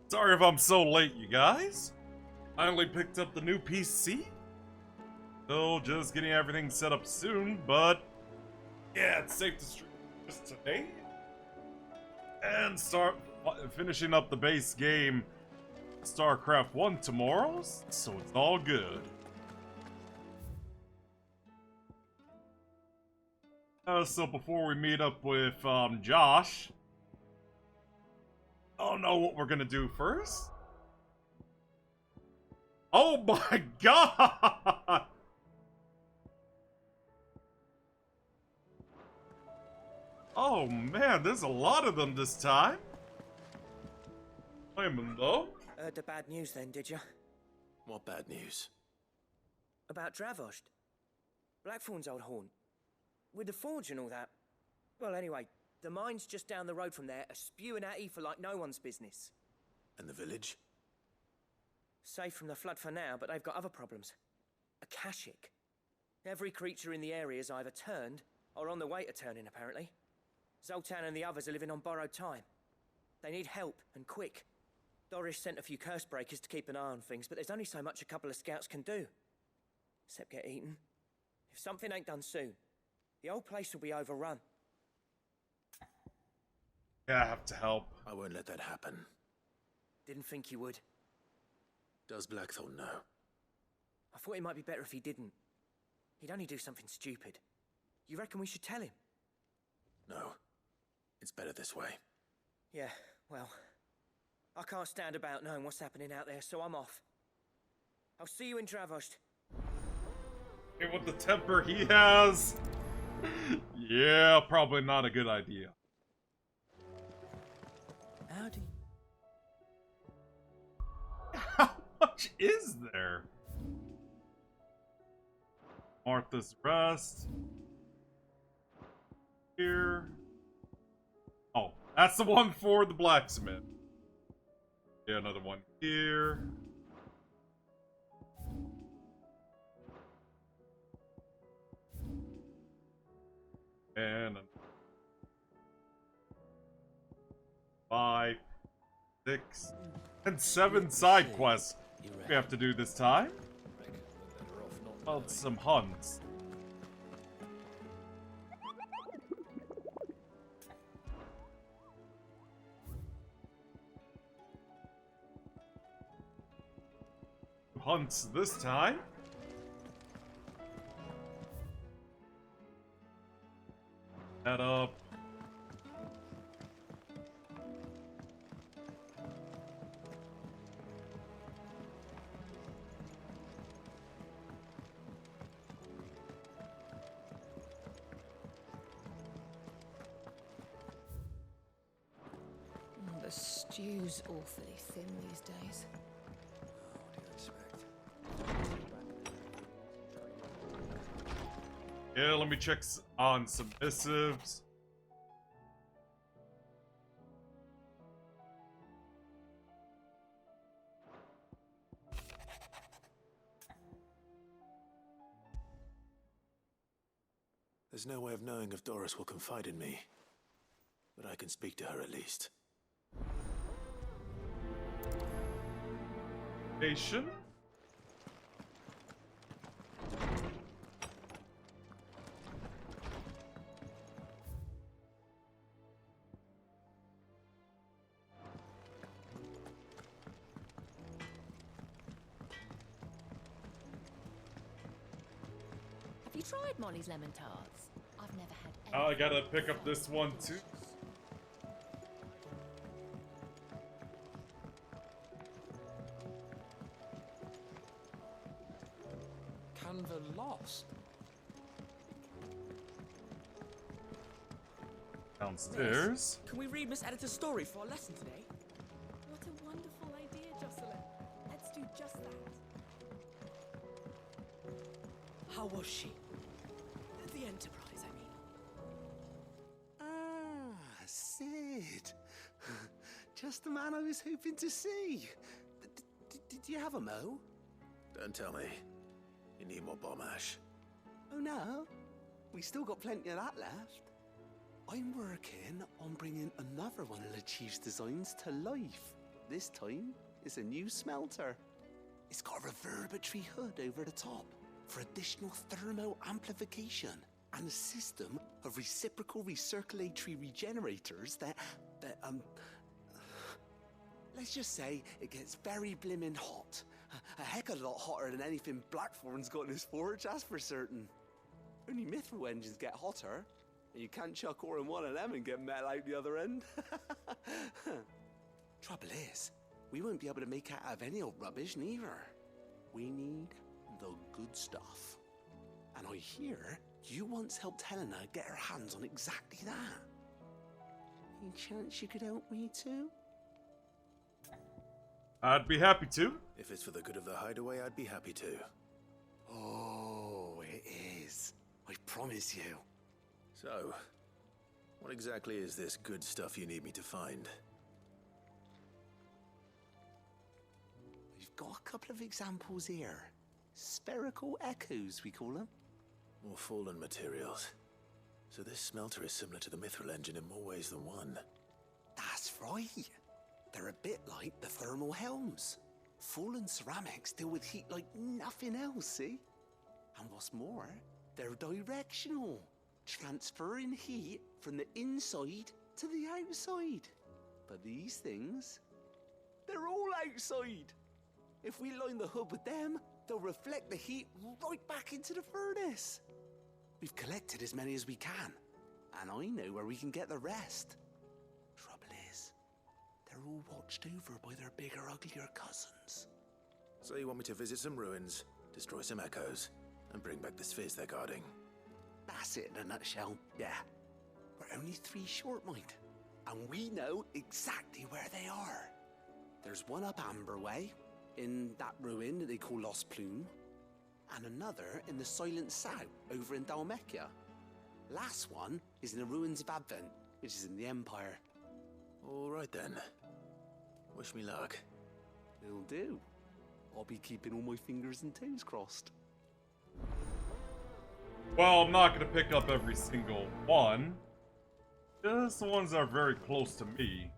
Sorry if I'm so late, you guys. I only picked up the new PC. Still just getting everything set up soon, but yeah, it's safe to stream just today. And start finishing up the base game, StarCraft 1 tomorrow, so it's all good. So before we meet up with Josh, I don't know what we're gonna do first. Oh my god! Oh man, there's a lot of them this time. Simon, though. Heard the bad news then, did you? What bad news? About Dravost. Blackthorn's old haunt. With the forge and all that. Well, anyway, the mines just down the road from there are spewing out ether like no one's business. And the village? Safe from the flood for now, but they've got other problems. Akashic. Every creature in the area is either turned or on the way to turning, apparently. Zoltan and the others are living on borrowed time. They need help, and quick. Doris sent a few curse breakers to keep an eye on things, but there's only so much a couple of scouts can do. Except get eaten. If something ain't done soon, the old place will be overrun. Yeah, I have to help. I won't let that happen. Didn't think you would. Does Blackthorn know? I thought it might be better if he didn't. He'd only do something stupid. You reckon we should tell him? No. It's better this way. Yeah, well, I can't stand about knowing what's happening out there, so I'm off. I'll see you in Dravost. Hey, with the temper he has. Yeah, probably not a good idea. Howdy. How much is there? Martha's Rest. Here. Oh, that's the one for the blacksmith. Yeah, another one here. And 5, 6, and 7 side quests we have to do this time. Well, some hunts. Hunts this time. Head up. The stew's awfully thin these days. Yeah, let me check on some missives. There's no way of knowing if Doris will confide in me. But I can speak to her at least. Station. Have you tried Molly's lemon tarts? I've never had any. Oh, I gotta pick up this one too. Canva lost. Downstairs. Can we read Miss Editor's story for our lesson today? What a wonderful idea, Jocelyn. Let's do just that. How was she? The Enterprise, I mean. Ah, Sid. Just the man I was hoping to see. Did you have a mo? Don't tell me. You need more bomb ash. Oh no, we still got plenty of that left. I'm working on bringing another one of the Chief's designs to life. This time, it's a new smelter. It's got a reverberatory hood over the top for additional thermal amplification and a system of reciprocal recirculatory regenerators that let's just say it gets very blimmin' hot. A heck of a lot hotter than anything Blackthorn's got in his forge, that's for certain. Only mithril engines get hotter, and you can't chuck ore in one of them and get metal out the other end. Trouble is, we won't be able to make it out of any old rubbish neither. We need the good stuff. And I hear you once helped Helena get her hands on exactly that. Any chance you could help me too? I'd be happy to. If it's for the good of the hideaway, I'd be happy to. Oh, it is. I promise you. So, what exactly is this good stuff you need me to find? We've got a couple of examples here. Spherical echoes, we call them. More fallen materials. So this smelter is similar to the mithril engine in more ways than one. That's right. They're a bit like the thermal helms. Fallen ceramics deal with heat like nothing else, see? And what's more, they're directional, transferring heat from the inside to the outside. But these things, they're all outside. If we line the hood with them, they'll reflect the heat right back into the furnace. We've collected as many as we can, and I know where we can get the rest. Trouble is, they're all watched over by their bigger, uglier cousins. So you want me to visit some ruins, destroy some echoes, and bring back the spheres they're guarding? That's it in a nutshell, yeah. We're only 3 short, mind, and we know exactly where they are. There's one up Amber Way, in that ruin that they call Lost Plume, and another in the Silent South, over in Dalmekia. Last one is in the ruins of Advent, which is in the Empire. All right then. Wish me luck. It'll do. I'll be keeping all my fingers and toes crossed. Well, I'm not gonna pick up every single one. Just the ones that are very close to me.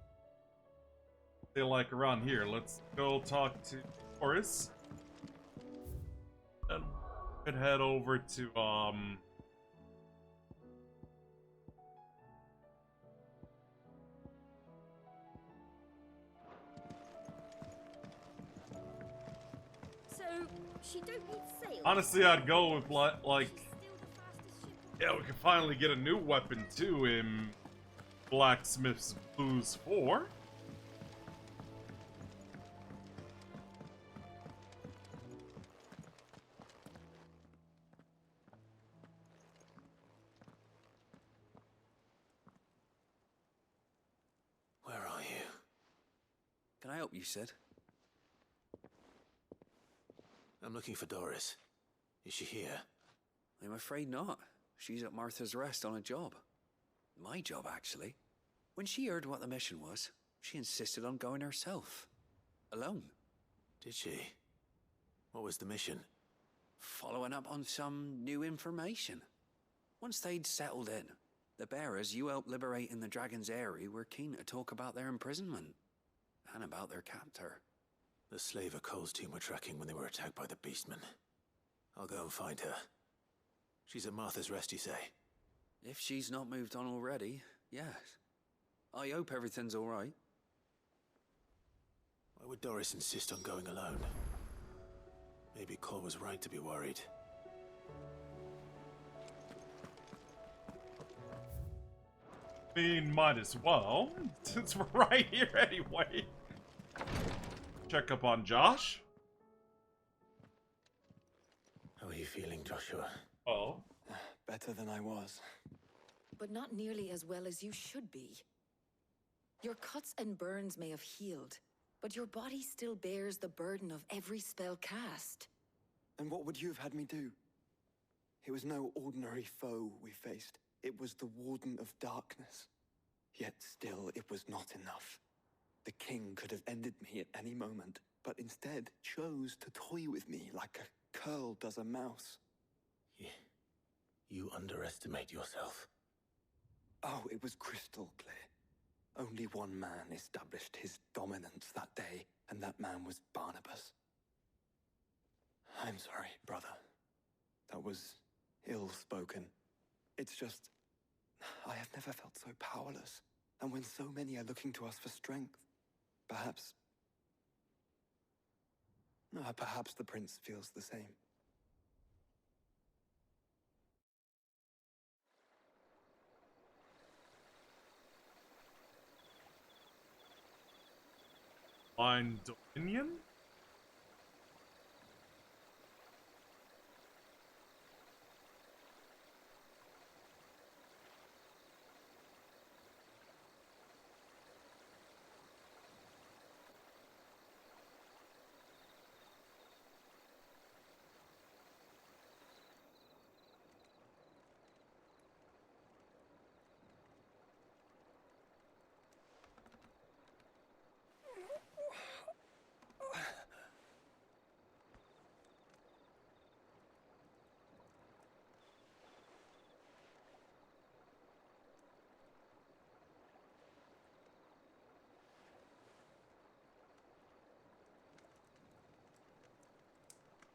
They like around here. Let's go talk to Horace. And we could head over to So, she don't need sails. honestly, I'd go with like She's still the fastest ship on yeah, we could finally get a new weapon too in Blacksmith's Blues 4. Where are you? Can I help you, Sid? I'm looking for Doris. Is she here? I'm afraid not. She's at Martha's Rest on a job. My job, actually. When she heard what the mission was, she insisted on going herself. Alone. Did she? What was the mission? Following up on some new information. Once they'd settled in, the bearers you helped liberate in the Dragon's Eyrie were keen to talk about their imprisonment. And about their captor. The slaver Cole's team were tracking when they were attacked by the Beastmen. I'll go and find her. She's at Martha's Rest, you say? If she's not moved on already, yes. I hope everything's all right. Why would Doris insist on going alone? Maybe Cole was right to be worried. I mean, might as well, since we're right here anyway. Check up on Josh. How are you feeling, Joshua? Oh. Better than I was. But not nearly as well as you should be. Your cuts and burns may have healed, but your body still bears the burden of every spell cast. And what would you have had me do? It was no ordinary foe we faced. It was the Warden of Darkness. Yet still, it was not enough. The king could have ended me at any moment, but instead chose to toy with me like a curl does a mouse. You underestimate yourself. Oh, it was crystal clear. Only one man established his dominance that day, and that man was Barnabas. I'm sorry, brother. That was ill-spoken. It's just, I have never felt so powerless. And when so many are looking to us for strength, perhaps the prince feels the same. Blind Dominion?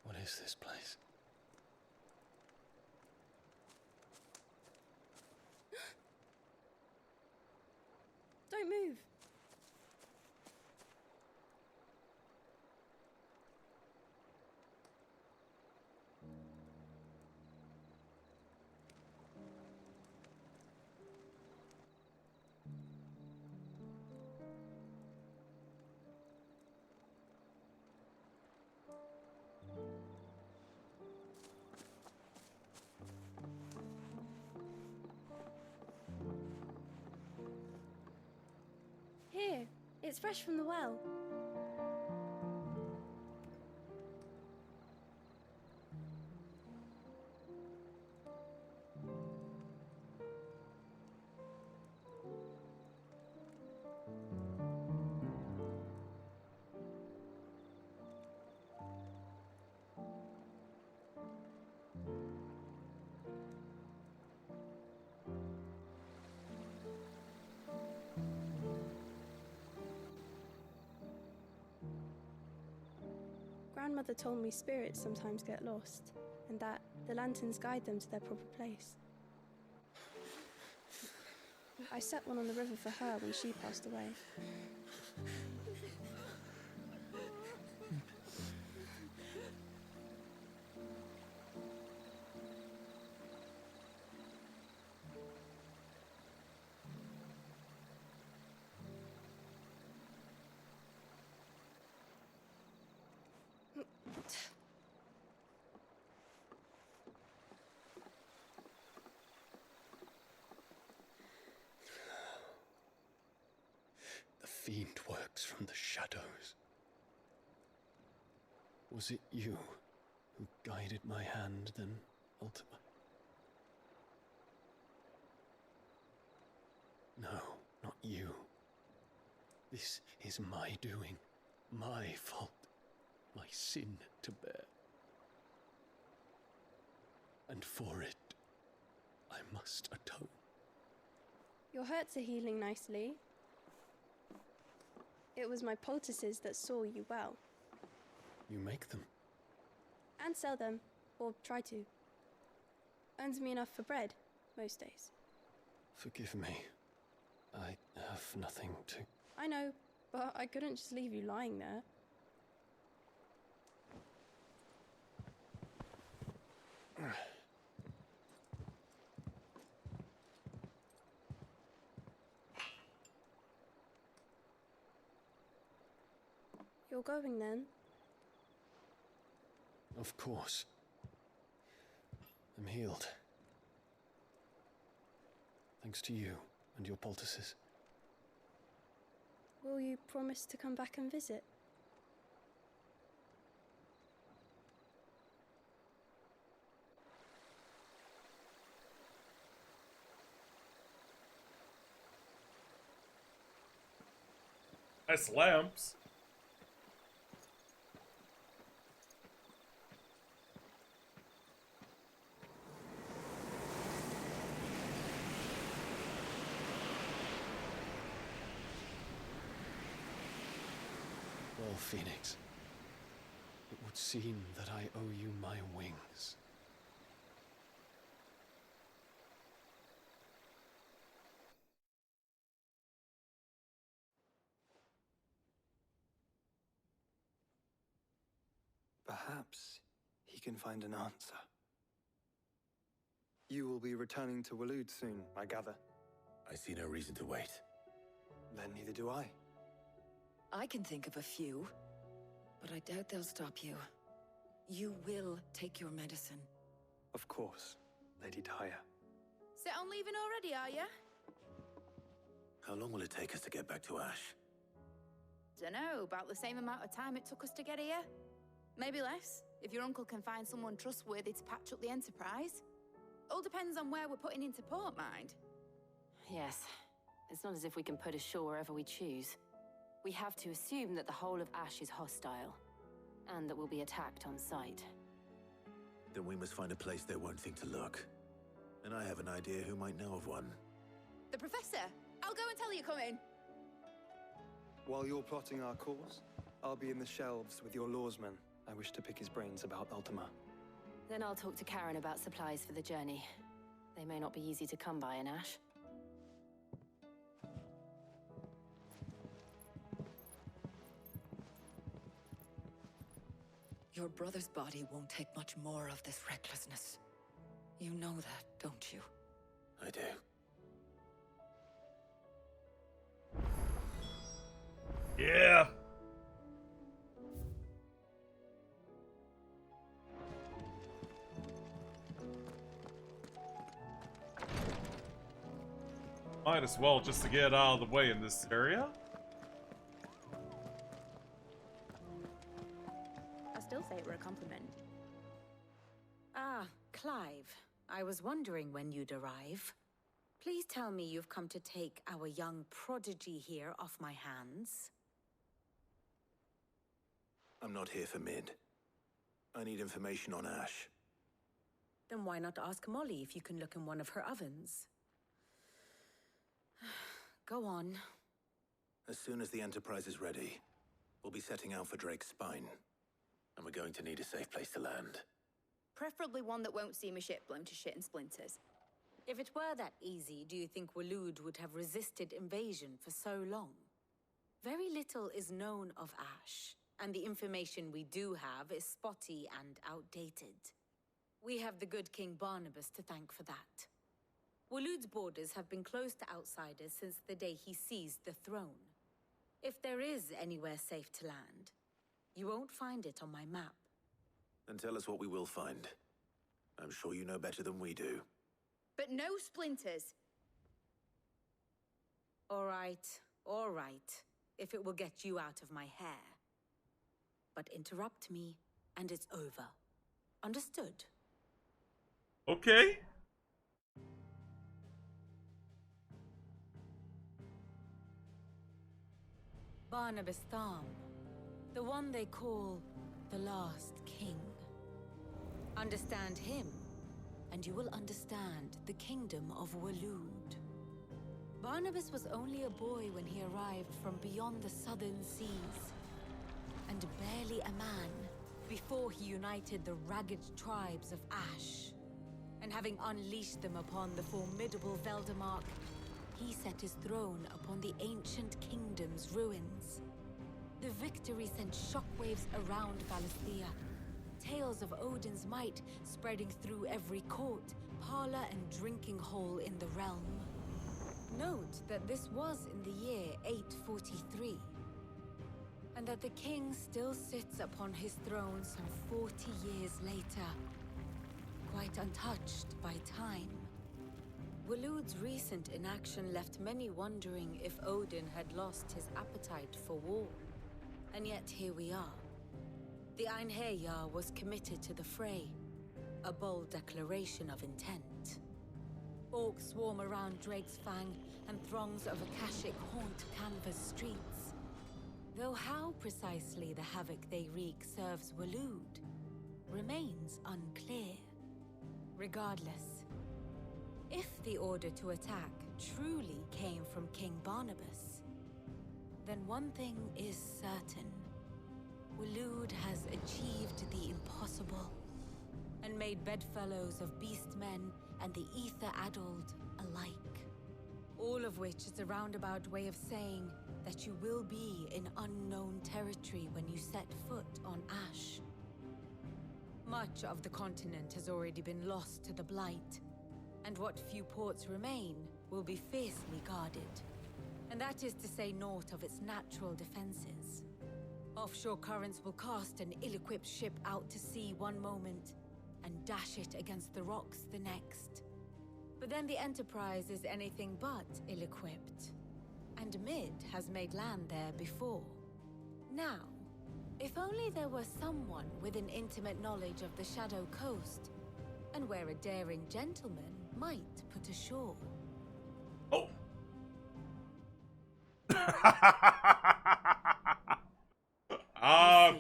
What is this place? Don't move. Here, it's fresh from the well. Grandmother told me spirits sometimes get lost, and that the lanterns guide them to their proper place. I set one on the river for her when she passed away. The fiend works from the shadows. Was it you who guided my hand, then ultimately? No, not you. This is my doing, my fault, my sin to bear. And for it, I must atone. Your hurts are healing nicely. It was my poultices that saw you well. You make them? And sell them, or try to. Earns me enough for bread, most days. Forgive me. I have nothing to... I know, but I couldn't just leave you lying there. You're going then? Of course. I'm healed. Thanks to you and your poultices. Will you promise to come back and visit? Nice lamps. Phoenix. It would seem that I owe you my wings. Perhaps he can find an answer. You will be returning to Waloed soon, I gather. I see no reason to wait. Then neither do I. I can think of a few, but I doubt they'll stop you. You will take your medicine. Of course, Lady Daya. Set on leaving already, are you? How long will it take us to get back to Ash? Dunno, about the same amount of time it took us to get here. Maybe less, if your uncle can find someone trustworthy to patch up the Enterprise. All depends on where we're putting into port, mind. Yes. It's not as if we can put ashore wherever we choose. We have to assume that the whole of Ash is hostile, and that we'll be attacked on sight. Then we must find a place they won't think to look. And I have an idea who might know of one. The Professor! I'll go and tell you come in. While you're plotting our course, I'll be in the shelves with your lawsman. I wish to pick his brains about Ultima. Then I'll talk to Karen about supplies for the journey. They may not be easy to come by in Ash. Your brother's body won't take much more of this recklessness. You know that, don't you? I do. Yeah. Might as well just to get out of the way in this area. I'll still say it were a compliment. Ah, Clive. I was wondering when you'd arrive. Please tell me you've come to take our young prodigy here off my hands. I'm not here for Mid. I need information on Ash. Then why not ask Molly if you can look in one of her ovens? Go on. As soon as the Enterprise is ready, we'll be setting out for Drake's Spine. And we're going to need a safe place to land. Preferably one that won't see my ship blown to shit and splinters. If it were that easy, do you think Waloed would have resisted invasion for so long? Very little is known of Ash, and the information we do have is spotty and outdated. We have the good King Barnabas to thank for that. Waloed's borders have been closed to outsiders since the day he seized the throne. If there is anywhere safe to land, you won't find it on my map. Then tell us what we will find. I'm sure you know better than we do. But no splinters! All right, if it will get you out of my hair. But interrupt me, and it's over. Understood? Okay. Barnabas Tham, the one they call the Last King. Understand him, and you will understand the kingdom of Waloed. Barnabas was only a boy when he arrived from beyond the southern seas, and barely a man before he united the ragged tribes of Ash. And having unleashed them upon the formidable Veldemark, he set his throne upon the ancient kingdom's ruins. The victory sent shockwaves around Valisthea, tales of Odin's might spreading through every court, parlor, and drinking hole in the realm. Note that this was in the year 843, and that the king still sits upon his throne some 40 years later, quite untouched by time. Waloed's recent inaction left many wondering if Odin had lost his appetite for war. And yet here we are. The Einherjar was committed to the fray, a bold declaration of intent. Orcs swarm around Drake's Fang, and throngs of Akashic haunt Canva's streets. Though how precisely the havoc they wreak serves Waloed remains unclear. Regardless, if the order to attack truly came from King Barnabas, then one thing is certain. Waloed has achieved the impossible and made bedfellows of beastmen and the ether-addled alike. All of which is a roundabout way of saying that you will be in unknown territory when you set foot on Ash. Much of the continent has already been lost to the Blight, and what few ports remain will be fiercely guarded. And that is to say naught of its natural defenses. Offshore currents will cast an ill-equipped ship out to sea one moment, and dash it against the rocks the next. But then the Enterprise is anything but ill-equipped. And Mid has made land there before. Now, if only there were someone with an intimate knowledge of the Shadow Coast, and where a daring gentleman might put ashore. Oh!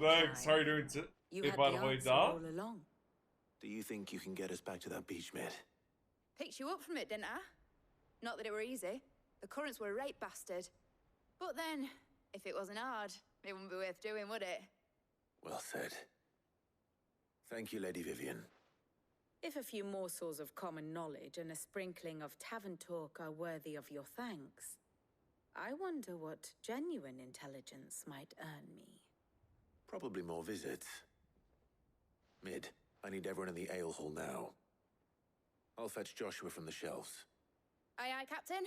Thanks. How are you doing You had by the the way, answer Dad? all along. Do you think you can get us back to that beach, Mid? Picked you up from it, didn't I? Not that it were easy. The currents were a right bastard. But then, if it wasn't hard, it wouldn't be worth doing, would it? Well said. Thank you, Lady Vivian. If a few morsels of common knowledge and a sprinkling of tavern talk are worthy of your thanks, I wonder what genuine intelligence might earn me. Probably more visits. Mid, I need everyone in the ale hall now. I'll fetch Joshua from the shelves. Aye, aye, Captain.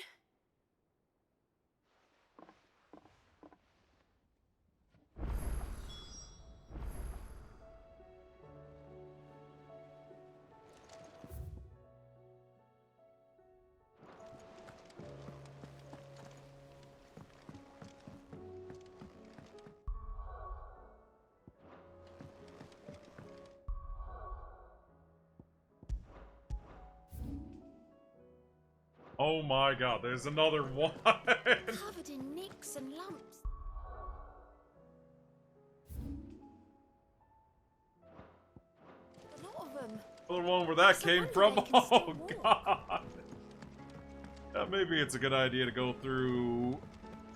Oh my god, there's another one! Covered in nicks and lumps. A lot of them. Another one where that It's a came wonder from? they can still Oh walk. god! Yeah, maybe it's a good idea to go through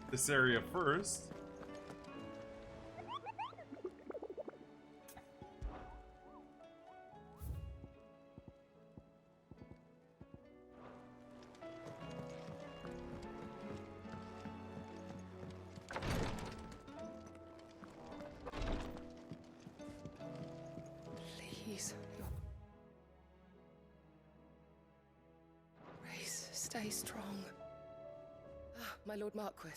this area first. Please, your race, stay strong. Ah, my Lord Marquis.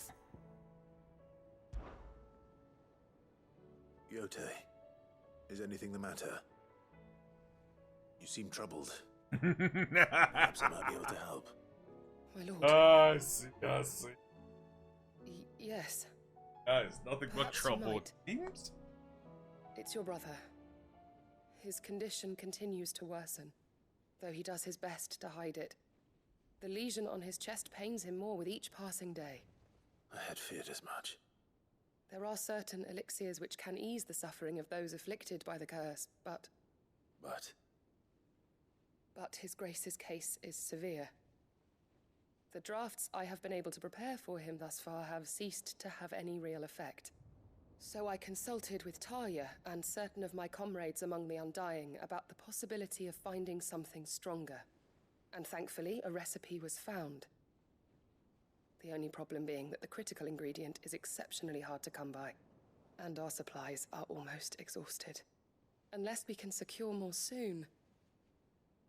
Yote, is anything the matter? You seem troubled. Perhaps I might be able to help. My lord. I see, I see. Yes. Guys, nothing but Perhaps you trouble, might. it seems. It's your brother. His condition continues to worsen, though he does his best to hide it. The lesion on his chest pains him more with each passing day. I had feared as much. There are certain elixirs which can ease the suffering of those afflicted by the curse, but his Grace's case is severe. The drafts I have been able to prepare for him thus far have ceased to have any real effect. So I consulted with Talia and certain of my comrades among the Undying about the possibility of finding something stronger. And thankfully, a recipe was found. The only problem being that the critical ingredient is exceptionally hard to come by, and our supplies are almost exhausted. Unless we can secure more soon,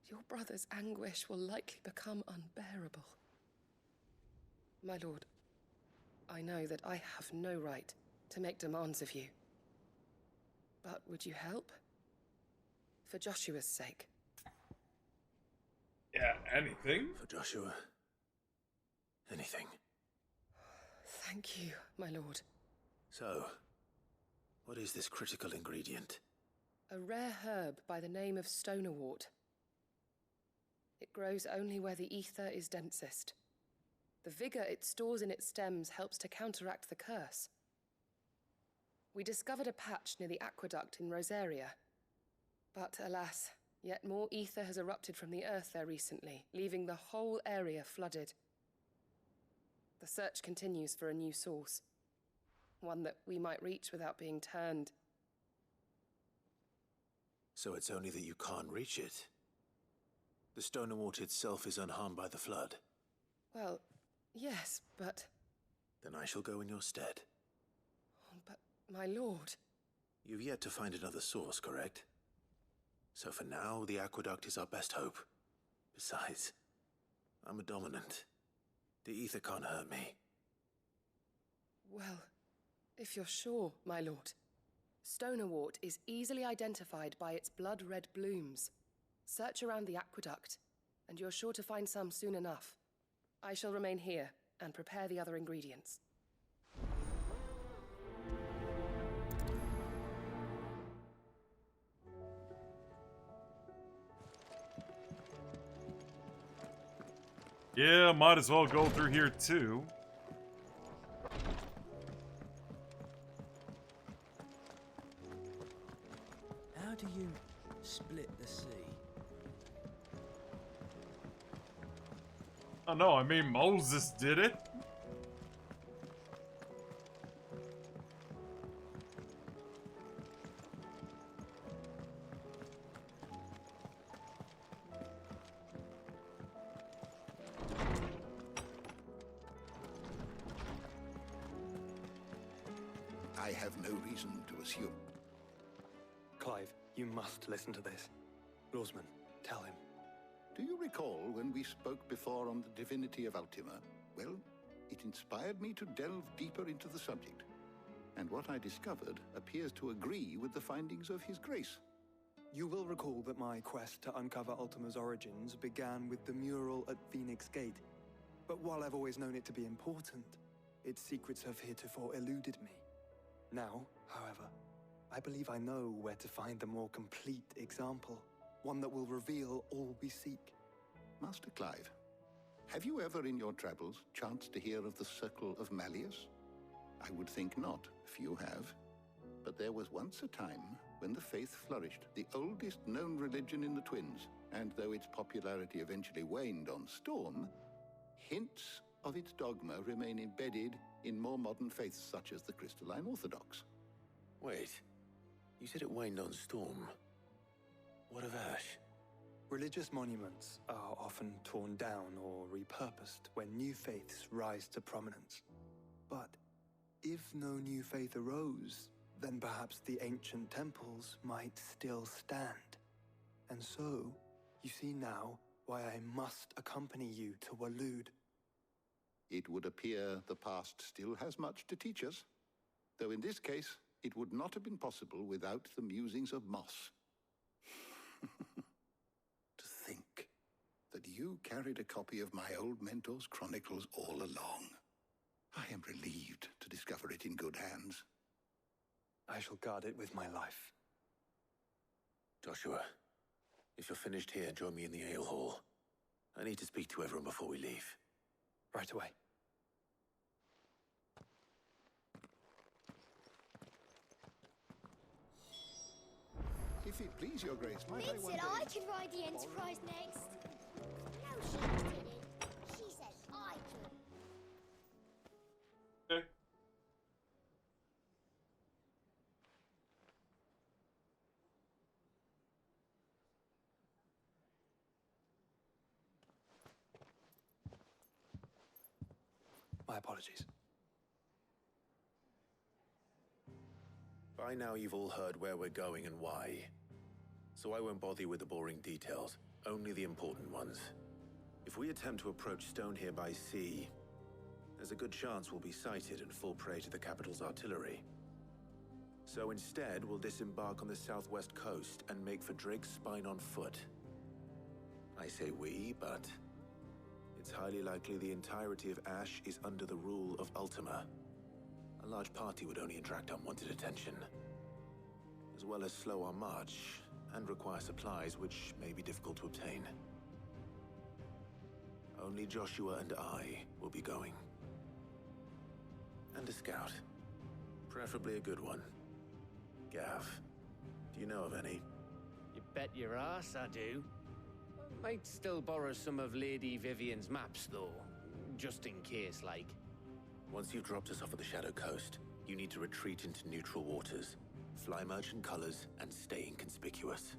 your brother's anguish will likely become unbearable. My lord, I know that I have no right to make demands of you. But would you help? For Joshua's sake. Yeah, anything? For Joshua. Anything. Thank you, my lord. So, what is this critical ingredient? A rare herb by the name of stonerwort. It grows only where the ether is densest. The vigor it stores in its stems helps to counteract the curse. We discovered a patch near the aqueduct in Rosaria. But alas, yet more ether has erupted from the earth there recently, leaving the whole area flooded. The search continues for a new source. One that we might reach without being turned So it's only that you can't reach it. The stone and water itself is unharmed by the flood. Well, yes, but... Then I shall go in your stead. But, my lord... You've yet to find another source, correct? So for now, the aqueduct is our best hope. Besides, I'm a dominant. The ether can't hurt me. Well, if you're sure, my lord. Stonewort is easily identified by its blood-red blooms. Search around the aqueduct, and you're sure to find some soon enough. I shall remain here and prepare the other ingredients. Yeah, might as well go through here too. How do you split the sea? Oh no, I mean Moses did it. I have no reason to assume. Clive, you must listen to this. Lawsman, tell him. Do you recall when we spoke before on the divinity of Ultima? Well, it inspired me to delve deeper into the subject. And what I discovered appears to agree with the findings of His Grace. You will recall that my quest to uncover Ultima's origins began with the mural at Phoenix Gate. But while I've always known it to be important, its secrets have heretofore eluded me. Now, however, I believe I know where to find the more complete example. One that will reveal all we seek. Master Clive, have you ever in your travels chanced to hear of the Circle of Malleus? I would think not, few have. But there was once a time when the faith flourished, the oldest known religion in the Twins, and though its popularity eventually waned on Storm, hints of its dogma remain embedded in more modern faiths such as the Crystalline Orthodox. Wait, you said it waned on Storm. What of Ash? Religious monuments are often torn down or repurposed when new faiths rise to prominence. But if no new faith arose, then perhaps the ancient temples might still stand. And so, you see now why I must accompany you to Waloed. It would appear the past still has much to teach us, though in this case, it would not have been possible without the musings of Moss. To think that you carried a copy of my old mentor's chronicles all along. I am relieved to discover it in good hands. I shall guard it with my life. Joshua, if you're finished here, join me in the ale hall. I need to speak to everyone before we leave. Right away. If it please your grace, might I Mid one said day... I could ride the Enterprise next. No, she didn't. She said I could. Okay. My apologies. By now you've all heard where we're going and why. So I won't bother you with the boring details, only the important ones. If we attempt to approach Stone here by sea, there's a good chance we'll be sighted and fall prey to the capital's artillery. So instead, we'll disembark on the southwest coast and make for Drake's Spine on foot. I say we, but it's highly likely the entirety of Ash is under the rule of Ultima. A large party would only attract unwanted attention, as well as slow our march and require supplies which may be difficult to obtain. Only Joshua and I will be going. And a scout. Preferably a good one. Gav, do you know of any? You bet your ass I do. Might still borrow some of Lady Vivian's maps, though. Just in case, like. Once you've dropped us off at the Shadow Coast, you need to retreat into neutral waters, fly merchant colors, and stay inconspicuous.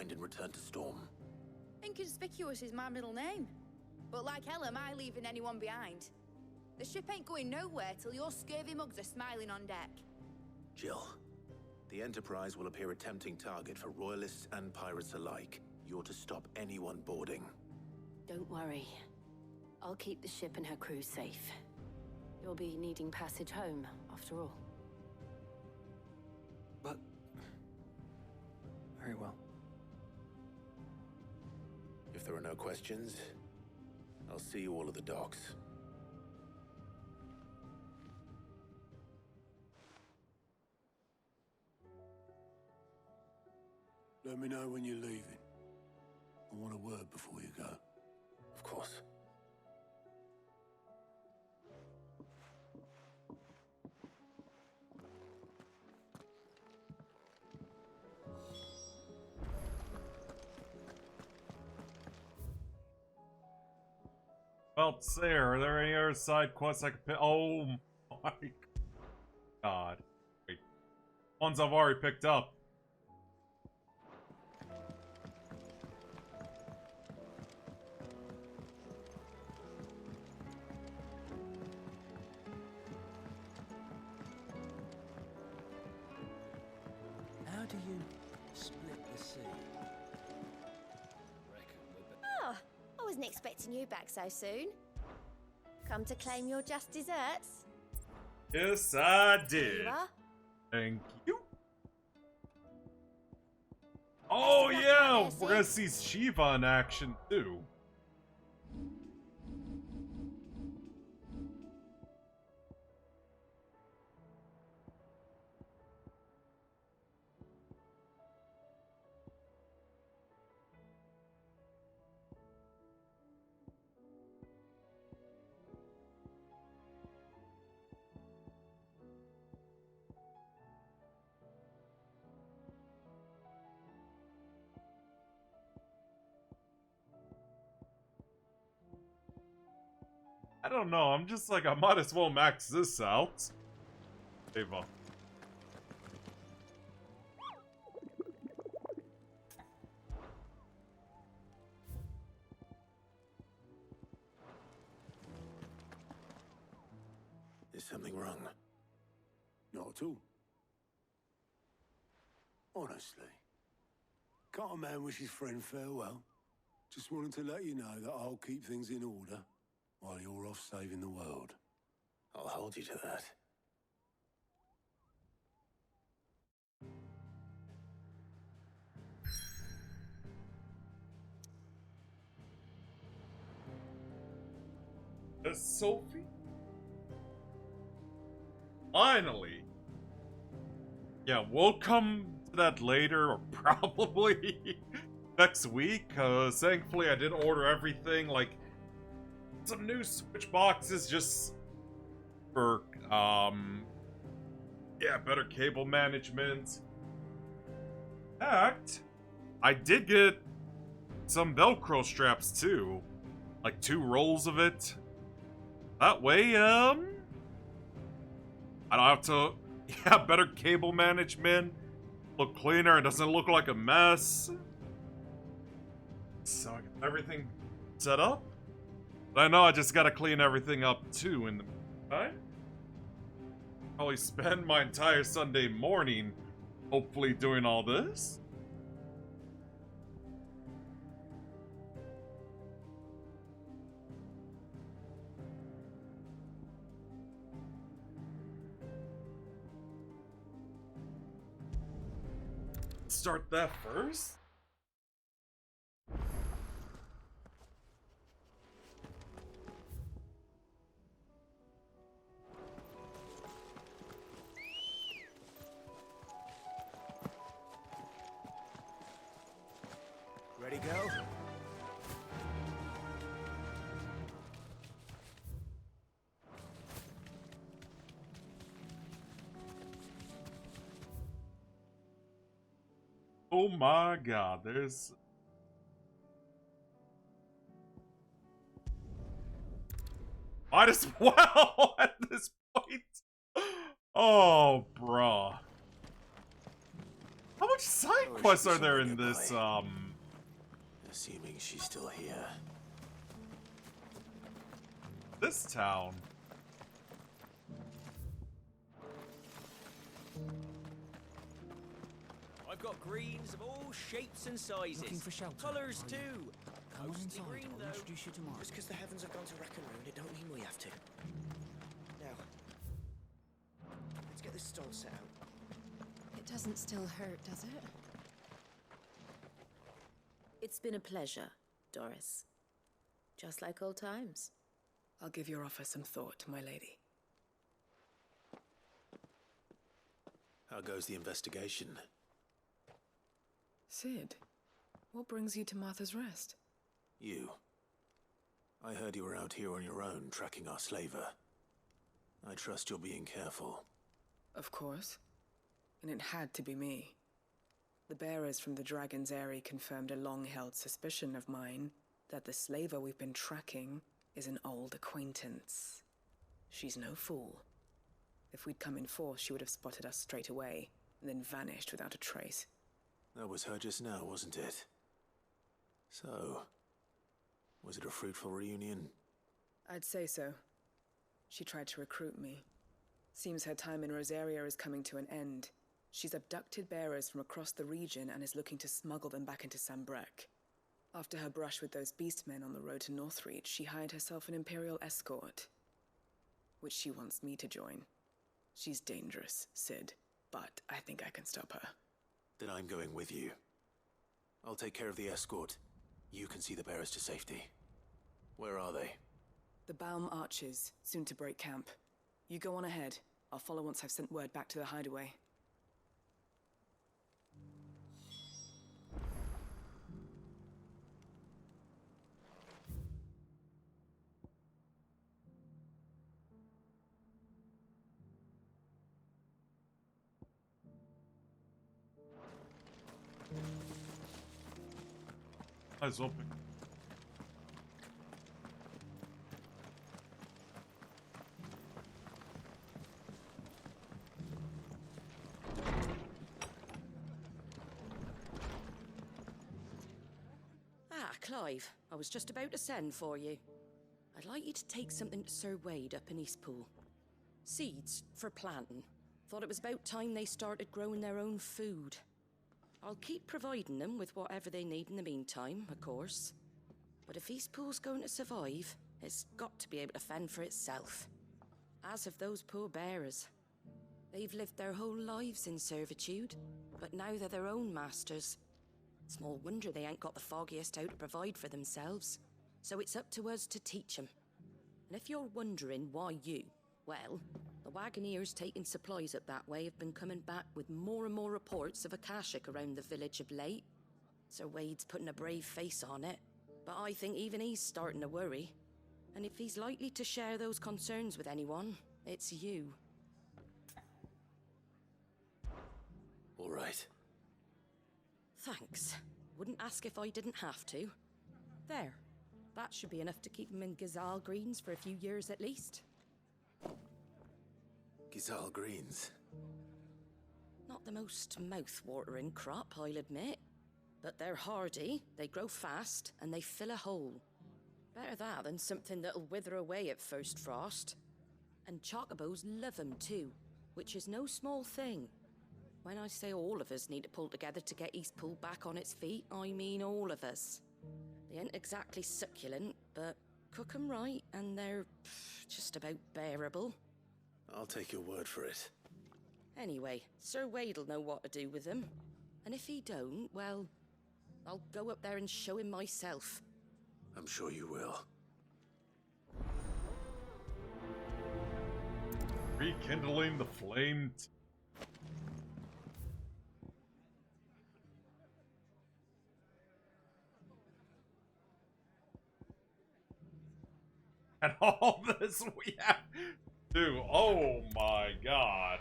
find and return to Storm? Inconspicuous is my middle name. But like hell am I leaving anyone behind. The ship ain't going nowhere till your scurvy mugs are smiling on deck. Jill, the Enterprise will appear a tempting target for royalists and pirates alike. You're to stop anyone boarding. Don't worry. I'll keep the ship and her crew safe. You'll be needing passage home, after all. But... very well. If there are no questions, I'll see you all at the docks. Let me know when you're leaving. I want a word before you go. Of course. Well, say, are there any other side quests I could pick? Oh my god. Wait. Ones I've already picked up. How do you split the sea? Oh, I wasn't expecting you back so soon. Come to claim your just desserts? Yes, I Here did. you are. Thank you. Oh Best of luck yeah, out there, we're gonna see Shiva in action too. I don't know, I'm just like, I might as well max this out. Ava. Is something wrong? Not at all. Honestly. Can't a man wish his friend farewell? Just wanted to let you know that I'll keep things in order while you're off saving the world. I'll hold you to that. Sophie? Finally! Yeah, we'll come to that later, or probably next week, cause thankfully I did order everything, like, some new Switch boxes just for, yeah, better cable management. In fact, I did get some Velcro straps too, like 2 rolls of it. That way, I don't have to, yeah, better cable management, look cleaner, it doesn't look like a mess. So I got everything set up. But I know I just gotta clean everything up too in the meantime. Probably spend my entire Sunday morning, hopefully doing all this. Start that first? Ready, go? Oh my god, there's... Might as well at this point. Oh, bruh. How much side Or is quests she are there somewhere in this, nearby? Assuming she's still here. this town? I've got greens of all shapes and sizes. Looking for shelter, Colours are you? too. Come on Mostly inside, green I'll though. introduce you tomorrow. Just because the heavens have gone to Raccoon, it don't mean we have to. Now, let's get this stone set out. It doesn't still hurt, does it? It's been a pleasure, Doris. Just like old times. I'll give your offer some thought, my lady. How goes the investigation? Sid, what brings you to Martha's Rest? You. I heard you were out here on your own, tracking our slaver. I trust you're being careful. Of course. And it had to be me. The bearers from the Dragon's Eyrie confirmed a long-held suspicion of mine that the slaver we've been tracking is an old acquaintance. She's no fool. If we'd come in force, she would have spotted us straight away, and then vanished without a trace. That was her just now, wasn't it? So, was it a fruitful reunion? I'd say so. She tried to recruit me. Seems her time in Rosaria is coming to an end. She's abducted bearers from across the region and is looking to smuggle them back into Sambrek. After her brush with those beastmen on the road to Northreach, she hired herself an Imperial escort, which she wants me to join. She's dangerous, Sid, but I think I can stop her. Then I'm going with you. I'll take care of the escort. You can see the bearers to safety. Where are they? The Baum Archers, soon to break camp. You go on ahead. I'll follow once I've sent word back to the hideaway. Eyes open. Ah, Clive, I was just about to send for you. I'd like you to take something to Sir Wade up in Eastpool. Seeds for planting. Thought it was about time they started growing their own food. I'll keep providing them with whatever they need in the meantime, of course. But if Eastpool's going to survive, it's got to be able to fend for itself. As have those poor bearers. They've lived their whole lives in servitude, but now they're their own masters. Small wonder they ain't got the foggiest how to provide for themselves. So it's up to us to teach them. And if you're wondering why you, well, the Wagoneers taking supplies up that way have been coming back with more and more reports of Akashic around the village of late. Sir Wade's putting a brave face on it, but I think even he's starting to worry. And if he's likely to share those concerns with anyone, it's you. All right. Thanks. Wouldn't ask if I didn't have to. There. That should be enough to keep him in Gazal Greens for a few years at least. Gazal Greens. Not the most mouth-watering crop, I'll admit. But they're hardy, they grow fast, and they fill a hole. Better that than something that'll wither away at first frost. And chocobos love 'em too, which is no small thing. When I say all of us need to pull together to get Eastpool back on its feet, I mean all of us. They ain't exactly succulent, but cook 'em right, and they're just about bearable. I'll take your word for it. Anyway, Sir Wade'll know what to do with them. And if he don't, well, I'll go up there and show him myself. I'm sure you will. Rekindling the flame. And all this we have to do. Oh my god.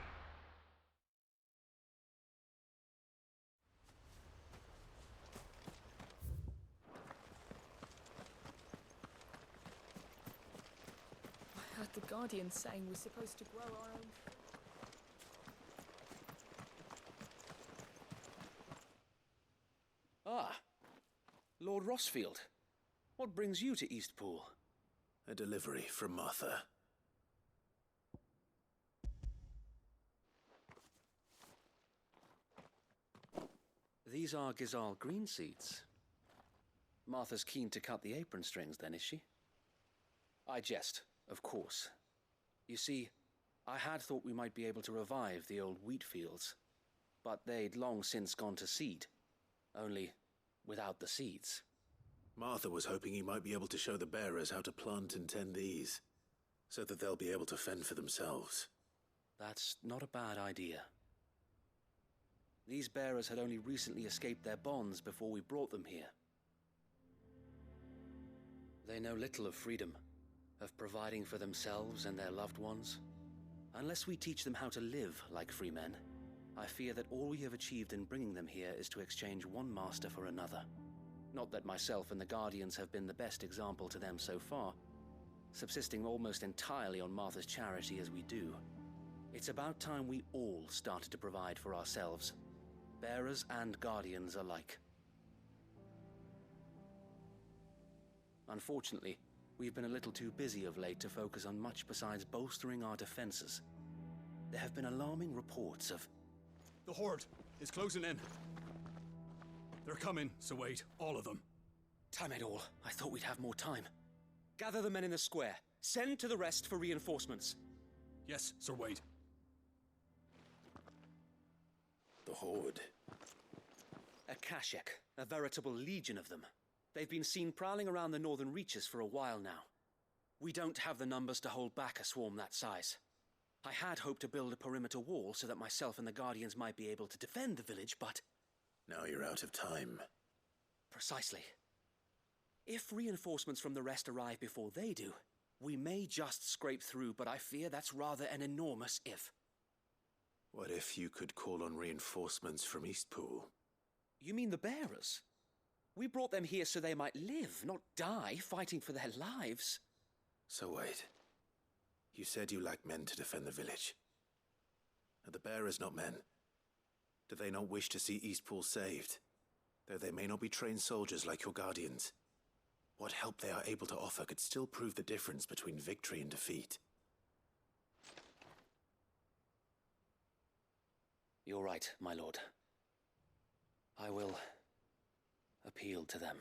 I heard the Guardian saying we're supposed to grow our own. Ah, Lord Rossfield. What brings you to Eastpool? A delivery from Martha. These are Gizal green seeds. Martha's keen to cut the apron strings, then, is she? I jest, of course. You see, I had thought we might be able to revive the old wheat fields, but they'd long since gone to seed, only without the seeds. Martha was hoping you might be able to show the bearers how to plant and tend these, so that they'll be able to fend for themselves. That's not a bad idea. These bearers had only recently escaped their bonds before we brought them here. They know little of freedom, of providing for themselves and their loved ones. Unless we teach them how to live like free men, I fear that all we have achieved in bringing them here is to exchange one master for another. Not that myself and the Guardians have been the best example to them so far, subsisting almost entirely on Martha's charity as we do. It's about time we all started to provide for ourselves, bearers and Guardians alike. Unfortunately, we've been a little too busy of late to focus on much besides bolstering our defenses. There have been alarming reports of... The Horde is closing in. They're coming, Sir Wade, all of them. Damn it all, I thought we'd have more time. Gather the men in the square. Send to the rest for reinforcements. Yes, Sir Wade. The Horde. A Kashek, a veritable legion of them. They've been seen prowling around the northern reaches for a while now. We don't have the numbers to hold back a swarm that size. I had hoped to build a perimeter wall so that myself and the Guardians might be able to defend the village, but... Now you're out of time. Precisely. If reinforcements from the rest arrive before they do, we may just scrape through, but I fear that's rather an enormous if. What if you could call on reinforcements from Eastpool? You mean the bearers? We brought them here so they might live, not die, fighting for their lives. So wait. You said you lack men to defend the village. Are the bearers not men? Do they not wish to see Eastpool saved? Though they may not be trained soldiers like your Guardians, what help they are able to offer could still prove the difference between victory and defeat. You're right, my lord. I will appeal to them.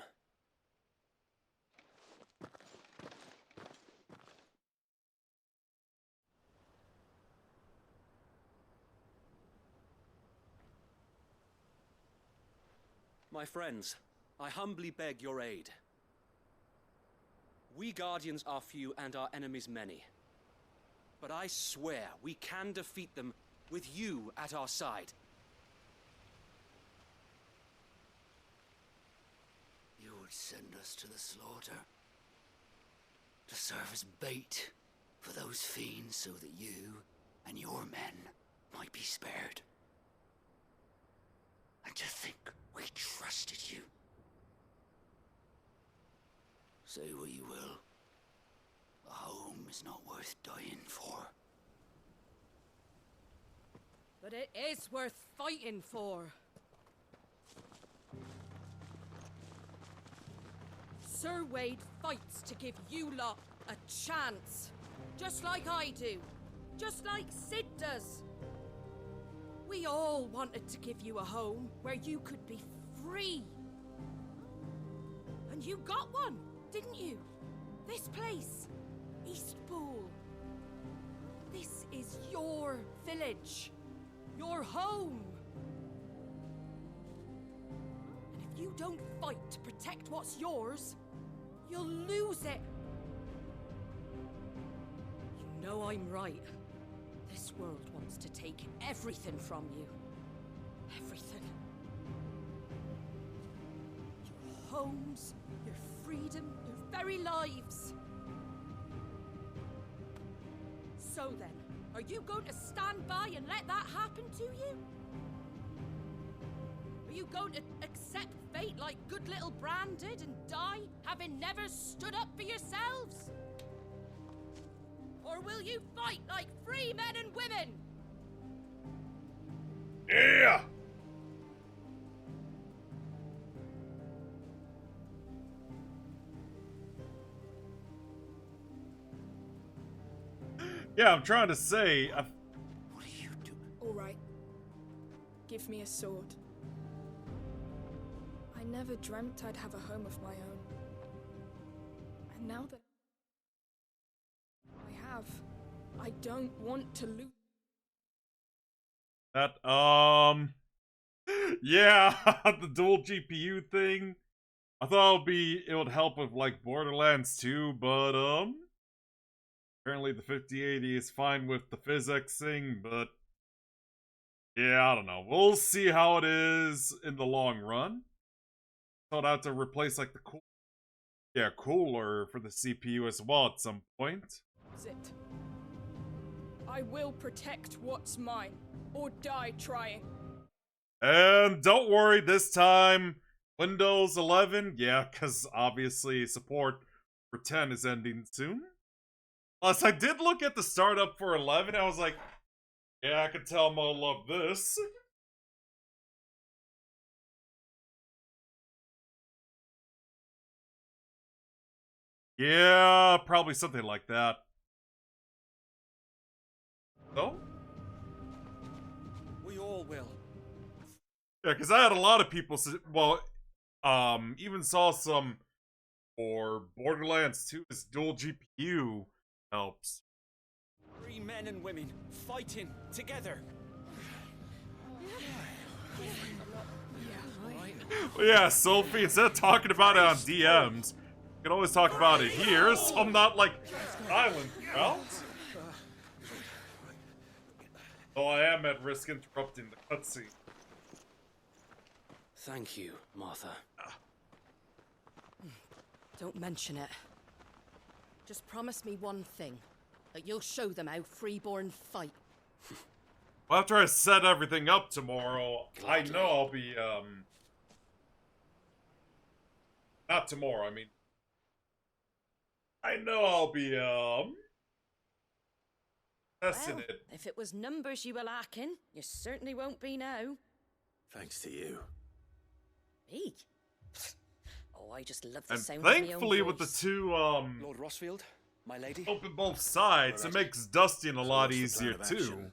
My friends, I humbly beg your aid. We Guardians are few and our enemies many. But I swear we can defeat them with you at our side. You would send us to the slaughter, to serve as bait for those fiends so that you and your men might be spared. And to think we trusted you. Say what you will, a home is not worth dying for. But it is worth fighting for. Sir Wade fights to give you lot a chance. Just like I do. Just like Sid does. We all wanted to give you a home where you could be free. And you got one, didn't you? This place, Eastpool. This is your village. Your home. And if you don't fight to protect what's yours, you'll lose it. You know I'm right. This world wants to take everything from you. Everything. Your homes, your freedom, your very lives. So then, are you going to stand by and let that happen to you? Are you going to accept fate like good little Bran did and die, having never stood up for yourselves? Or will you fight like free men and women? Yeah! Yeah, I'm trying to say. All right. Give me a sword. I never dreamt I'd have a home of my own. And now that I have, I don't want to lose. That, yeah, the dual GPU thing. I thought it would help with, like, Borderlands 2, but, apparently the 5080 is fine with the physics thing, but yeah, I don't know. We'll see how it is in the long run. Thought I had to replace, like, the cooler for the CPU as well at some point. That's it. I will protect what's mine, or die trying. And don't worry, this time, Windows 11, yeah, because obviously support for 10 is ending soon. Plus, I did look at the startup for 11, I was like, yeah, I can tell I'm gonna love this. Yeah, probably something like that. So? We all will. Yeah, because I had a lot of people, even saw some for Borderlands 2, this dual GPU helps. 3 men and women fighting together. Well, yeah, Sophie, instead of talking about it on DMs, you can always talk about it here, so I'm not, like, silent throughout. Though I am at risk interrupting the cutscene. Thank you, Martha. Don't mention it. Just promise me one thing. That you'll show them how freeborn fight. Well, after I set everything up tomorrow, Gladly. I know I'll be, not tomorrow, I mean. I know I'll be, testing Well, it. if it was numbers you were lacking, you certainly won't be now. Thanks to you. Me? Oh, I just love the And sound of my own thankfully with the voice. two, Lord Rossfield, my lady. open both sides, it makes dusting a lot easier too.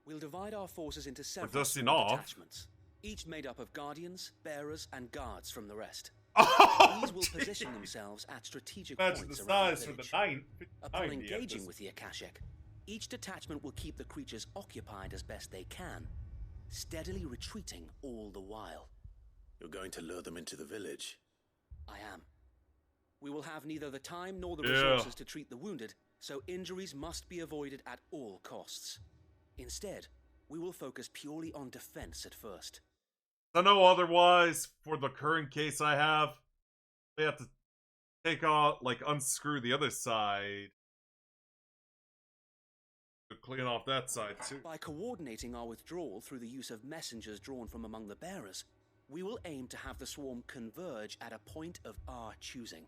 We'll divide our forces into several dusting small off. detachments, each made up of guardians, bearers, and guards from the rest. Oh, These will position themselves at strategic Imagine points the around size the for the village. 9. Upon 90 at engaging this- with the Akashic, each detachment will keep the creatures occupied as best they can, steadily retreating all the while. You're going to lure them into the village. I am. We will have neither the time nor the Yeah. resources to treat the wounded, so injuries must be avoided at all costs. Instead, we will focus purely on defense at first. I know otherwise, for the current case I have, we have to take off, like, unscrew the other side. To clean off that side too. By coordinating our withdrawal through the use of messengers drawn from among the bearers, we will aim to have the swarm converge at a point of our choosing.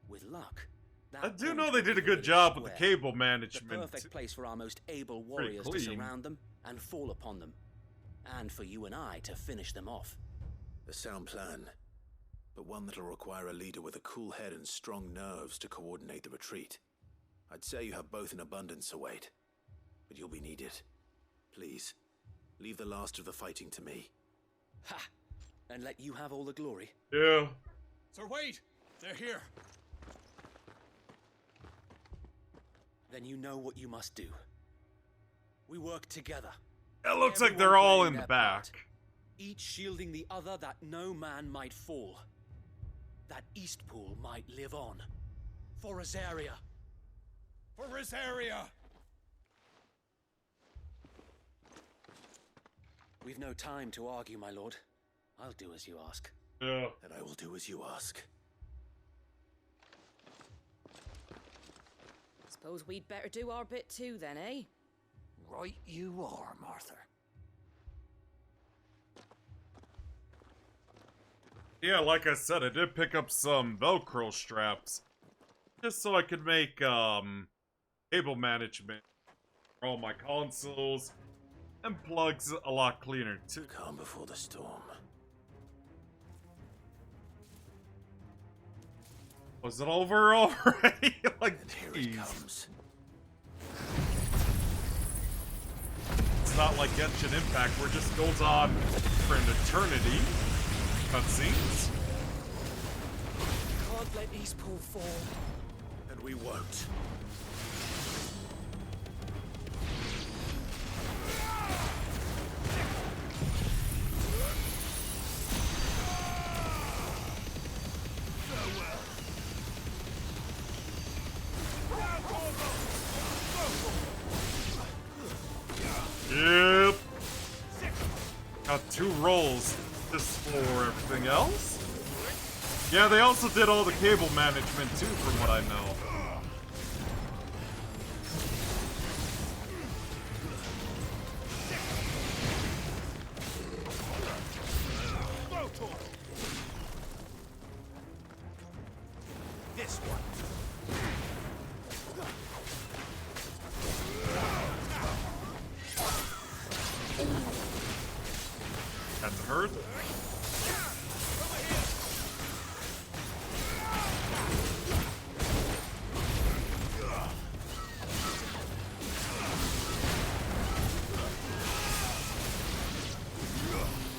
With luck, that I do point know they will did be a good the job with the square, cable management. The perfect place for our most able Pretty warriors to clean. surround them and fall upon them, and for you and I to finish them off. A sound plan, but one that'll require a leader with a cool head and strong nerves to coordinate the retreat. I'd say you have both in abundance, Await, but you'll be needed. Please, leave the last of the fighting to me. Ha! And let you have all the glory. Yeah. Sir Wade, they're here. Then you know what you must do. We work together. It looks like Everyone they're all playing in the their back. part, each shielding the other that no man might fall. That Eastpool might live on. For Rosaria. For Rosaria! We've no time to argue, my lord. I'll do as you ask. Yeah. And I will do as you ask. Suppose we'd better do our bit too then, eh? Right you are, Martha. Yeah, like I said, I did pick up some Velcro straps. Just so I could make, cable management for all my consoles and plugs a lot cleaner too. Calm before the storm. Was it over already? Like, and here it comes. It's not like Genshin Impact where it just goes on for an eternity. Cutscenes. Can't let Eastpool fall. And we won't. Yep. Got 2 rolls just for everything else. Yeah, they also did all the cable management too, from what I know. This one. That's a hurt.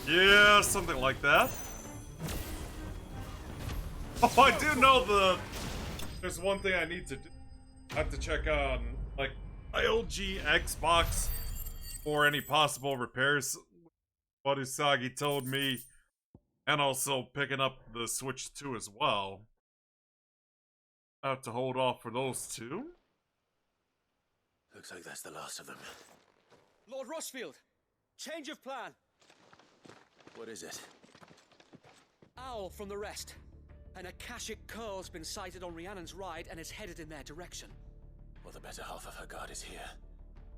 Yeah, something like that. Oh, I do know there's one thing I need to do. I have to check on, like, my LG Xbox for any possible repairs. What Usagi told me. And also picking up the Switch 2 as well. I have to hold off for those 2. Looks like that's the last of them. Lord Rushfield, change of plan. What is it? Owl from the rest. An Akashic curl's been sighted on Rhiannon's ride and is headed in their direction. Well, the better half of her guard is here.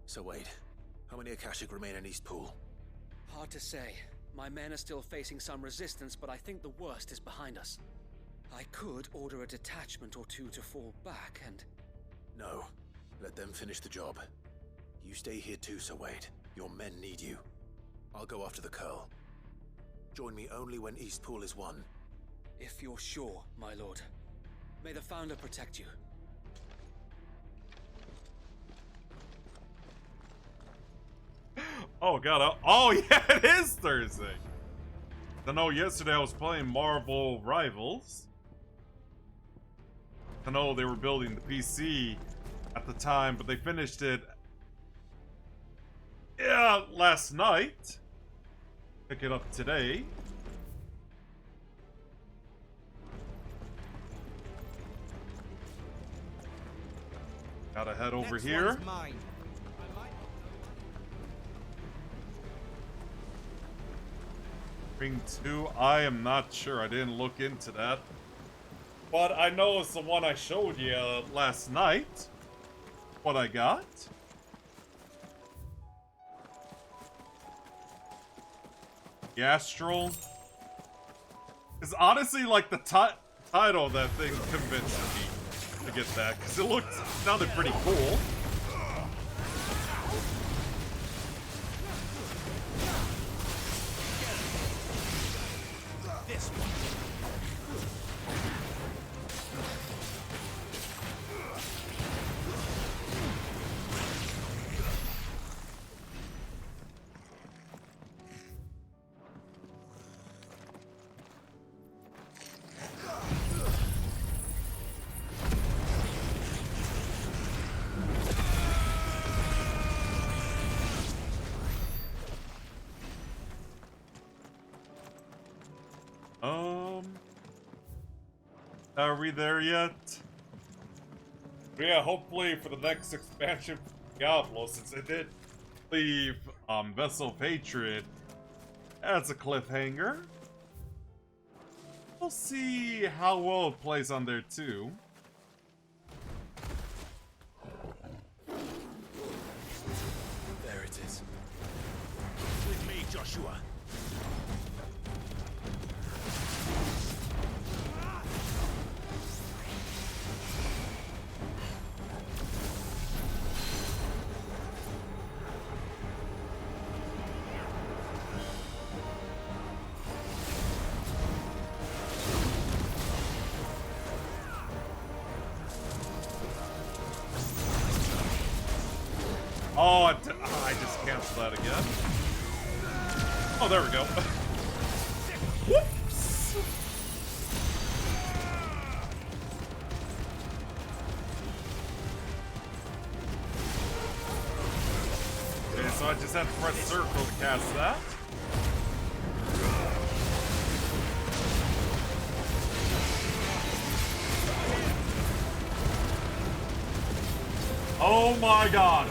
So wait, how many Akashic remain in Eastpool? Hard to say. My men are still facing some resistance, but I think the worst is behind us. I could order a detachment or 2 to fall back and... No. Let them finish the job. You stay here too, Sir Wade. Your men need you. I'll go after the Curl. Join me only when Eastpool is won. If you're sure, my lord. May the Founder protect you. Oh god, oh yeah, it is Thursday! I know yesterday I was playing Marvel Rivals. I know they were building the PC at the time, but they finished it, yeah, last night. Pick it up today. Gotta head over here. Ring 2, I am not sure. I didn't look into that. But I know it's the one I showed you last night. What I got. The Astral. Because honestly, like, the title of that thing convinced me to get that. Because it sounded pretty cool. This one. Are we there yet? Yeah, hopefully for the next expansion for Diablo, since they did leave Vessel of Hatred as a cliffhanger. We'll see how well it plays on there too. There it is. With me, Joshua. Oh, I just canceled that again. Oh, there we go. Whoops! Okay, so I just have to press circle to cast that. Oh my god!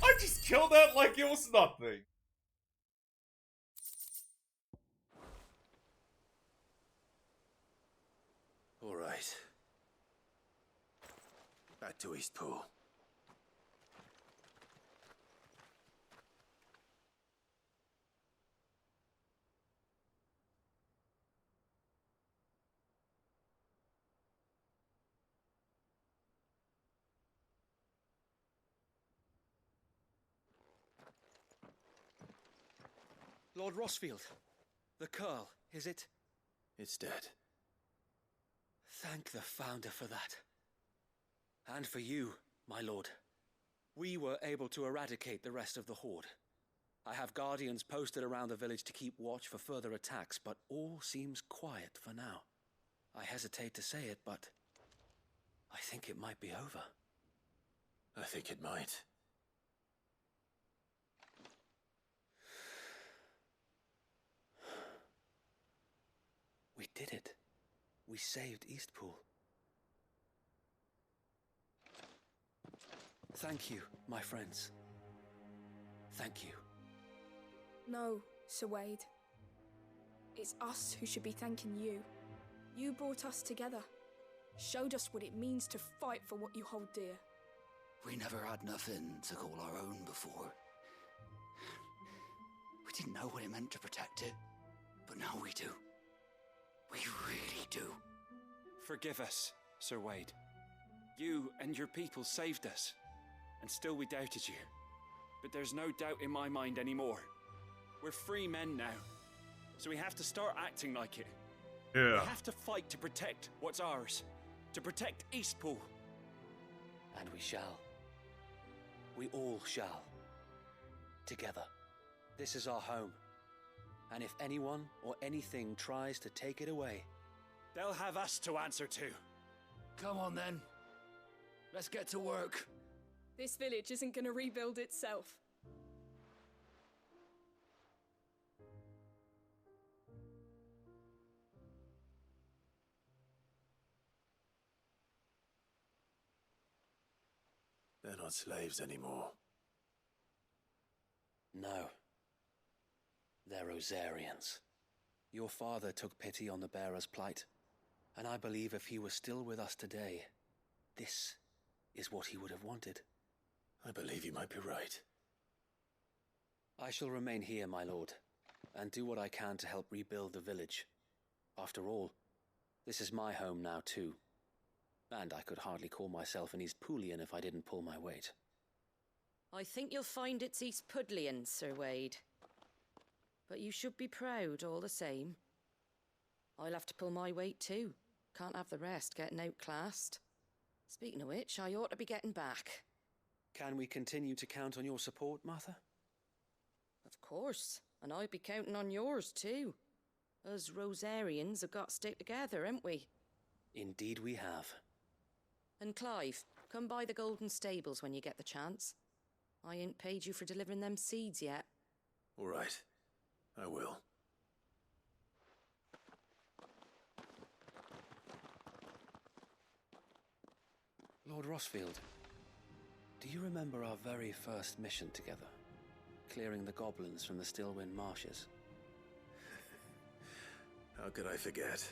I just killed that like it was nothing. All right. Back to Eastpool. Lord Rossfield, the Curl, is it? It's dead. Thank the Founder for that. And for you, my lord. We were able to eradicate the rest of the Horde. I have guardians posted around the village to keep watch for further attacks, but all seems quiet for now. I hesitate to say it, but I think it might be over. I think it might. We did it. We saved Eastpool. Thank you, my friends. Thank you. No, Sir Wade. It's us who should be thanking you. You brought us together. Showed us what it means to fight for what you hold dear. We never had nothing to call our own before. We didn't know what it meant to protect it, but now we do. We really do. Forgive us, Sir Wade. You and your people saved us, and still we doubted you. But there's no doubt in my mind anymore. We're free men now, so we have to start acting like it. Yeah. We have to fight to protect what's ours, to protect Eastpool. And we shall. We all shall. Together. This is our home. And if anyone or anything tries to take it away, they'll have us to answer to. Come on then. Let's get to work. This village isn't going to rebuild itself. They're not slaves anymore. no. They're Rosarians. Your father took pity on the bearer's plight, and I believe if he was still with us today, this is what he would have wanted. I believe you might be right. I shall remain here, my lord, and do what I can to help rebuild the village. After all, this is my home now too, and I could hardly call myself an Eastpoolian if I didn't pull my weight. I think you'll find it's East Pudlian, Sir Wade. But you should be proud all the same. I'll have to pull my weight too. Can't have the rest getting outclassed. Speaking of which, I ought to be getting back. Can we continue to count on your support, Martha? Of course, and I'll be counting on yours too. Us Rosarians have got to stick together, haven't we? Indeed we have. And Clive, come by the Golden Stables when you get the chance. I ain't paid you for delivering them seeds yet. All right. I will. Lord Rossfield, do you remember our very first mission together? Clearing the goblins from the Stillwind Marshes? How could I forget?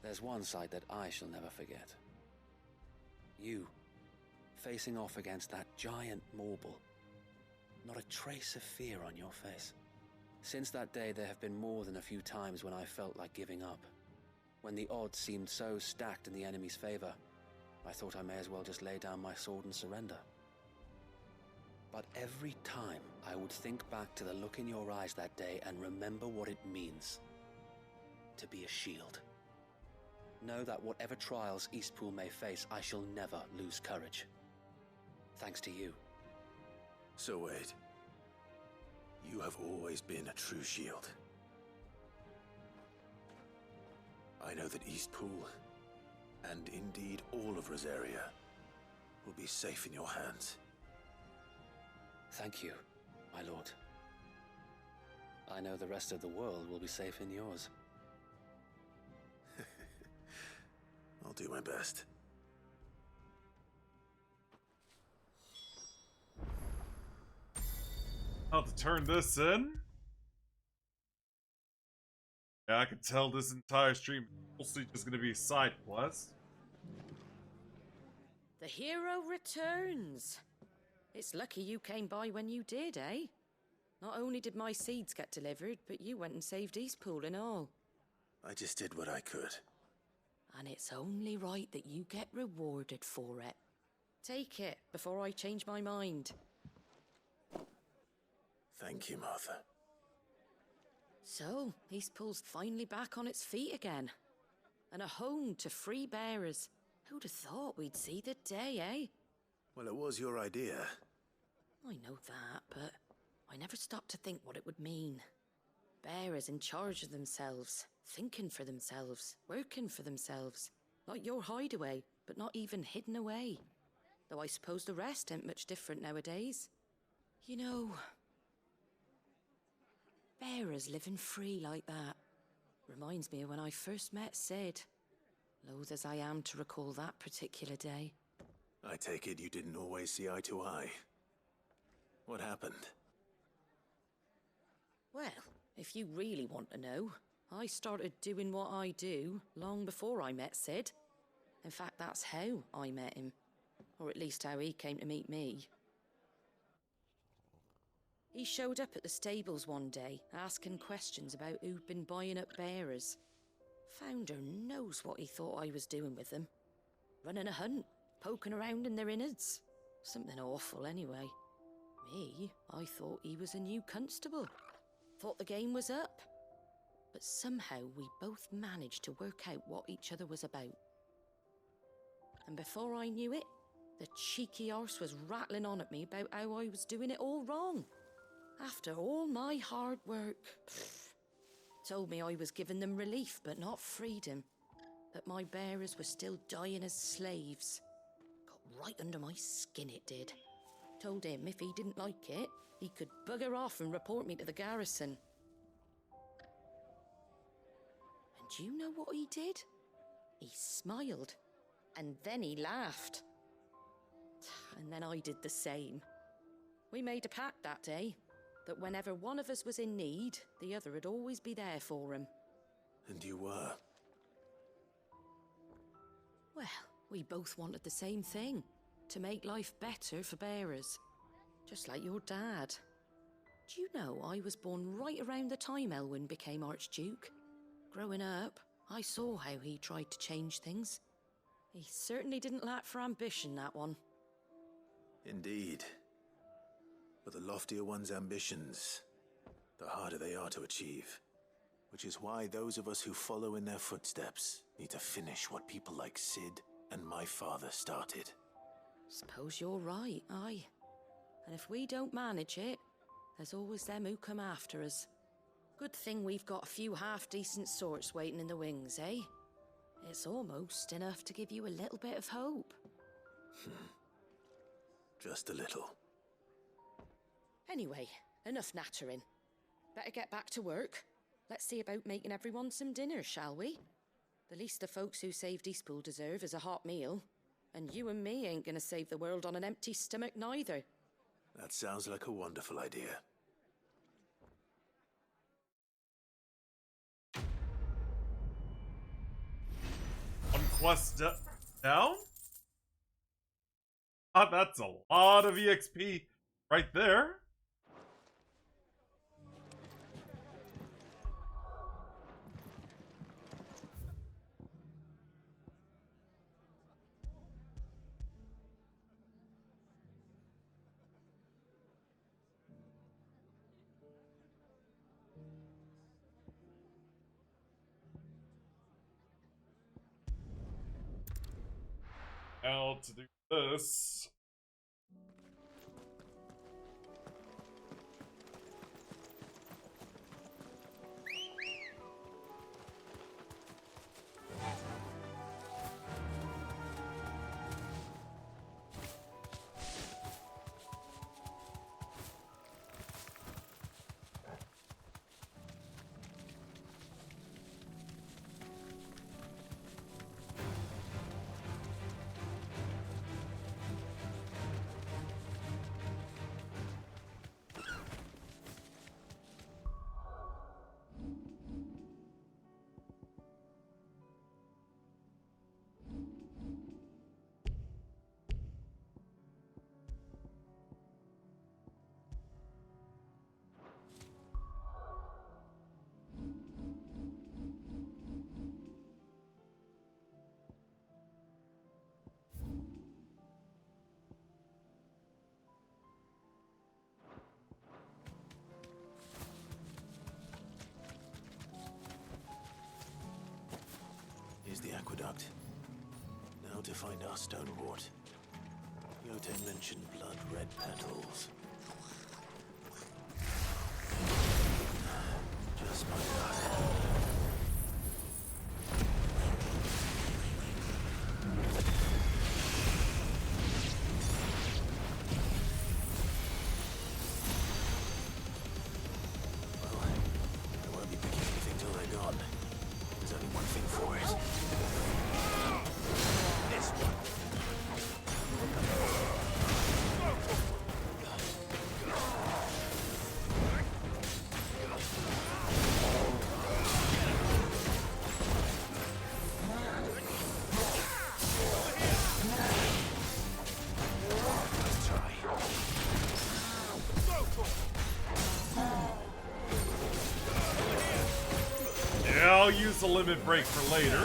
There's one sight that I shall never forget. You, facing off against that giant Morble. Not a trace of fear on your face. Since that day, there have been more than a few times when I felt like giving up. When the odds seemed so stacked in the enemy's favor, I thought I may as well just lay down my sword and surrender. But every time I would think back to the look in your eyes that day and remember what it means to be a shield. Know that whatever trials Eastpool may face, I shall never lose courage. Thanks to you. So Wade, you have always been a true shield. I know that Eastpool, and indeed all of Rosaria, will be safe in your hands. Thank you, my lord. I know the rest of the world will be safe in yours. I'll do my best. How to turn this in? Yeah, I can tell this entire stream is mostly just gonna be side quests. The hero returns. It's lucky you came by when you did, eh? Not only did my seeds get delivered, but you went and saved Eastpool and all. I just did what I could. And it's only right that you get rewarded for it. Take it before I change my mind. Thank you, Martha. So, Eastpool's finally back on its feet again. And a home to free bearers. Who'd have thought we'd see the day, eh? Well, it was your idea. I know that, but I never stopped to think what it would mean. Bearers in charge of themselves, thinking for themselves, working for themselves. Not your hideaway, but not even hidden away. Though I suppose the rest ain't much different nowadays. You know, bearers living free like that reminds me of when I first met Sid. Loath as I am to recall that particular day. I take it you didn't always see eye to eye. What happened? Well, if you really want to know, I started doing what I do long before I met Sid. In fact, that's how I met him. Or at least how he came to meet me. He showed up at the stables one day, asking questions about who'd been buying up bearers. Founder knows what he thought I was doing with them. Running a hunt, poking around in their innards. Something awful anyway. Me, I thought he was a new constable. Thought the game was up. But somehow we both managed to work out what each other was about. And before I knew it, the cheeky arse was rattling on at me about how I was doing it all wrong. After all my hard work. Told me I was giving them relief but not freedom. That my bearers were still dying as slaves. Got right under my skin, it did. Told him if he didn't like it, he could bugger off and report me to the garrison. And do you know what he did? He smiled. And then he laughed. And then I did the same. We made a pact that day, that whenever one of us was in need, the other would always be there for him. And you were? Well, we both wanted the same thing. To make life better for bearers. Just like your dad. Do you know I was born right around the time Elwyn became Archduke? Growing up, I saw how he tried to change things. He certainly didn't lack for ambition, that one. Indeed. But the loftier one's ambitions, the harder they are to achieve. Which is why those of us who follow in their footsteps need to finish what people like Sid and my father started. Suppose you're right, aye. And if we don't manage it, there's always them who come after us. Good thing we've got a few half-decent sorts waiting in the wings, eh? It's almost enough to give you a little bit of hope. Just a little. Anyway, enough nattering. Better get back to work. Let's see about making everyone some dinner, shall we? The least the folks who saved Eastpool deserve is a hot meal. And you and me ain't gonna save the world on an empty stomach neither. That sounds like a wonderful idea. One quest down? Ah, that's a lot of EXP right there. Now to do this. Here's the aqueduct. Now to find our stonewort. Yote mentioned blood-red petals. Just my luck. I'll use the limit break for later.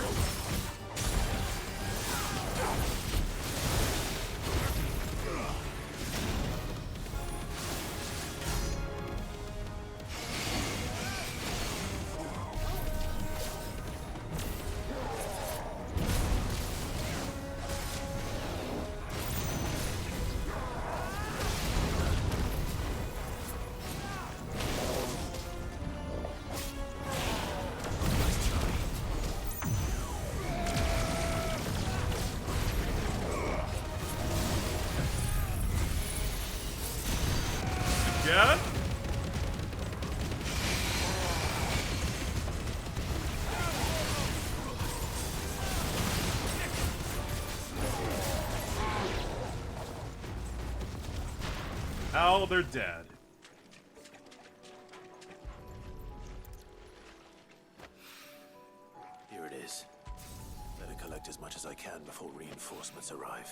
Yeah? Now they're dead. Here it is. Better collect as much as I can before reinforcements arrive.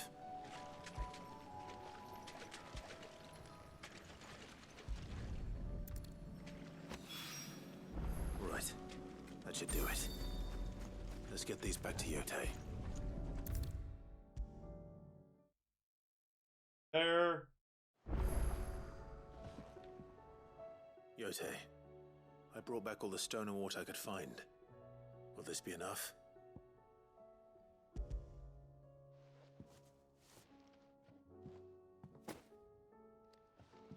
Right. That should do it. Let's get these back to Yote. There. Yote, I brought back all the stone and water I could find. Will this be enough?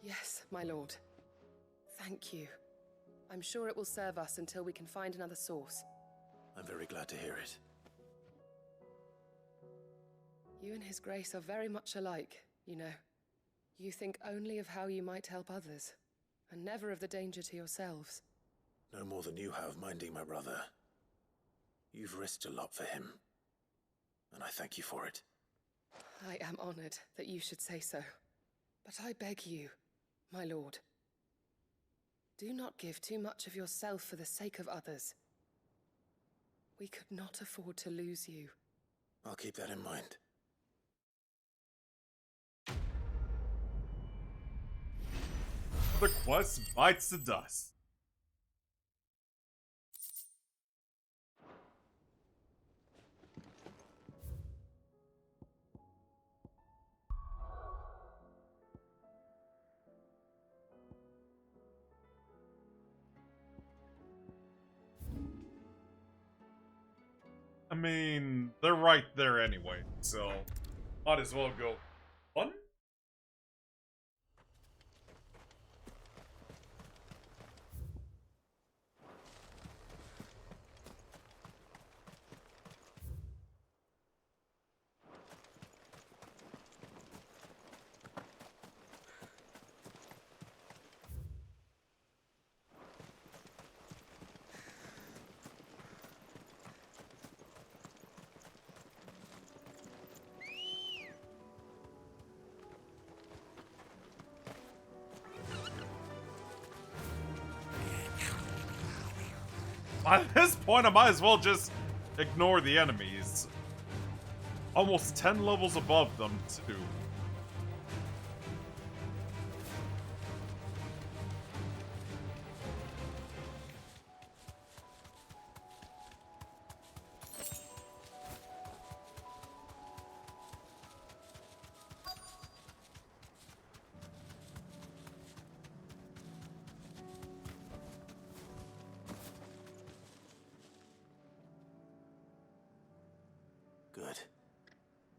Yes, my lord. Thank you. I'm sure it will serve us until we can find another source. I'm very glad to hear it. You and His Grace are very much alike, you know. You think only of how you might help others, and never of the danger to yourselves. No more than you have minding my brother. You've risked a lot for him, and I thank you for it. I am honored that you should say so. But I beg you, my lord, do not give too much of yourself for the sake of others. We could not afford to lose you. I'll keep that in mind. The quest bites the dust. I mean, they're right there anyway, so Might as well go. Fun? At this point, I might as well just ignore the enemies. Almost 10 levels above them, too. Good.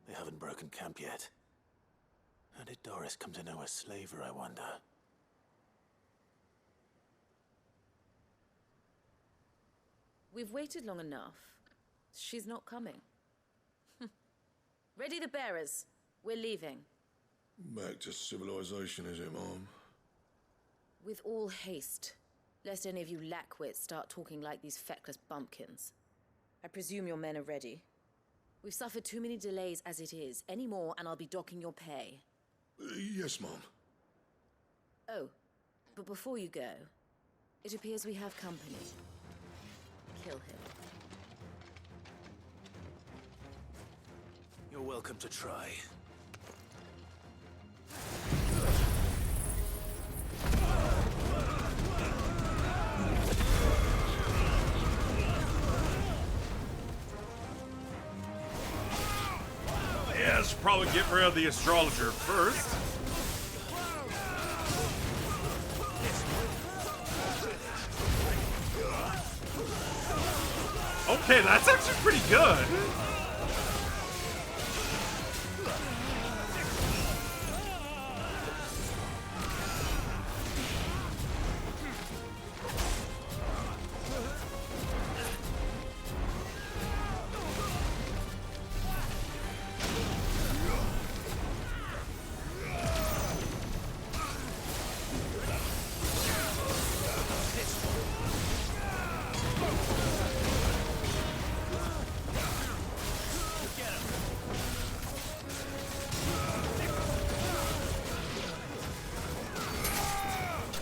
They haven't broken camp yet. How did Doris come to know a slaver, I wonder? We've waited long enough. She's not coming. Ready the bearers. We're leaving. Back to civilization, is it, Mom? With all haste, lest any of you lackwits start talking like these feckless bumpkins. I presume your men are ready. We've suffered too many delays as it is. Any more, and I'll be docking your pay. Yes, Mom. Oh, but before you go, it appears we have company. Kill him. You're welcome to try. Yeah, I should probably get rid of the astrologer first. Okay, that's actually pretty good.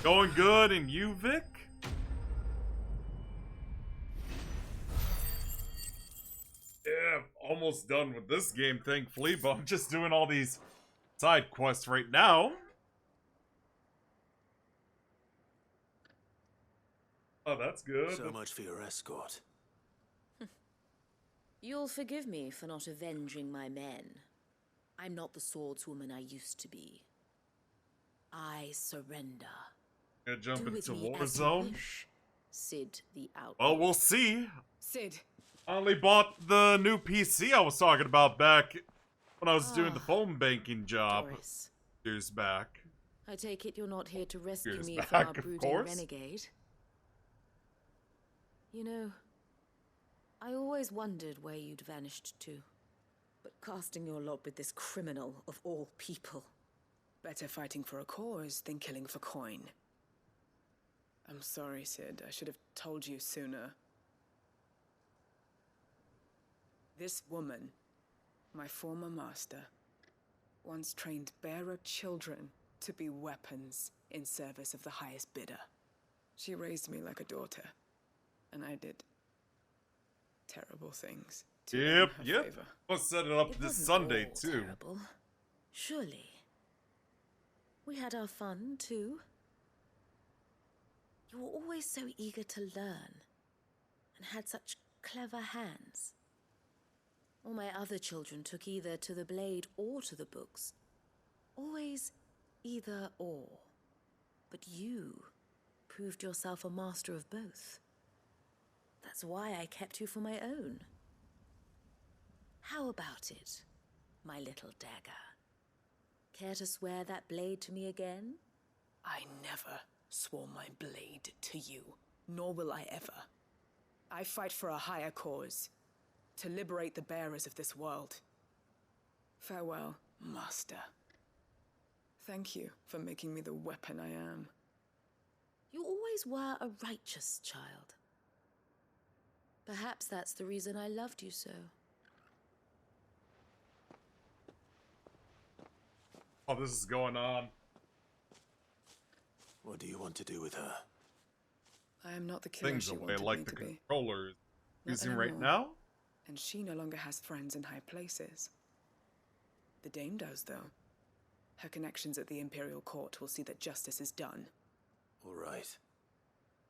Going good, and you, Vic? Yeah, almost done with this game, thankfully, but I'm just doing all these side quests right now. Oh, that's good. So much for your escort. You'll forgive me for not avenging my men. I'm not the swordswoman I used to be. I surrender. Gonna jump Do with into me as you Warzone. wish, Sid the Outlaw. Well, we'll see. Sid. I only bought the new PC I was talking about back when I was doing the phone banking job Doris. years back. I take it you're not here to rescue Years me back, from our of brooding course. renegade. You know, I always wondered where you'd vanished to. But casting your lot with this criminal of all people. Better fighting for a cause than killing for coin. I'm sorry, Sid. I should have told you sooner. This woman, my former master, once trained bearer children to be weapons in service of the highest bidder. She raised me like a daughter, and I did terrible things to earn her favor. Let's set it up It this wasn't Sunday, all too. terrible. Surely. We had our fun, too. You were always so eager to learn, and had such clever hands. All my other children took either to the blade or to the books. Always either or. But you proved yourself a master of both. That's why I kept you for my own. How about it? my little dagger. Care to swear that blade to me again? I never swore my blade to you, nor will I ever. I fight for a higher cause, to liberate the bearers of this world. Farewell, Master. Thank you for making me the weapon I am. You always were a righteous child. Perhaps that's the reason I loved you so. Oh, this is going on. What do you want to do with her? I am not the killer Things she away wanted like me the to be. controllers Not using right anymore. now? And she no longer has friends in high places. The Dame does, though. Her connections at the Imperial Court will see that justice is done. All right.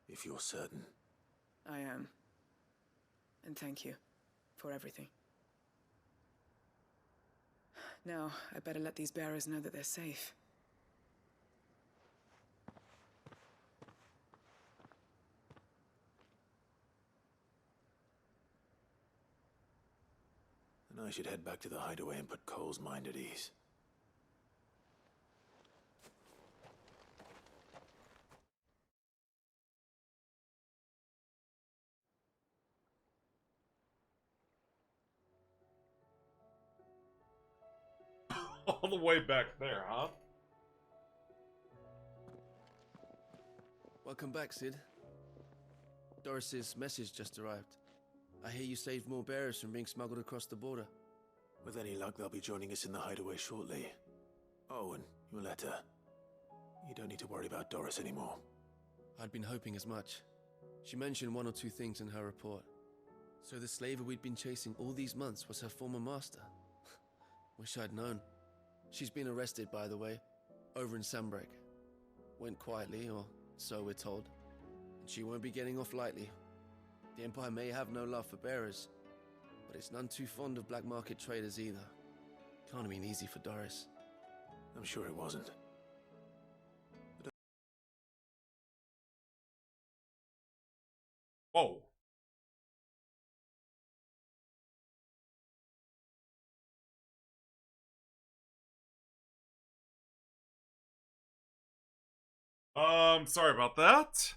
If you're certain. I am. And thank you for everything. Now, I better let these bearers know that they're safe. And I should head back to the hideaway and put Cole's mind at ease. All the way back there, huh? Welcome back, Sid. Doris's message just arrived. I hear you saved more bearers from being smuggled across the border. With any luck, they'll be joining us in the hideaway shortly. Oh, and your letter. You don't need to worry about Doris anymore. I'd been hoping as much. She mentioned one or two things in her report. So the slaver we'd been chasing all these months was her former master. Wish I'd known. She's been arrested, by the way, over in Sunbreak. Went quietly, or so we're told. And she won't be getting off lightly. The Empire may have no love for bearers, but it's none too fond of black market traders either. Can't have been easy for Doris. I'm sure it wasn't. Whoa. Sorry about that.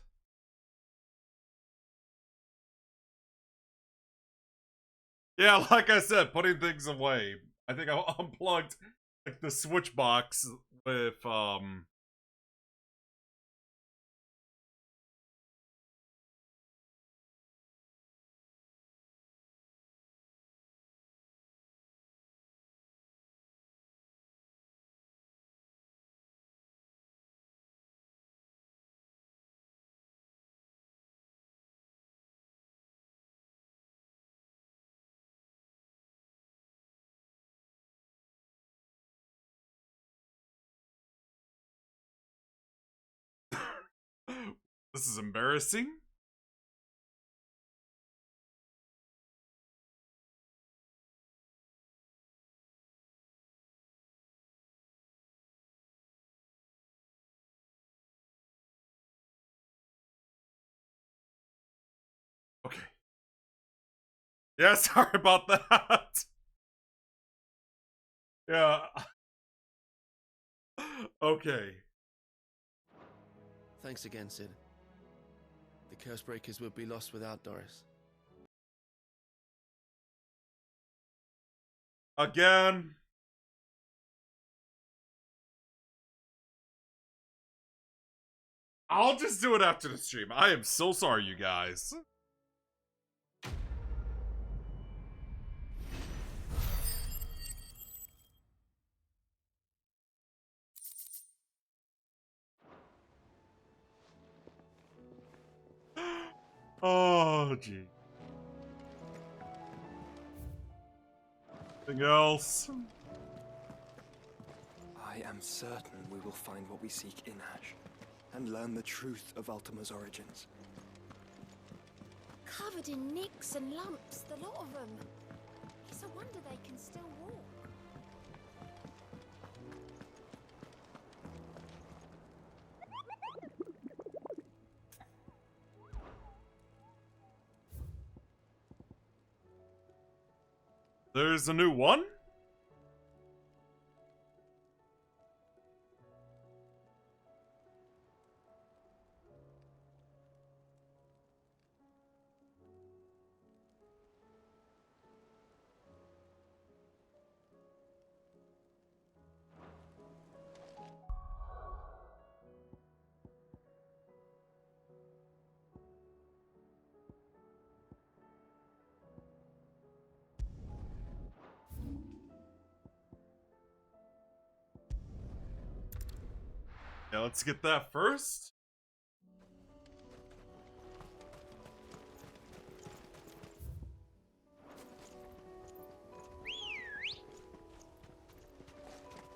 Yeah, like I said, putting things away. I think I unplugged like the switch box with this is embarrassing. Okay. Yeah, sorry about that. Yeah. Okay. Thanks again, Sid. The Cursebreakers would be lost without Doris. Again. I'll just do it after the stream. I am so sorry, you guys. Oh, gee. Anything else? I am certain we will find what we seek in Ash, and learn the truth of Ultima's origins. Covered in nicks and lumps, the lot of them. It's a wonder they can still walk. There's a new one? Yeah, let's get that first.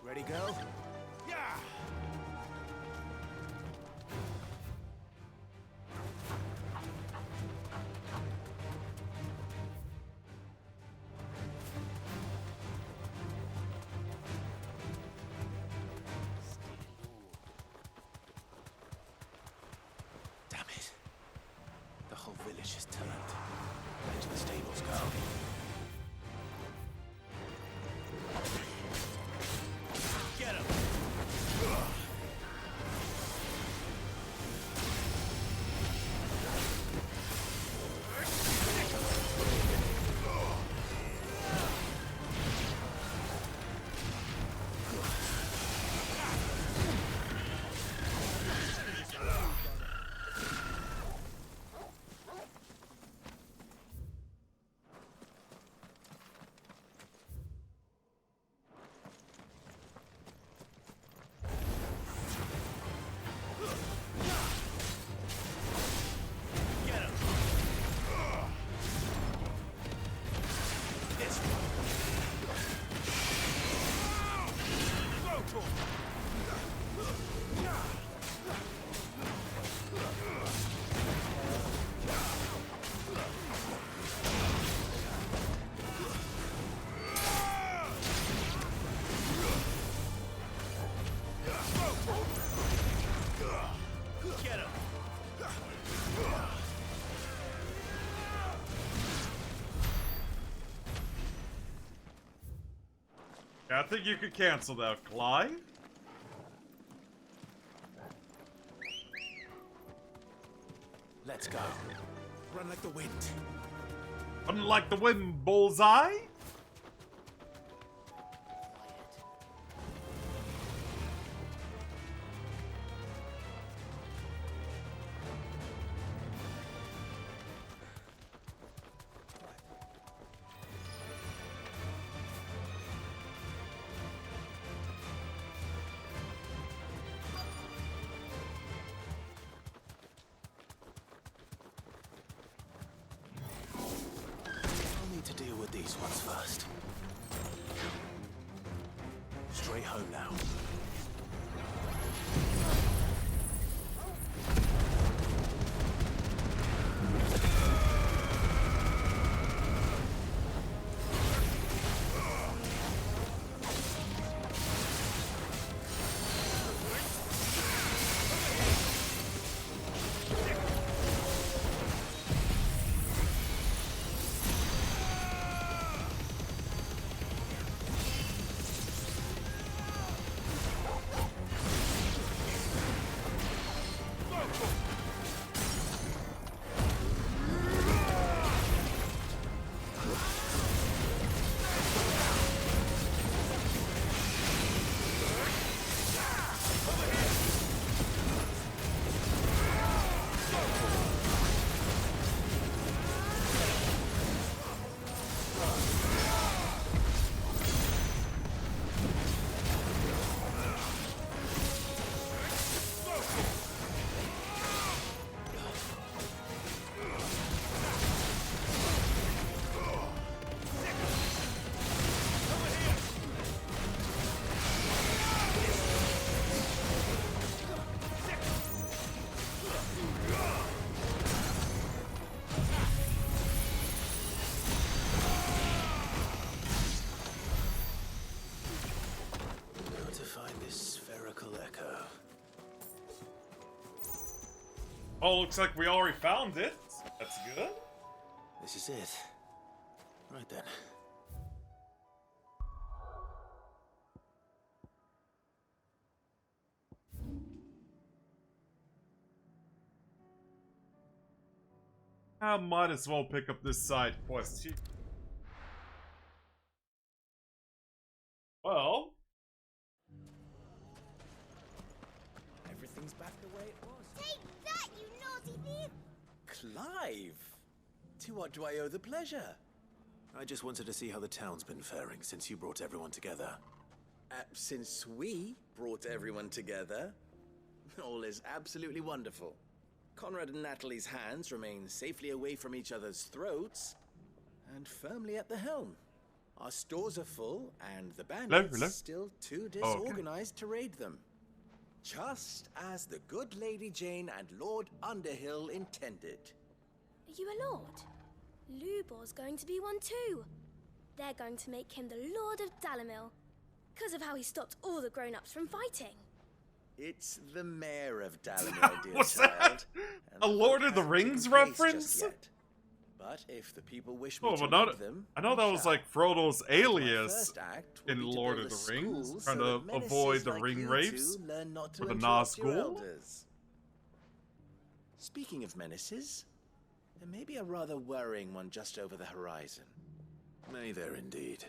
Ready, go? Yeah! Damn it. The whole village has turned. Back to the stables go. Get him! Yeah, I think you could cancel that, Clive. Let's go. Run like the wind. Unlike the wind, bullseye. I'll need to deal with these ones first. Straight home now. Got to find this spherical echo. Oh, looks like we already found it. That's good. This is it. Right then. I might as well pick up this side quest here. Well, Everything's back the way it was. Take that, you naughty thief! Clive! To what do I owe the pleasure? I just wanted to see how the town's been faring since you brought everyone together. Since we brought everyone together, All is absolutely wonderful. Conrad and Natalie's hands remain safely away from each other's throats and firmly at the helm. Our stores are full, and the bandits still too disorganized to raid them. Just as the good Lady Jane and Lord Underhill intended. Are you a lord? Lubor's going to be one too. They're going to make him the Lord of Dalamil, because of how he stopped all the grown-ups from fighting. It's the mayor of Dalamil, dear What's child. that? A Lord of the Rings reference? But if the people wish Oh, me to but lead them, I know we that was shall. like Frodo's alias First act will in be to Lord build of a the Rings, school trying so to that menaces avoid the like ring you rapes two learn not to for the interrupt your Nazgul. elders. Speaking of menaces, there may be a rather worrying one just over the horizon. May there indeed.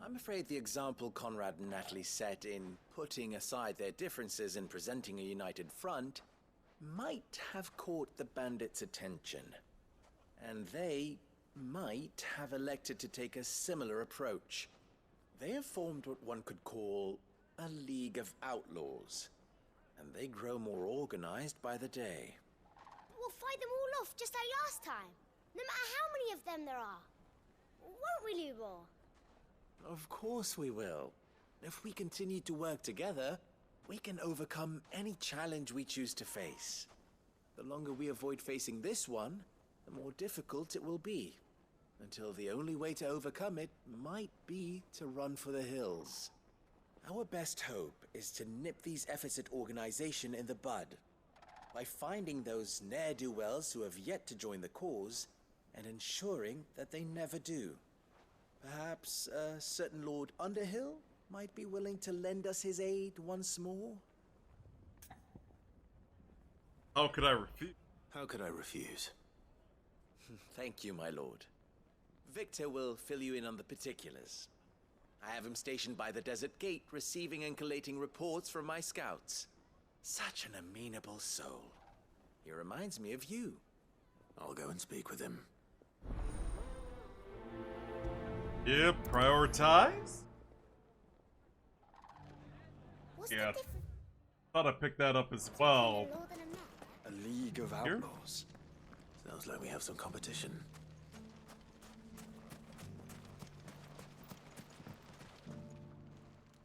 I'm afraid the example Conrad and Natalie set in putting aside their differences and presenting a united front might have caught the bandits' attention. And they might have elected to take a similar approach. They have formed what one could call a League of Outlaws, and they grow more organized by the day. We'll fight them all off just like last time, no matter how many of them there are. Won't we, Lubor? Of course we will. If we continue to work together, we can overcome any challenge we choose to face. The longer we avoid facing this one, the more difficult it will be. Until the only way to overcome it might be to run for the hills. Our best hope is to nip these efforts at organization in the bud, by finding those ne'er-do-wells who have yet to join the cause, and ensuring that they never do. Perhaps a certain Lord Underhill might be willing to lend us his aid once more? How could I refuse? How could I refuse? Thank you, my lord. Victor will fill you in on the particulars. I have him stationed by the Desert Gate, receiving and collating reports from my scouts. Such an amenable soul. He reminds me of you. I'll go and speak with him. Yep, prioritize? Yeah. Thought I picked that up as well. A League of Here? Outlaws. Sounds like we have some competition.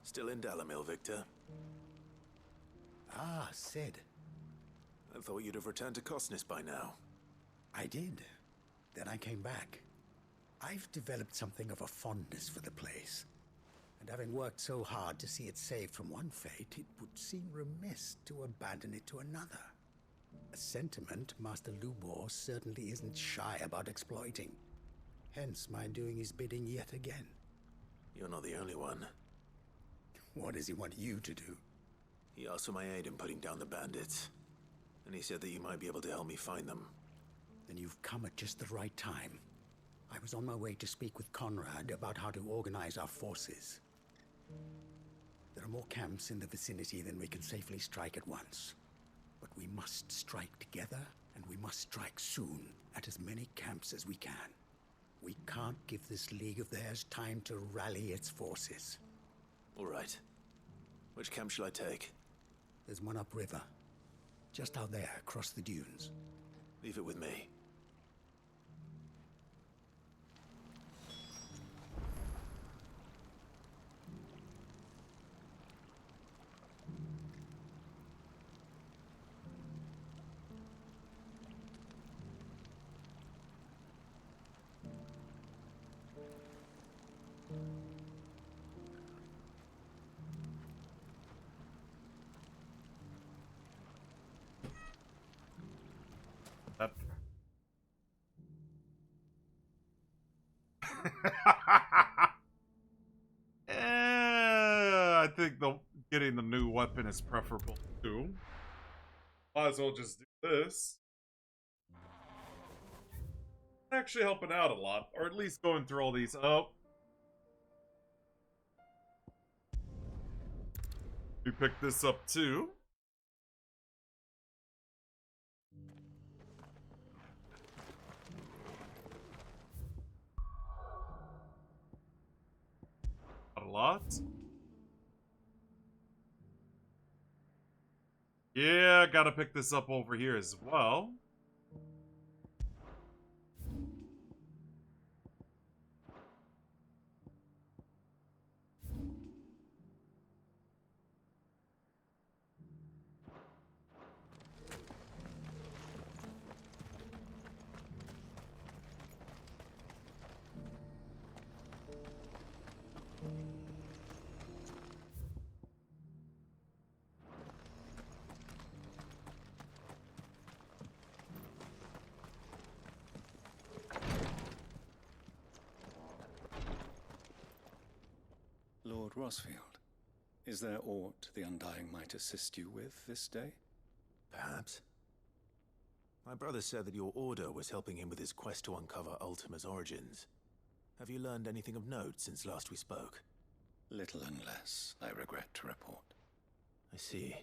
Still in Dalamil, Victor? Ah, Sid. I thought you'd have returned to Cosnis by now. I did. Then I came back. I've developed something of a fondness for the place. And having worked so hard to see it saved from one fate, it would seem remiss to abandon it to another. A sentiment Master Lubor certainly isn't shy about exploiting. Hence my doing his bidding yet again. You're not the only one. What does he want you to do? He asked for my aid in putting down the bandits. And he said that you might be able to help me find them. Then you've come at just the right time. I was on my way to speak with Conrad about how to organize our forces. There are more camps in the vicinity than we can safely strike at once. But we must strike together, and we must strike soon at as many camps as we can. We can't give this league of theirs time to rally its forces. All right. Which camp shall I take? There's one upriver. Just out there, across the dunes. Leave it with me. That... I think getting the new weapon is preferable too. Might as well just do this. Actually helping out a lot, or at least going through all these. Oh. We picked this up too. Not a lot. Yeah, gotta pick this up over here as well. Lord Rosfield, is there aught the Undying might assist you with this day? Perhaps. My brother said that your order was helping him with his quest to uncover Ultima's origins. Have you learned anything of note since last we spoke? Little and less, I regret to report. I see.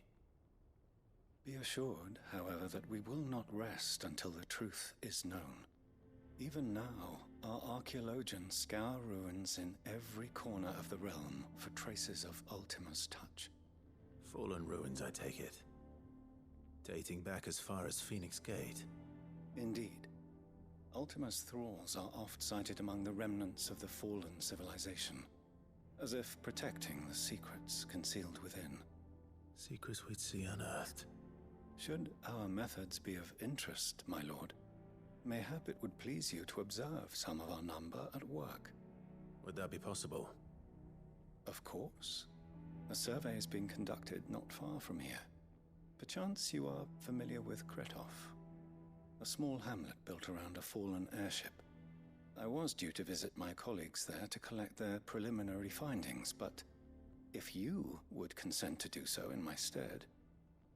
Be assured, however, that we will not rest until the truth is known. Even now, our archaeologians scour ruins in every corner of the realm for traces of Ultima's touch. Fallen ruins, I take it. Dating back as far as Phoenix Gate. Indeed. Ultima's thralls are oft sighted among the remnants of the fallen civilization, as if protecting the secrets concealed within. Secrets we'd see unearthed. Should our methods be of interest, my lord, mayhap it would please you to observe some of our number at work. Would that be possible? Of course. A survey is being conducted not far from here. Perchance you are familiar with Kretov, a small hamlet built around a fallen airship. I was due to visit my colleagues there to collect their preliminary findings, but if you would consent to do so in my stead,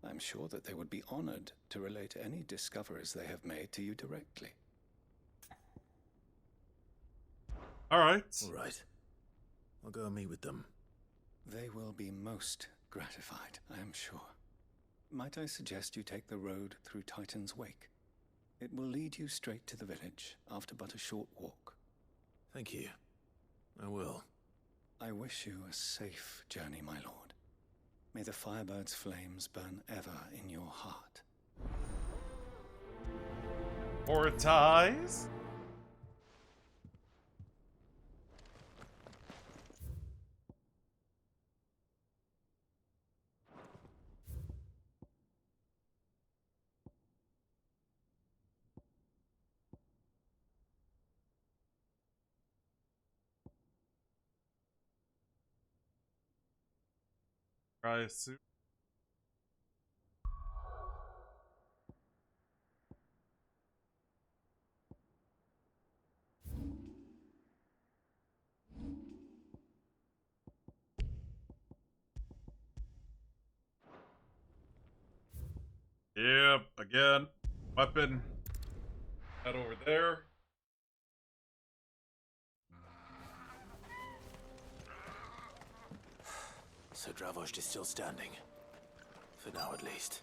I'm sure that they would be honored to relate any discoveries they have made to you directly. All right. I'll go and meet with them. They will be most gratified, I am sure. Might I suggest you take the road through Titan's Wake? It will lead you straight to the village after but a short walk. Thank you. I will. I wish you a safe journey, my lord. May the Firebird's flames burn ever in your heart. Prioritize. I assume. Yep, again. Weapon. Head over there. So Dravost is still standing. For now, at least.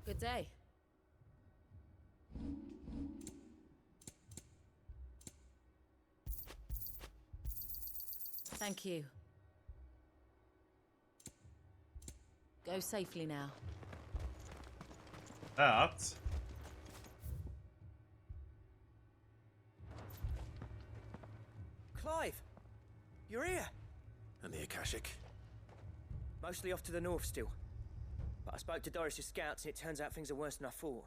Good day. Thank you. Go safely now. That. Clive! You're here! And the Akashic? Mostly off to the north still. But I spoke to Doris's scouts and it turns out things are worse than I thought.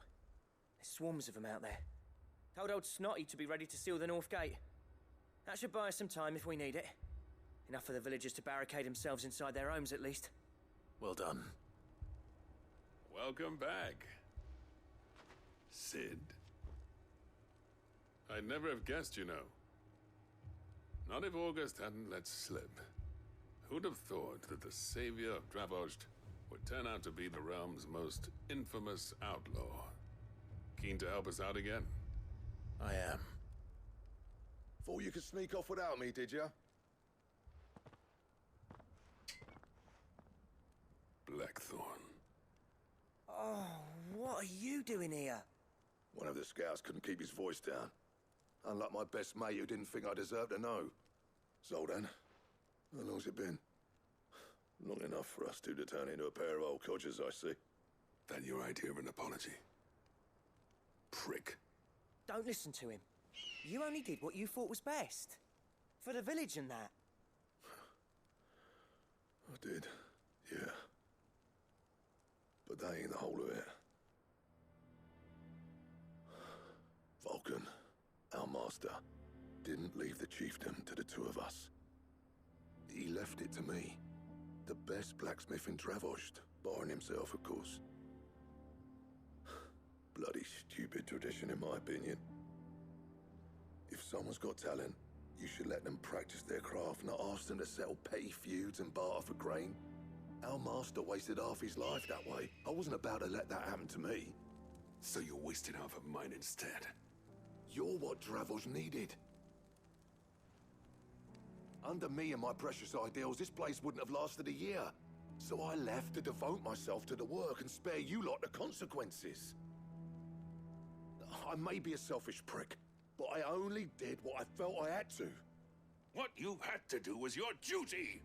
There's swarms of them out there. Told old Snotty to be ready to seal the north gate. That should buy us some time if we need it. Enough for the villagers to barricade themselves inside their homes at least. Well done. Welcome back, Sid. I'd never have guessed, you know. Not if August hadn't let slip. Who'd have thought that the savior of Dravost would turn out to be the realm's most infamous outlaw? Keen to help us out again? I am. Thought you could sneak off without me, did ya? Blackthorn. Oh, what are you doing here? One of the scouts couldn't keep his voice down. Unlike my best mate who didn't think I deserved to know. So then, How long's it been? Long enough for us two to turn into a pair of old codgers, I see. That your idea of an apology? Prick. Don't listen to him. You only did what you thought was best. For the village and that. I did, yeah. But that ain't the whole of it. Vulcan, our master, didn't leave the chiefdom to the two of us. He left it to me. The best blacksmith in Dravost, barring himself, of course. Bloody stupid tradition, in my opinion. If someone's got talent, you should let them practice their craft, not ask them to settle petty feuds and barter for grain. Our master wasted half his life that way. I wasn't about to let that happen to me. So you wasted half of mine instead. You're what Dravost needed. Under me and my precious ideals, this place wouldn't have lasted a year. So I left to devote myself to the work and spare you lot the consequences. I may be a selfish prick, but I only did what I felt I had to. What you had to do was your duty!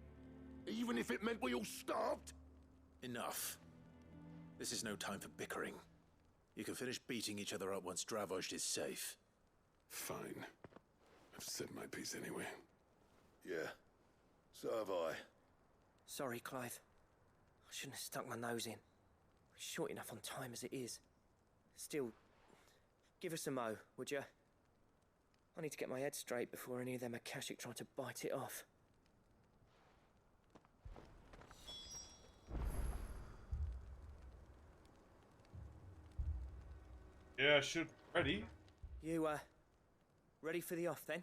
Even if it meant we all starved? Enough. This is no time for bickering. You can finish beating each other up once Dravost is safe. Fine. I've said my piece anyway. Yeah, so have I. Sorry, Clive. I shouldn't have stuck my nose in. We're short enough on time as it is. Still, give us a mo, would you? I need to get my head straight before any of them Akashic try to bite it off. Yeah, should be ready. You, ready for the off then?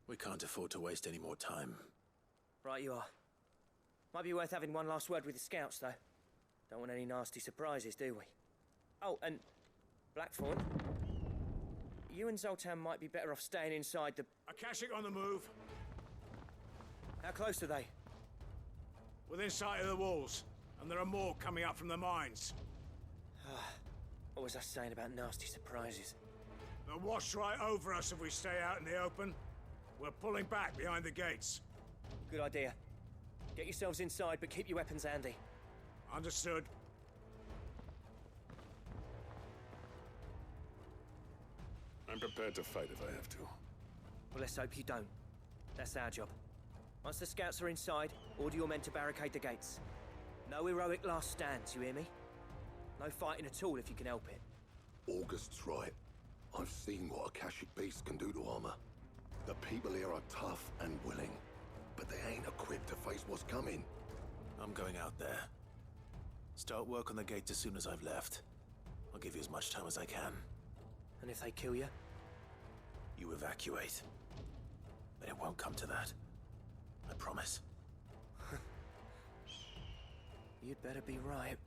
We can't afford to waste any more time. Right you are. Might be worth having one last word with the scouts, though. Don't want any nasty surprises, do we? Oh, and Blackthorn, you and Zoltan might be better off staying inside the... Akashic on the move. How close are they? Within sight of the walls, and there are more coming up from the mines. What was I saying about nasty surprises? They'll wash right over us if we stay out in the open. We're pulling back behind the gates. Good idea. Get yourselves inside, but keep your weapons handy. Understood. I'm prepared to fight if I have to. Well, let's hope you don't. That's our job. Once the scouts are inside, order your men to barricade the gates. No heroic last stands, you hear me? No fighting at all if you can help it. August's right. I've seen what Akashic beasts can do to armor. The people here are tough and willing, but they ain't equipped to face what's coming. I'm going out there. Start work on the gate as soon as I've left. I'll give you as much time as I can. And if they kill you? You evacuate. But it won't come to that. I promise. You'd better be right.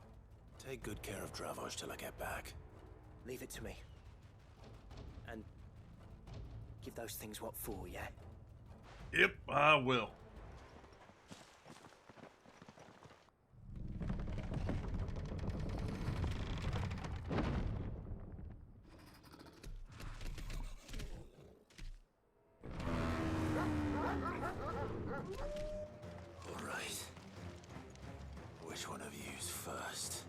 Take good care of Dravost till I get back. Leave it to me. And give those things what for, yeah? Yep, I will. All right. Which one of you's first?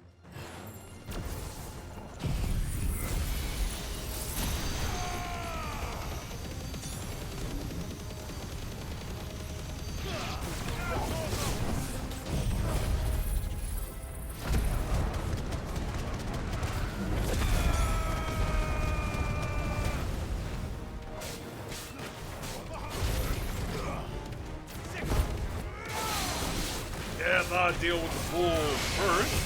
Yeah, I thought I'd deal with the bull first.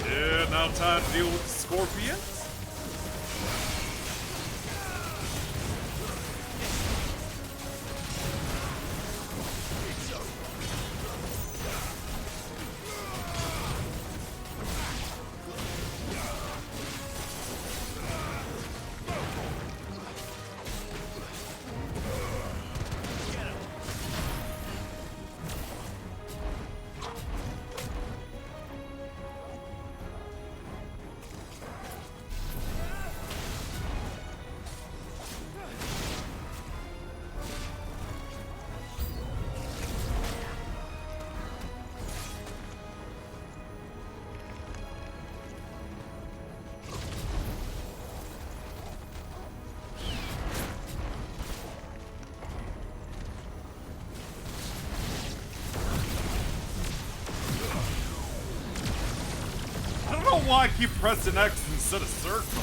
Yeah, now time to deal with the scorpions. know why I keep pressing X instead of circle.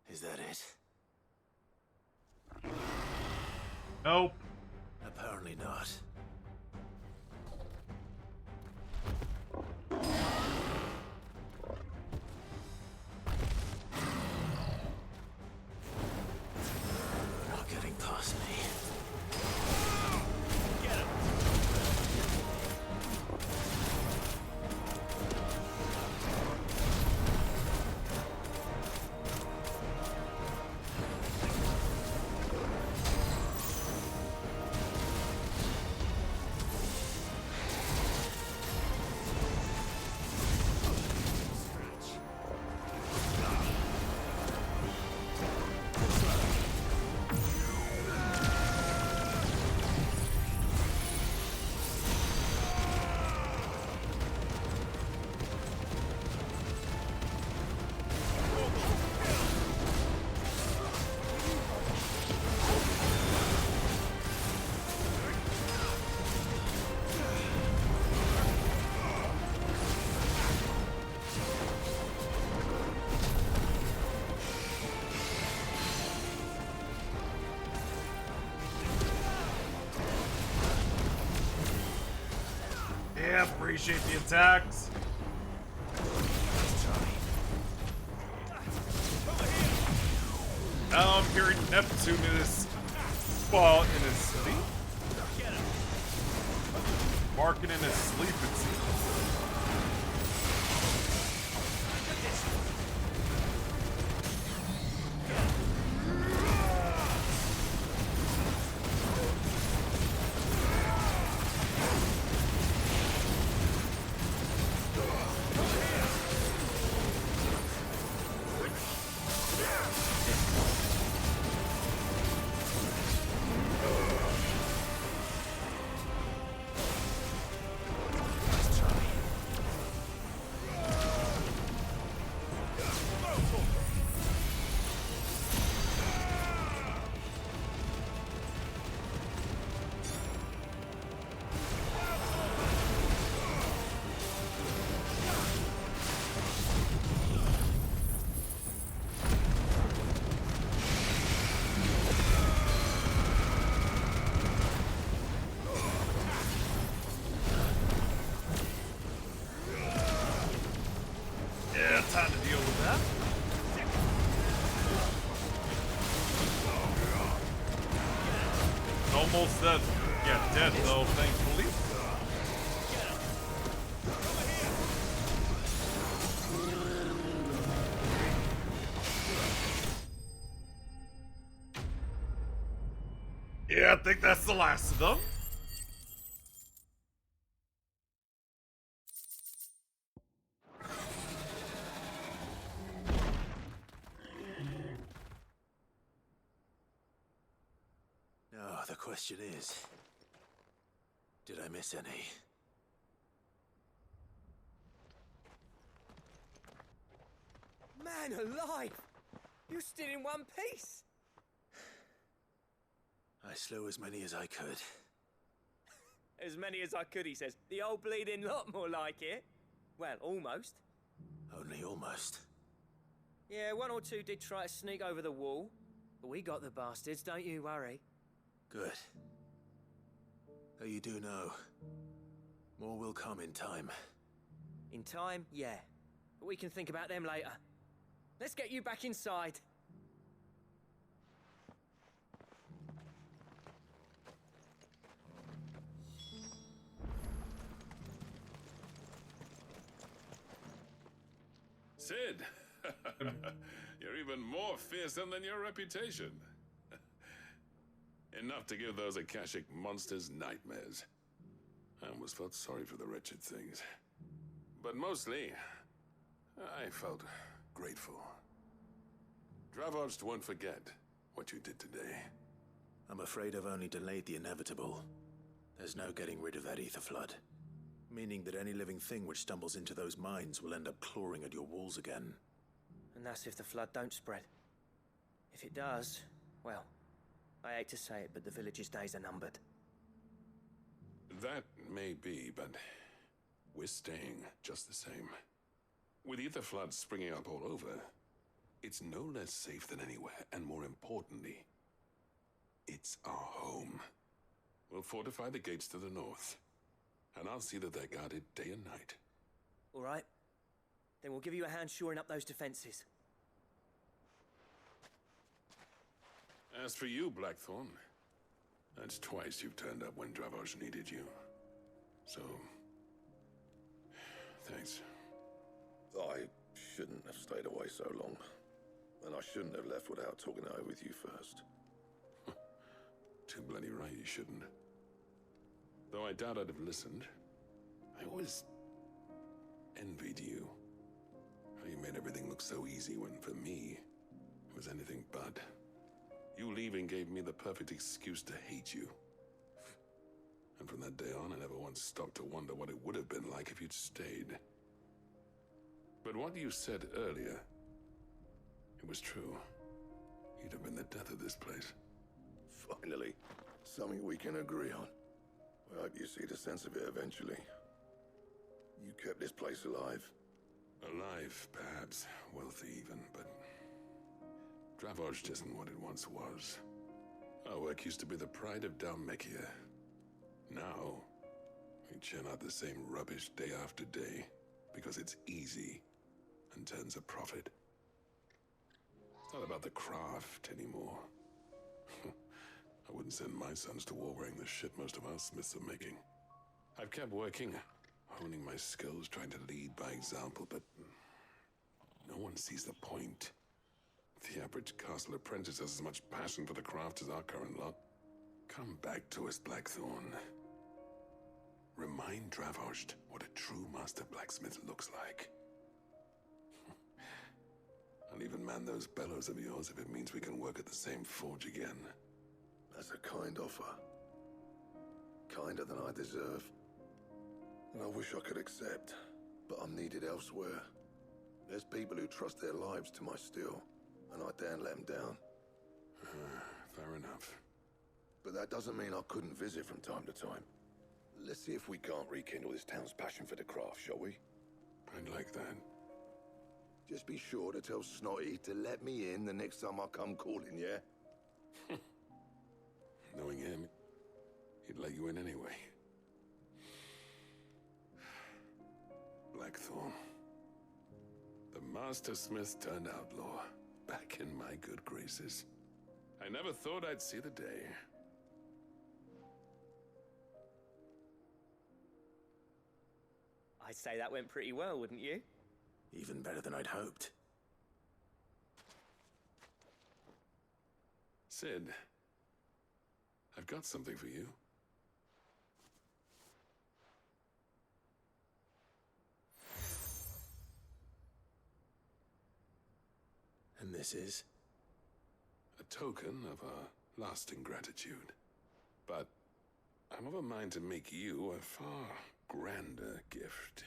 Is that it? Nope. Apparently not. Not getting past me. Yeah, appreciate the attacks. Now I'm hearing Neptune in his in his sleep. Barking in his sleep, it seems. Yeah, time to deal with that. Almost dead. Yeah, dead though, thankfully. Yeah, I think that's the last of them. Now, the question is, did I miss any? Man alive! You still in one piece? I slew as many as I could. As many as I could, he says. The old bleeding lot, more like it. Well, almost. Only almost. Yeah, one or two did try to sneak over the wall. But we got the bastards, don't you worry. Good. Though you do know, more will come in time. In time, yeah. But we can think about them later. Let's get you back inside. Sid, you're even more fearsome than your reputation. Enough to give those Akashic monsters nightmares. I almost felt sorry for the wretched things. But mostly, I felt grateful. Dravoged won't forget what you did today. I'm afraid I've only delayed the inevitable. There's no getting rid of that ether flood. Meaning that any living thing which stumbles into those mines will end up clawing at your walls again. And that's if the flood don't spread. If it does, well, I hate to say it, but the village's days are numbered. That may be, but we're staying just the same. With ether floods springing up all over, it's no less safe than anywhere, and more importantly, it's our home. We'll fortify the gates to the north, and I'll see that they're guarded day and night. All right. Then we'll give you a hand shoring up those defenses. As for you, Blackthorn, that's twice you've turned up when Dravos needed you. So, thanks. I shouldn't have stayed away so long. And I shouldn't have left without talking it over with you first. Too bloody right you shouldn't. Though I doubt I'd have listened. I always envied you. How you made everything look so easy when, for me, it was anything but. You leaving gave me the perfect excuse to hate you. And from that day on, I never once stopped to wonder what it would have been like if you'd stayed. But what you said earlier, it was true. You'd have been the death of this place. Finally, something we can agree on. I hope you see the sense of it eventually. You kept this place alive. Alive, perhaps. Wealthy even, but Dravoged isn't what it once was. Our work used to be the pride of Dalmekia. Now, we churn out the same rubbish day after day because it's easy and turns a profit. It's not about the craft anymore. I wouldn't send my sons to war wearing the shit most of our smiths are making. I've kept working, honing my skills, trying to lead by example, but no one sees the point. The average castle apprentice has as much passion for the craft as our current lot. Come back to us, Blackthorn. Remind Dravoged what a true master blacksmith looks like. I'll even man those bellows of yours if it means we can work at the same forge again. That's a kind offer. Kinder than I deserve. And I wish I could accept, but I'm needed elsewhere. There's people who trust their lives to my steel, and I daren't let them down. Fair enough. But that doesn't mean I couldn't visit from time to time. Let's see if we can't rekindle this town's passion for the craft, shall we? I'd like that. Just be sure to tell Snotty to let me in the next time I come calling, yeah? Knowing him, he'd let you in anyway. Blackthorn. The Master Smith turned outlaw, back in my good graces. I never thought I'd see the day. I'd say that went pretty well, wouldn't you? Even better than I'd hoped. Sid, I've got something for you. And this is? A token of our lasting gratitude. But I'm of a mind to make you a far grander gift.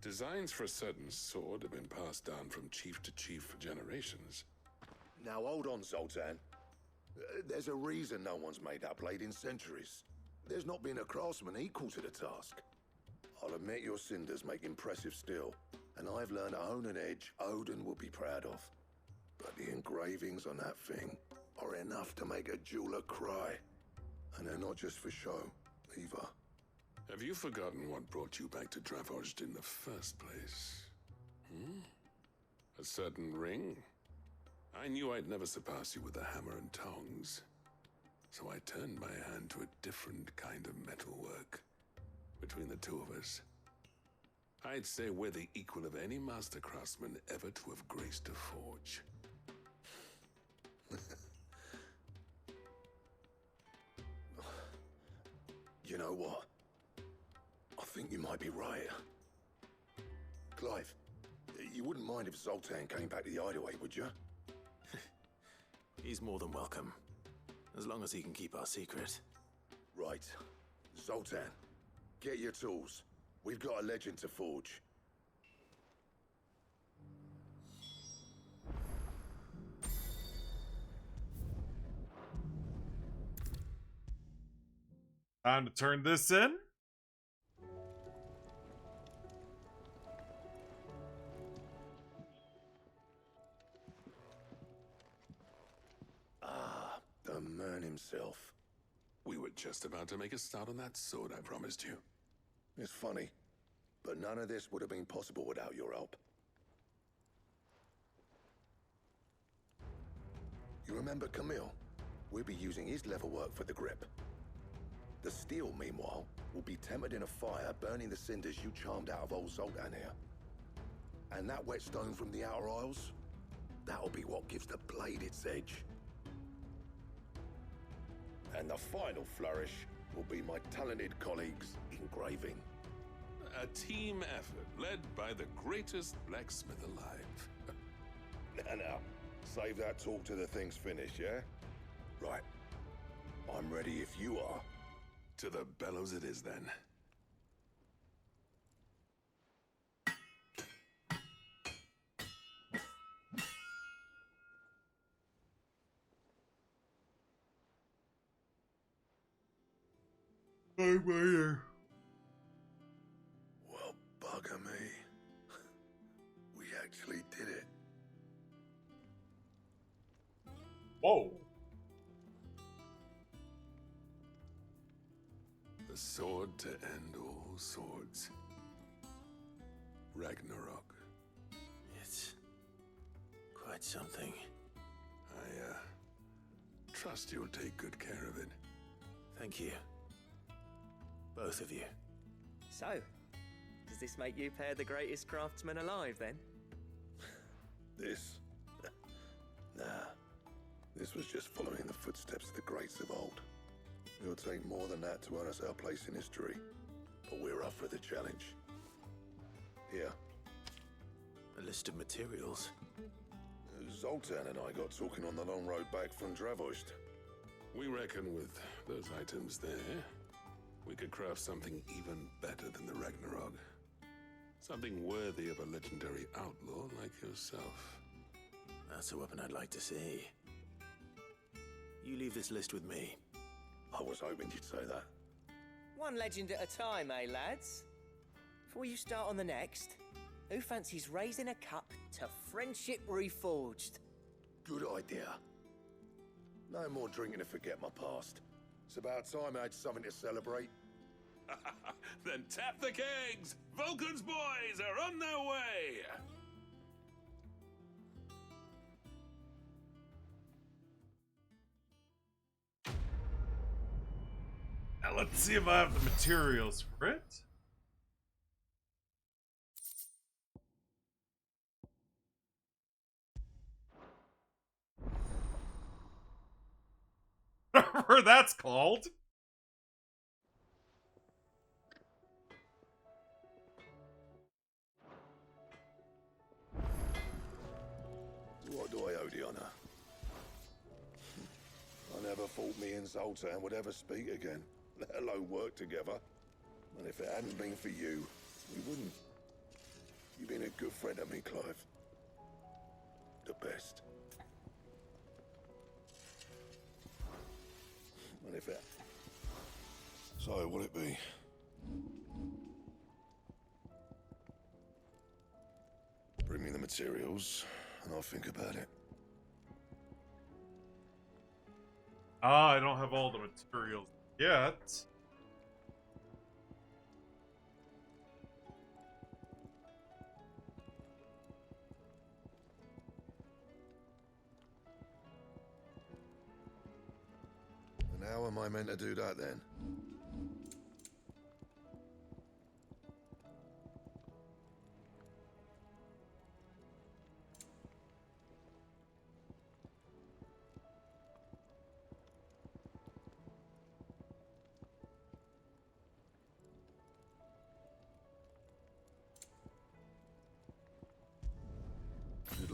Designs for a certain sword have been passed down from chief to chief for generations. Now hold on, Zoltan. There's a reason no one's made that blade in centuries. There's not been a craftsman equal to the task. I'll admit your cinders make impressive steel, and I've learned to own an edge Odin will be proud of. But the engravings on that thing are enough to make a jeweler cry. And they're not just for show, either. Have you forgotten what brought you back to Dravoged in the first place? A certain ring? I knew I'd never surpass you with the hammer and tongs. So I turned my hand to a different kind of metalwork. Between the two of us, I'd say we're the equal of any master craftsman ever to have graced a forge. You know what? think you might be right. Clive, you wouldn't mind if Zoltan came back to the Hideaway, would you? He's more than welcome, as long as he can keep our secret. Right. Zoltan, get your tools. We've got a legend to forge. Time to turn this in. Ah, the man himself. We were just about to make a start on that sword I promised you. It's funny, but none of this would have been possible without your help. You remember Camille? We'll be using his leatherwork for the grip. The steel, meanwhile, will be tempered in a fire, burning the cinders you charmed out of old Zoltan here. And that whetstone from the Outer Isles, that'll be what gives the blade its edge. And the final flourish will be my talented colleagues' engraving. A team effort led by the greatest blacksmith alive. Now, save that talk till the thing's finished, yeah? Right. I'm ready if you are. To the bellows it is, then. Well, bugger me. We actually did it. Whoa. The sword to end all swords. Ragnarok. It's quite something. I trust you'll take good care of it. Thank you. Both of you. So, does this make you pair the greatest craftsmen alive, then? This? Nah. This was just following the footsteps of the greats of old. It'll take more than that to earn us our place in history. But we're up for the challenge. Here. A list of materials. Zoltan and I got talking on the long road back from Dravost. We reckon with those items there, we could craft something even better than the Ragnarok. Something worthy of a legendary outlaw like yourself. That's a weapon I'd like to see. You leave this list with me. I was hoping you'd say that. One legend at a time, eh, lads? Before you start on the next, who fancies raising a cup to friendship reforged? Good idea. No more drinking to forget my past. It's about time I had something to celebrate. Then tap the kegs! Vulcan's boys are on their way! Now let's see if I have the materials for it. Whatever that's called. What do I owe the honor? I never thought me and Zoltan would ever speak again, let alone work together. And if it hadn't been for you, we wouldn't. You've been a good friend to me, Clive. The best. And if it... So, what'll it be? Bring me the materials, and I'll think about it. Ah, I don't have all the materials yet. And how am I meant to do that, then?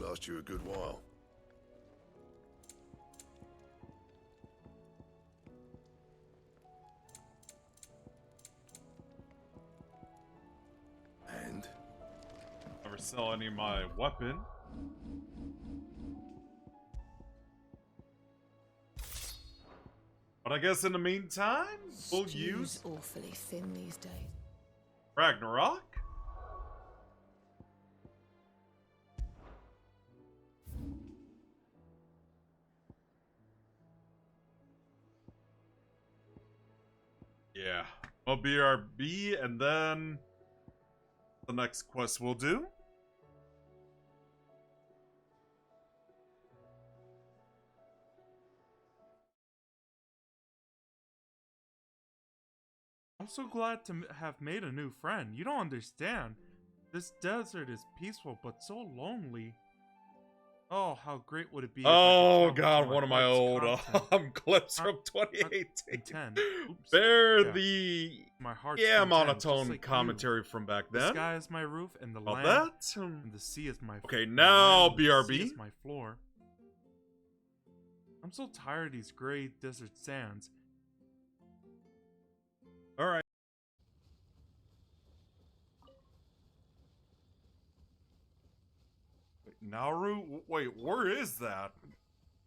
last you a good while. And? Never sell any of my weapon. But I guess in the meantime, we'll use awfully thin these days. Ragnarok. Yeah, I'll BRB, and then the next quest we'll do. I'm so glad to have made a new friend. You don't understand. This desert is peaceful, but so lonely. Oh, how great would it be if Oh I could god, to my one of my heart's old content. clips from 2018. Oops. Bear Yeah. the My heart's yeah content, monotone just like commentary you. from back The then. sky is my roof, and the About land, that? and the sea is my Okay, the now land and the sea BRB. is my floor. I'm so tired of these gray desert sands. All right. Wait, Nauru? Wait, where is that?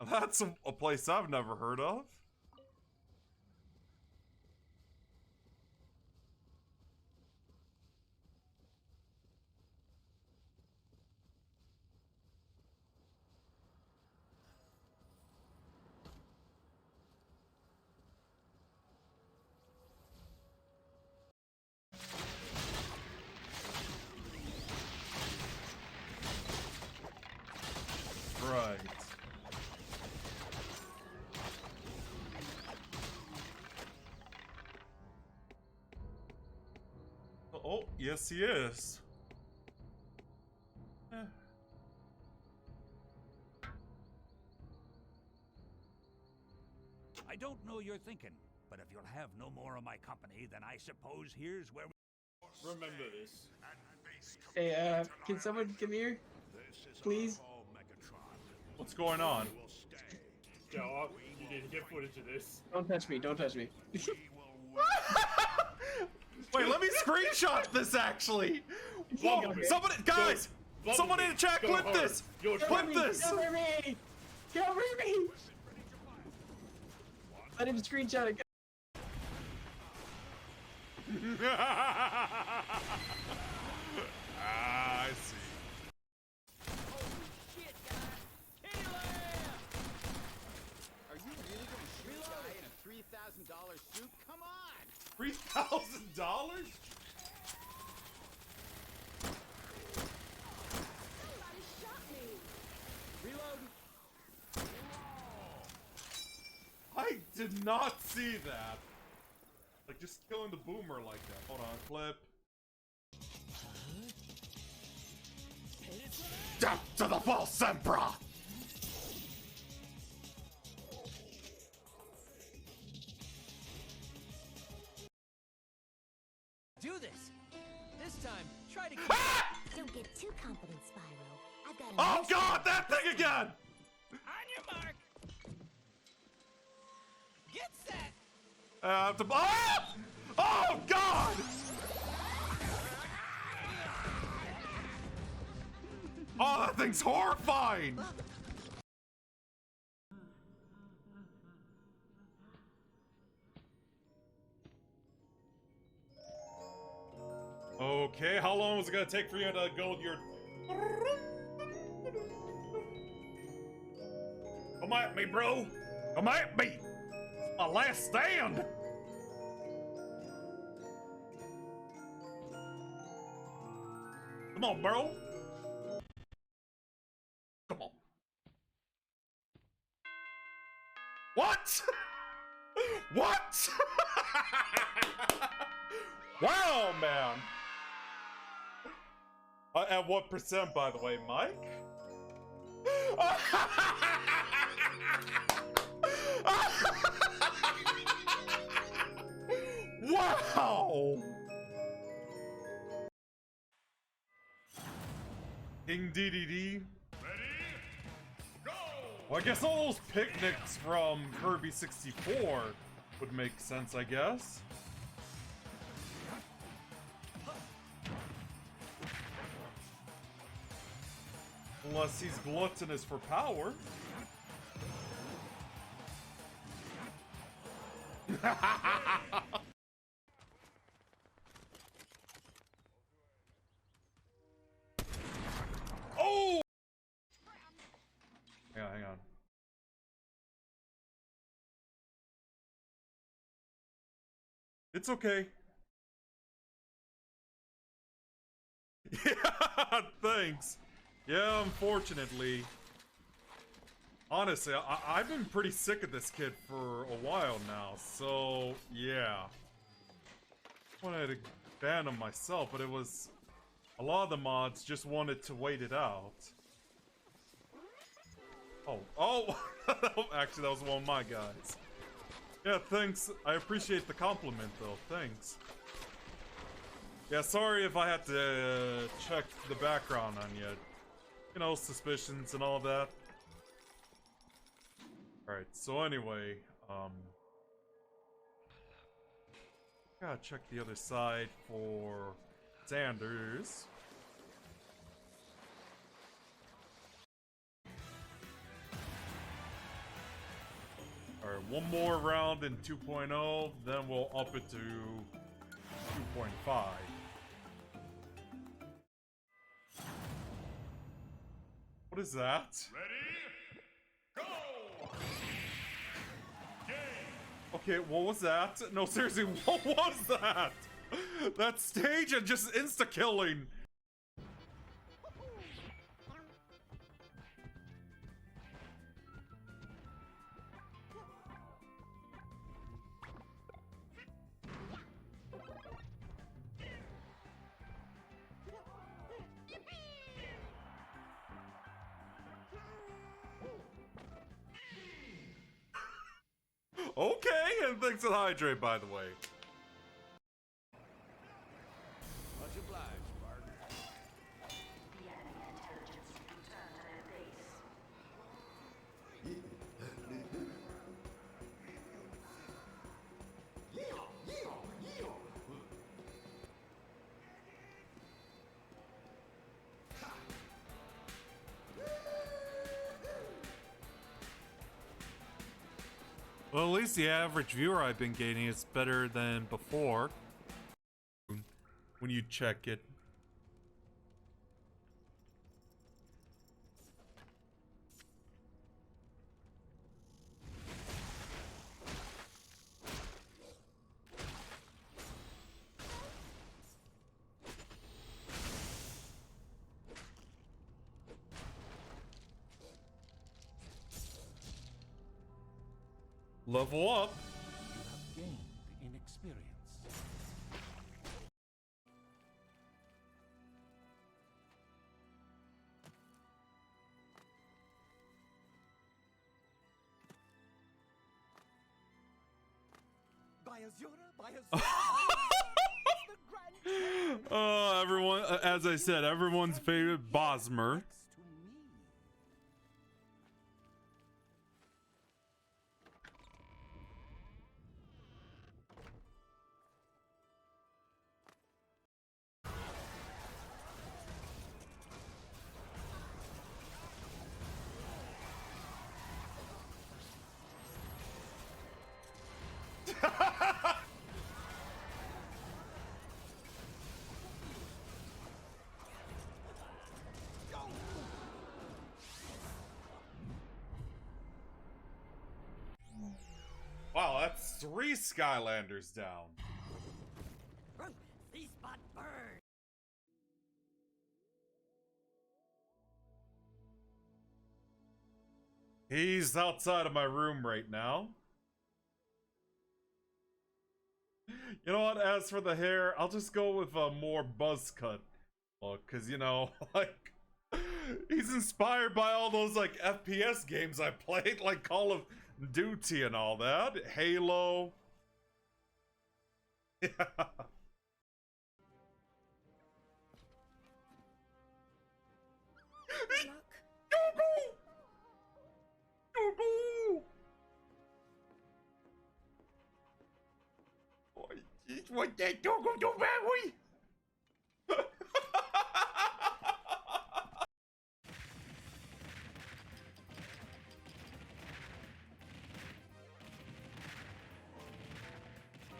That's a place I've never heard of. Right. Oh, yes he is. Eh. I don't know you're thinking, but if you'll have no more of my company, then I suppose here's where we... Remember this. Hey, can someone come here? Please? What's going on? Joe, you need to get footage of this. Don't touch me, don't touch me. Wait, let me screenshot this actually. Whoa, somebody, guys, someone in the chat, clip this. Clip this. Cover me! Cover me! Let him screenshot it. I see. Are you really gonna shoot a guy in a $3,000 suit? Come on! $3,000? I did not see that. Like, just killing the boomer like that. Hold on, clip. Death to the false emperor! Do this! This time, try to keep Don't get too confident, Spyro. I've got a Oh mission. god, that thing again! On your mark! Get set! Oh god! Oh, that thing's horrifying! Okay, how long was it gonna take for you to go with your... Come at me, bro! Come at me! It's my last stand! Come on, bro! Come on. What? What? Wow, man! At what percent, by the way, Mike? Wow! King DDD. Ready? Well, I guess all those picnics from Kirby 64 would make sense, I guess. Unless he's gluttonous for power. Oh! Hang on. It's okay. Yeah, thanks. Yeah, unfortunately. Honestly, I've been pretty sick of this kid for a while now, so yeah. I wanted to ban him myself, but it was... A lot of the mods just wanted to wait it out. Oh! Actually, that was one of my guys. Yeah, thanks. I appreciate the compliment, though. Thanks. Yeah, sorry if I had to check the background on you. You know, suspicions and all that. Alright, so anyway, gotta check the other side for Sanders. Alright, one more round in 2.0, then we'll up it to 2.5. What is that? Okay, what was that? No, seriously, what was that? That stage and just insta-killing. Okay, and thanks to the hydrate, by the way. Much obliged, partner. The enemy intelligence returned to their base. Well, at least the average viewer I've been getting is better than before. When you check it. Level up. You have gained in experience. Everyone, as I said, everyone's favorite Bosmer. Wow, that's 3 Skylanders down. See spot burn. He's outside of my room right now. You know what, as for the hair, I'll just go with a more buzz cut look, cause you know, like, he's inspired by all those like FPS games I played, like Call of Duty and all that, Halo. Yeah. just want that dog go to way.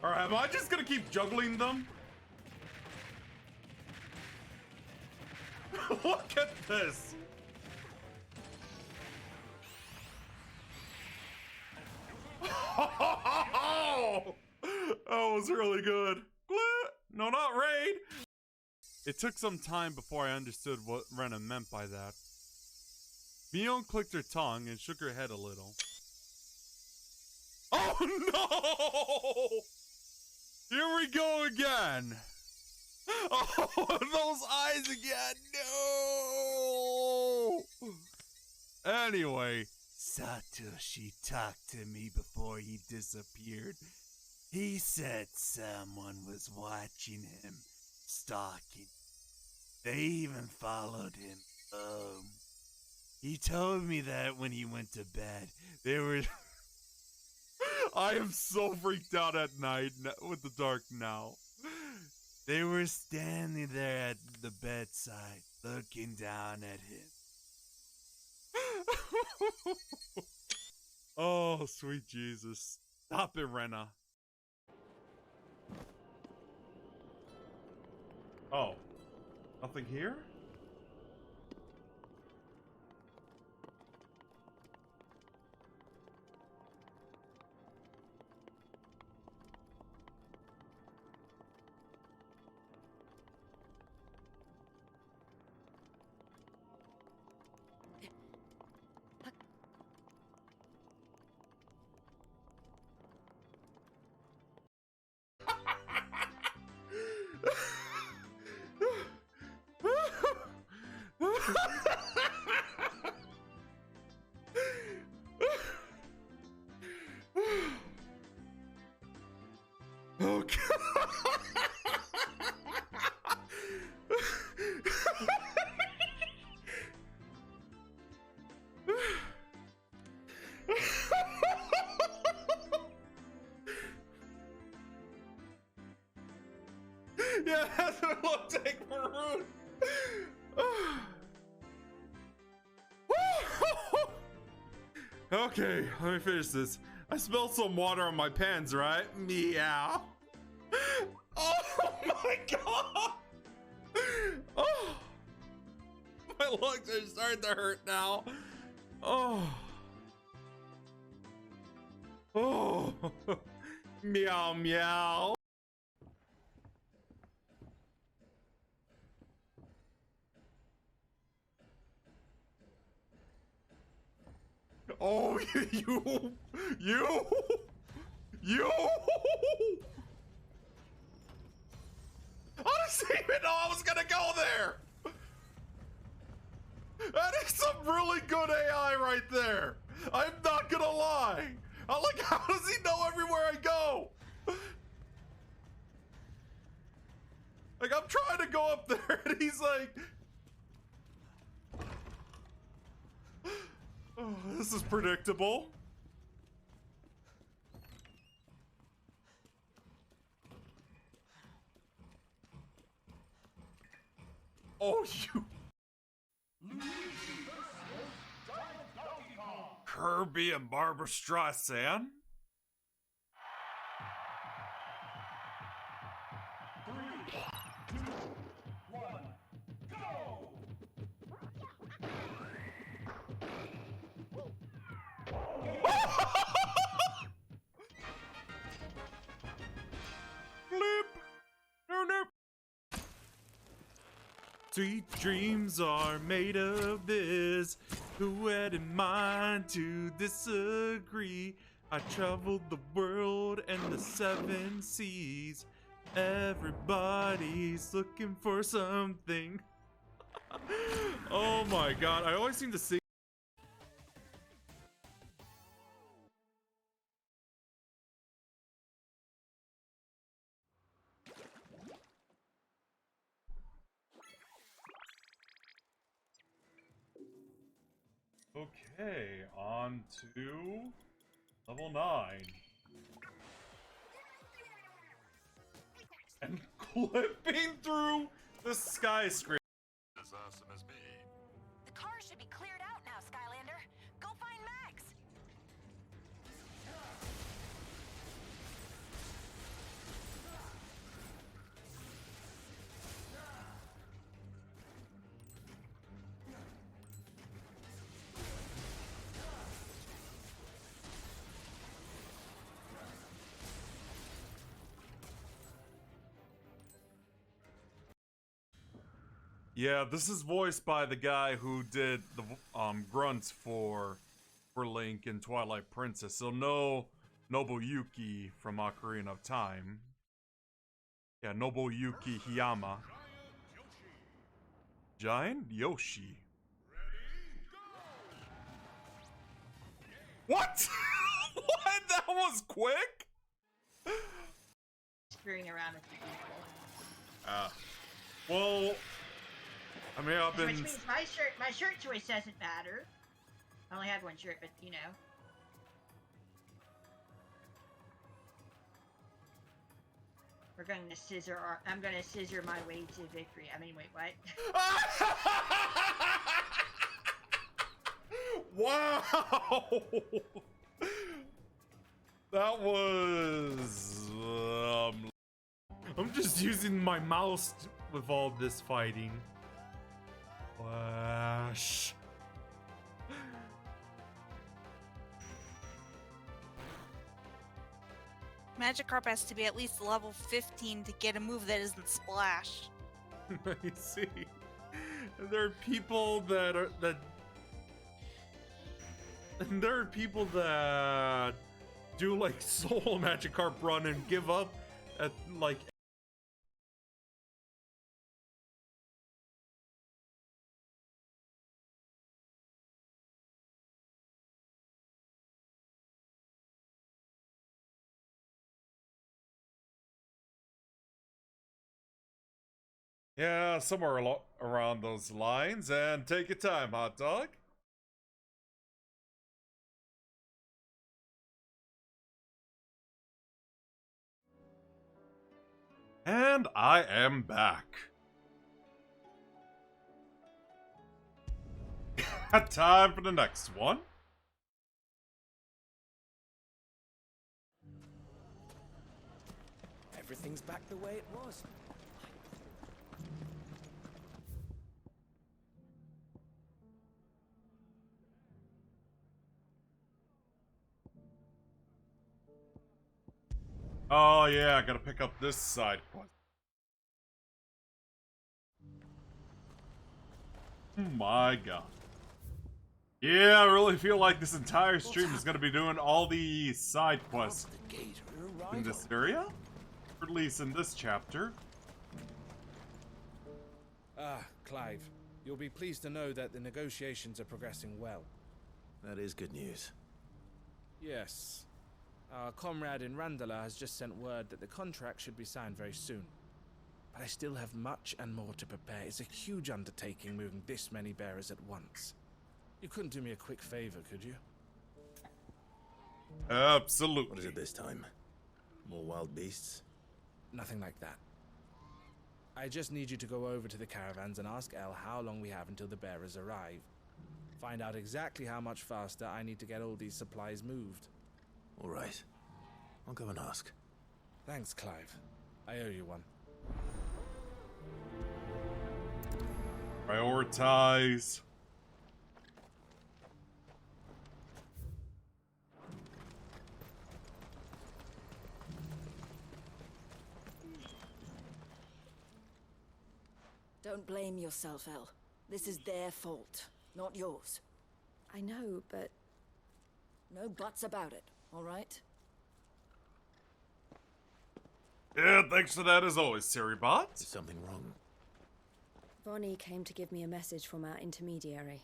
Alright, am I just gonna keep juggling them? Look at this! That was really good. No, not raid! It took some time before I understood what Rena meant by that. Mion clicked her tongue and shook her head a little. Oh no! Here we go again! Oh, those eyes again! No! Anyway, Satoshi talked to me before he disappeared. He said someone was watching him, stalking. They even followed him home. He told me that when he went to bed, they were... I am so freaked out at night with the dark now. They were standing there at the bedside, looking down at him. Oh, sweet Jesus. Stop it, Rena. Oh. Nothing here? Okay. Yeah, that's what it'll take maroon. Okay, let me finish this. I spilled some water on my pants, right? Meow. Oh my god! Oh, my lungs are starting to hurt now. Oh. Oh. Meow meow. Oh, you. I didn't even know I was gonna go there. That is some really good AI right there. I'm not gonna lie. I'm like, how does he know everywhere I go? Like, I'm trying to go up there and he's like, oh, this is predictable. Oh, you. Kirby and Barbara Streisand? Sweet dreams are made of this. Who had in mind to disagree? I traveled the world and the 7 seas. Everybody's looking for something. Oh my god, I always seem to sing. Okay, on to level 9. and clipping through the skyscraper. As awesome as me. The car should be cleared out now, Skylander. Go find Max. Yeah, this is voiced by the guy who did the grunts for Link in Twilight Princess. So no Nobuyuki from Ocarina of Time. Yeah, Nobuyuki Hiyama. Giant Yoshi. What? What? That was quick? Screwing around with people. Well, I mean, I've been. Which means my shirt choice doesn't matter. I only had one shirt, but you know. We're going to scissor I'm going to scissor my way to victory. I mean, wait, what? Wow! That was. I'm just using my mouse with all this fighting. Flash. Magikarp has to be at least level 15 to get a move that isn't Splash. I see. There are people that are and there are people that do like solo Magikarp run and give up at like. Yeah, somewhere around those lines, and take your time, hot dog. And I am back. Time for the next one. Everything's back the way it was. Oh yeah, I gotta pick up this side quest. Oh my god. Yeah, I really feel like this entire stream is gonna be doing all the side quests in this area. Or at least in this chapter. Ah, Clive. You'll be pleased to know that the negotiations are progressing well. That is good news. Yes. Our comrade in Randala has just sent word that the contract should be signed very soon. But I still have much and more to prepare. It's a huge undertaking moving this many bearers at once. You couldn't do me a quick favor, could you? Absolutely. What is it this time? More wild beasts? Nothing like that. I just need you to go over to the caravans and ask El how long we have until the bearers arrive. Find out exactly how much faster I need to get all these supplies moved. All right. I'll go and ask. Thanks, Clive. I owe you one. Prioritize. Don't blame yourself, El. This is their fault, not yours. I know, but... No buts about it, all right? Yeah, thanks for that as always, Siribot. Is something wrong? Vonnie came to give me a message from our intermediary.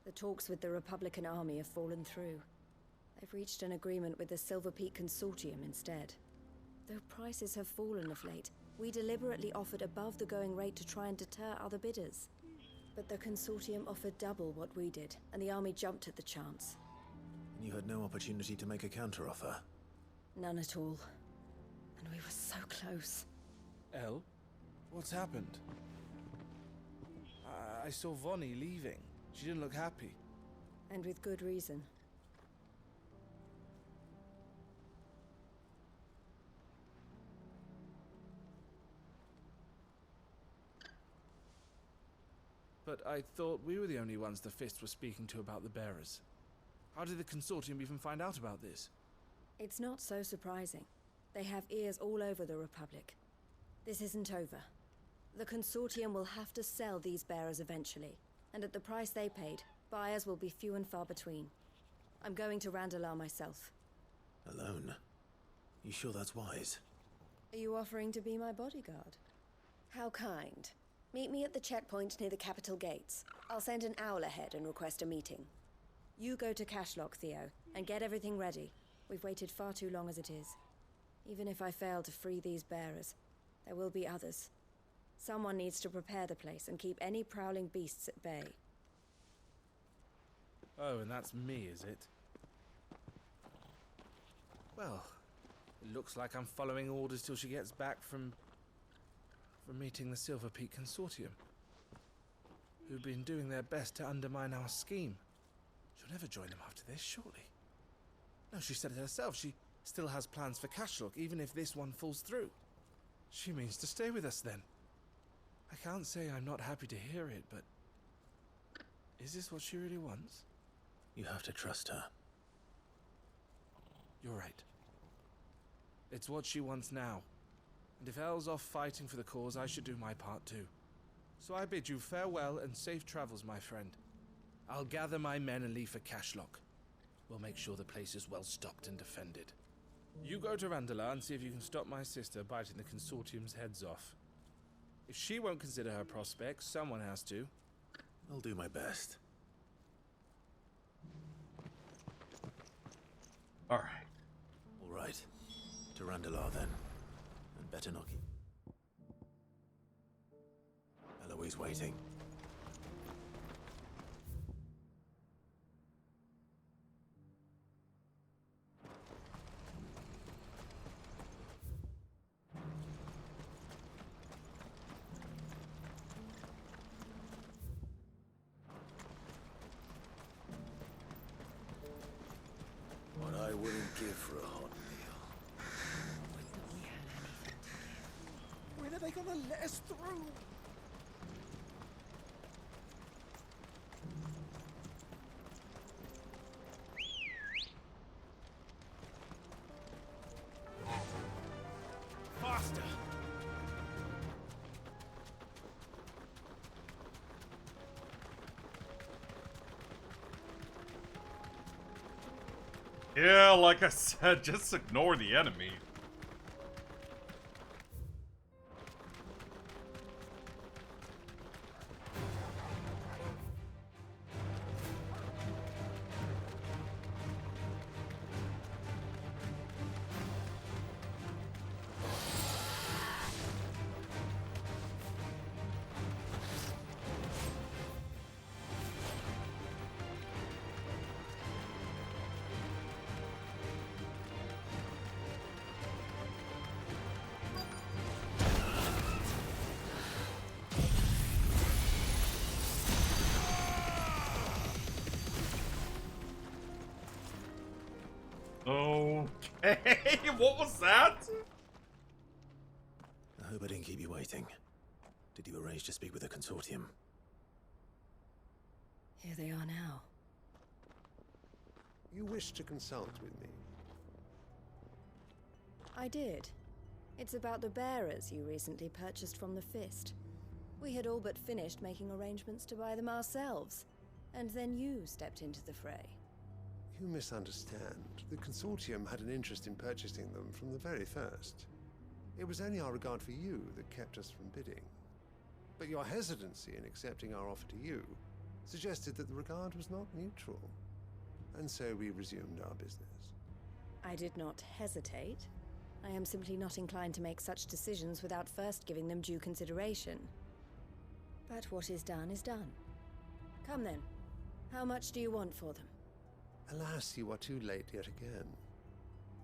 The talks with the Republican Army have fallen through. They've reached an agreement with the Silver Peak Consortium instead. Though prices have fallen of late, we deliberately offered above the going rate to try and deter other bidders. But the Consortium offered double what we did, and the Army jumped at the chance. And you had no opportunity to make a counteroffer? None at all. And we were so close. Elle? What's happened? I saw Vonnie leaving. She didn't look happy. And with good reason. But I thought we were the only ones the Fist were speaking to about the bearers. How did the Consortium even find out about this? It's not so surprising. They have ears all over the Republic. This isn't over. The Consortium will have to sell these bearers eventually, and at the price they paid, buyers will be few and far between. I'm going to Randalar myself. Alone? You sure that's wise? Are you offering to be my bodyguard? How kind. Meet me at the checkpoint near the capital gates. I'll send an owl ahead and request a meeting. You go to Cashlock, Theo, and get everything ready. We've waited far too long as it is. Even if I fail to free these bearers, there will be others. Someone needs to prepare the place and keep any prowling beasts at bay. Oh, and that's me, is it? Well, it looks like I'm following orders till she gets back from meeting the Silver Peak Consortium, who've been doing their best to undermine our scheme. She'll never join them after this, surely. No, she said it herself. She still has plans for Cashlock, even if this one falls through. She means to stay with us, then. I can't say I'm not happy to hear it, but... is this what she really wants? You have to trust her. You're right. It's what she wants now. And if Elle's off fighting for the cause, I should do my part too. So I bid you farewell and safe travels, my friend. I'll gather my men and leave for Cashlock. We'll make sure the place is well stocked and defended. You go to Randalar and see if you can stop my sister biting the Consortium's heads off. If she won't consider her prospects, someone has to. I'll do my best. Alright. Alright. To Randalar then. And better not keep... Eloise waiting. What I wouldn't give for a hot meal. When are they gonna let us through? Faster! Yeah, like I said, just ignore the enemy. Okay, what was that? I hope I didn't keep you waiting. Did you arrange to speak with the Consortium? Here they are now. You wish to consult with me? I did. It's about the bearers you recently purchased from the Fist. We had all but finished making arrangements to buy them ourselves, and then you stepped into the fray. You misunderstand. The Consortium had an interest in purchasing them from the very first. It was only our regard for you that kept us from bidding. But your hesitancy in accepting our offer to you suggested that the regard was not mutual. And so we resumed our business. I did not hesitate. I am simply not inclined to make such decisions without first giving them due consideration. But what is done is done. Come then. How much do you want for them? Alas, you are too late yet again.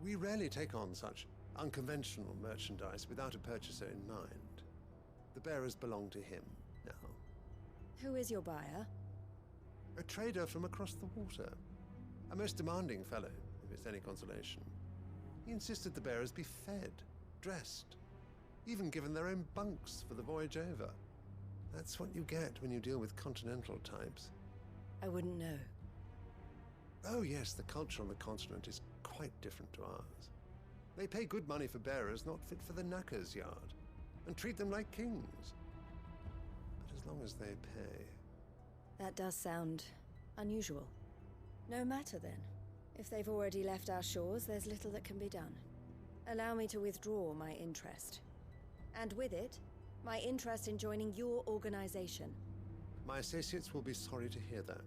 We rarely take on such Unconventional merchandise without a purchaser in mind. The bearers belong to him now. Who is your buyer? A trader from across the water. A most demanding fellow, if it's any consolation. He insisted the bearers be fed, dressed, even given their own bunks for the voyage over. That's what you get when you deal with continental types. I wouldn't know. Oh yes, the culture on the continent is quite different to ours. They pay good money for bearers not fit for the knacker's yard, and treat them like kings. But as long as they pay... That does sound unusual. No matter then. If they've already left our shores, there's little that can be done. Allow me to withdraw my interest. And with it, my interest in joining your organization. My associates will be sorry to hear that.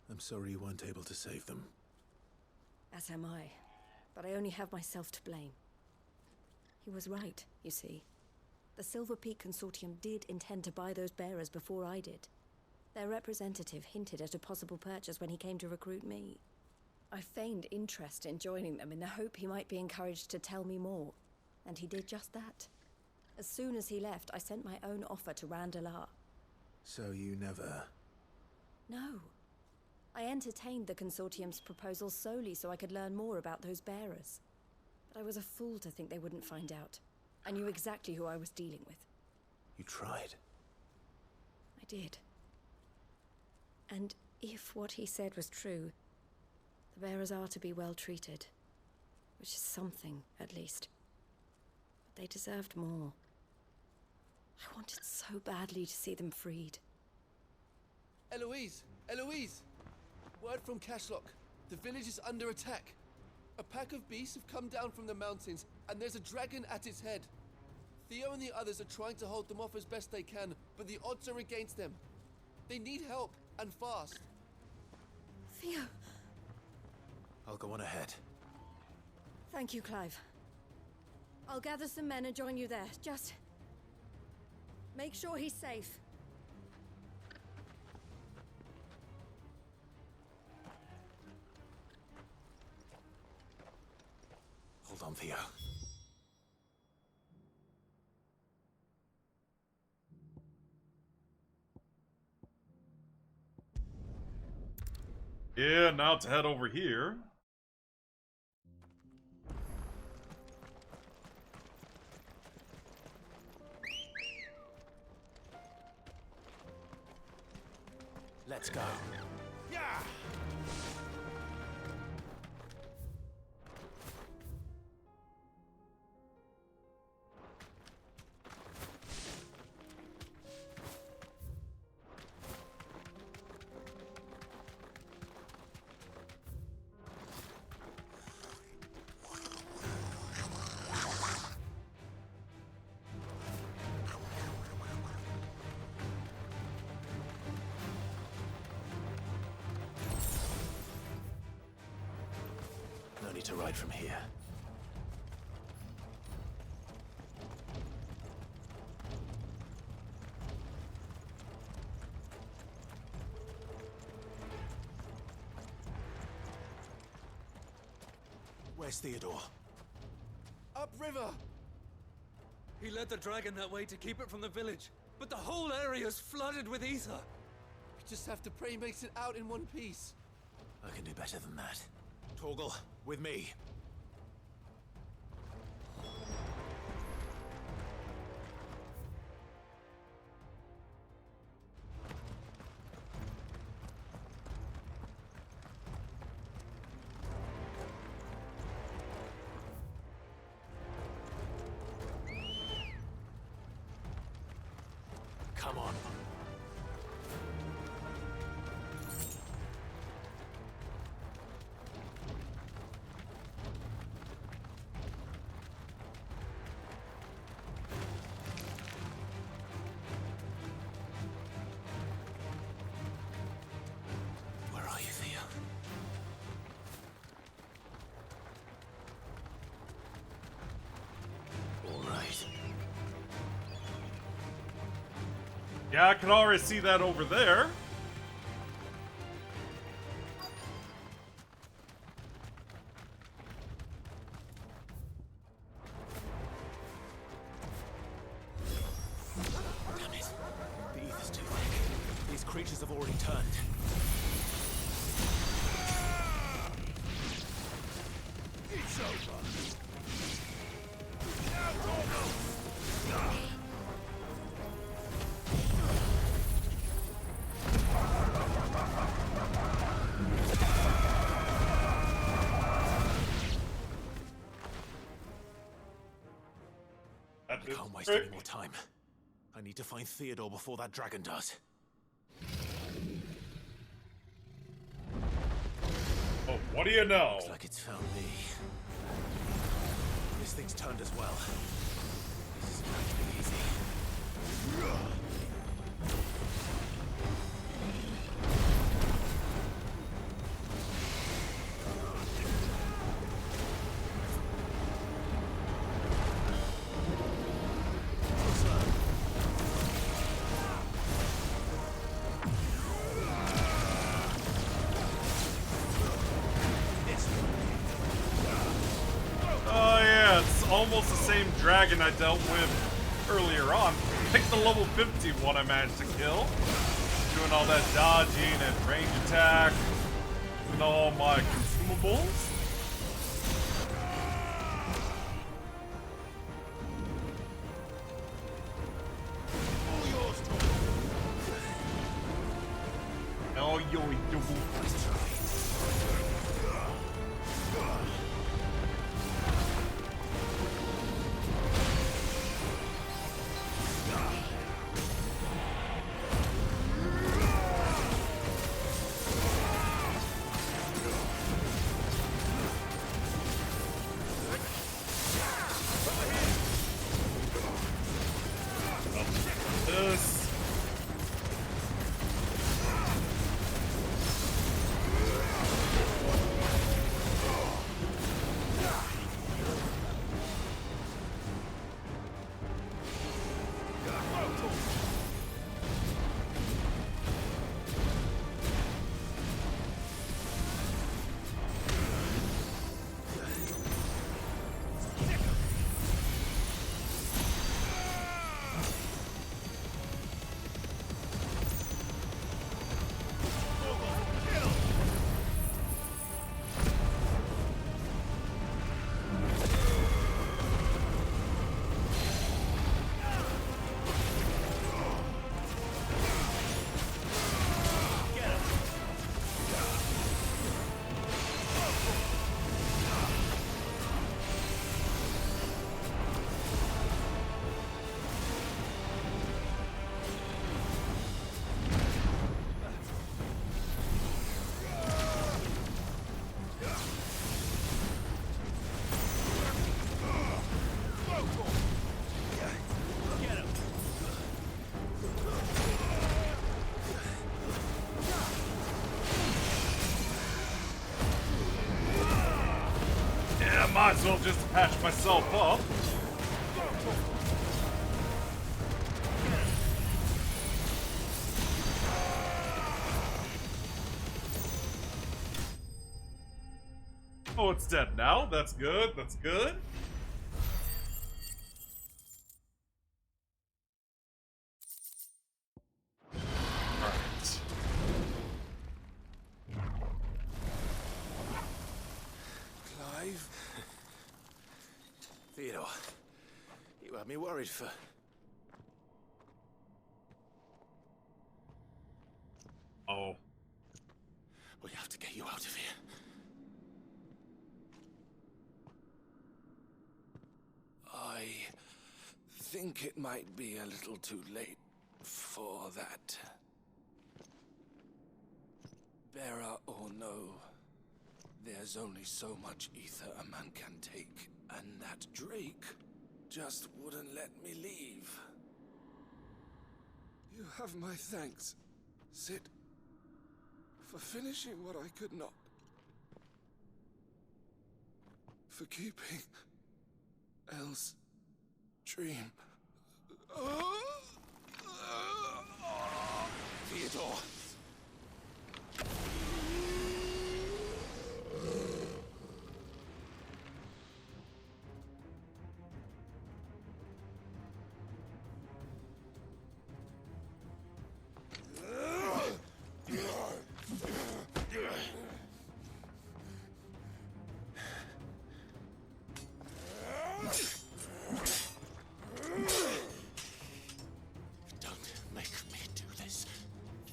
I'm sorry you weren't able to save them. As am I. But I only have myself to blame. He was right, you see. The Silver Peak Consortium did intend to buy those bearers before I did. Their representative hinted at a possible purchase when he came to recruit me. I feigned interest in joining them in the hope he might be encouraged to tell me more. And he did just that. As soon as he left, I sent my own offer to Randalar. So you never... No. I entertained the Consortium's proposal solely so I could learn more about those bearers. But I was a fool to think they wouldn't find out. I knew exactly who I was dealing with. You tried. I did. And if what he said was true, the bearers are to be well treated. Which is something, at least. But they deserved more. I wanted so badly to see them freed. Eloise! Eloise! Word from Cashlock. The village is under attack. A pack of beasts have come down from the mountains, and there's a dragon at its head. Theo and the others are trying to hold them off as best they can, but the odds are against them. They need help, and fast. Theo! I'll go on ahead. Thank you, Clive. I'll gather some men and join you there. Just... make sure he's safe. Hold on, Theo. Yeah, now to head over here. Let's go. Yeah! No need to ride from here. Where's Theodore? Upriver! He led the dragon that way to keep it from the village, but the whole area's flooded with ether. We just have to pray he makes it out in one piece. I can do better than that. Torgal, with me. Come on. Where are you, Theo? Yeah, I can already see that over there. Damn it. The ether's too thick. These creatures have already turned. It's over. I can't waste any more time. I need to find Theodore before that dragon does. Oh, what do you know? Looks like it's found me. This thing's turned as well. This isn't going to be easy. Oh yeah, it's almost the same dragon I dealt with earlier on. Like the level 50 one I managed to kill. Doing all that dodging and range attack. And all my consumables. Oh, yo, yo. This. Might as well just patch myself up. Oh, it's dead now? That's good, that's good. Alright. Clive? Theodore, you had me worried for... Oh. We have to get you out of here. I think it might be a little too late for that. Bearer or no, there's only so much ether a man can take, and that Drake just wouldn't let me leave. You have my thanks, Sid, for finishing what I could not. For keeping Elle's dream. door. Don't make me do this.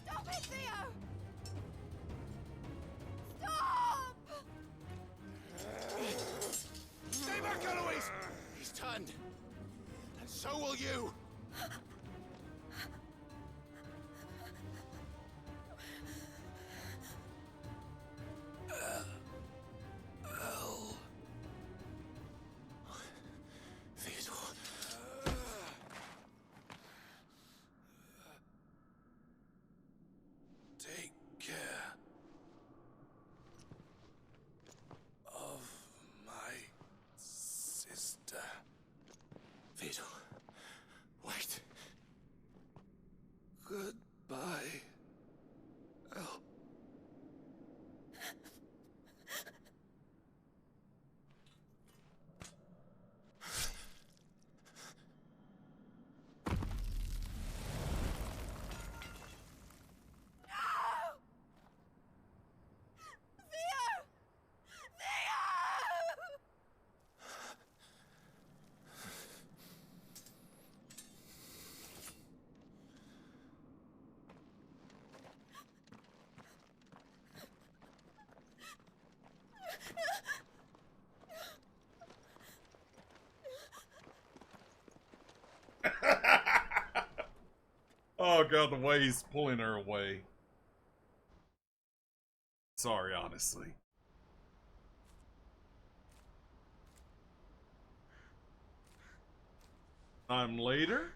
Stop it, Theo! Stop! Stay back, Eloise! He's turned. And so will you. Theodore. Take care of my sister. Theodore, wait. Goodbye, El. Theo! Theo! Oh god, the way he's pulling her away. Sorry, honestly. Time later?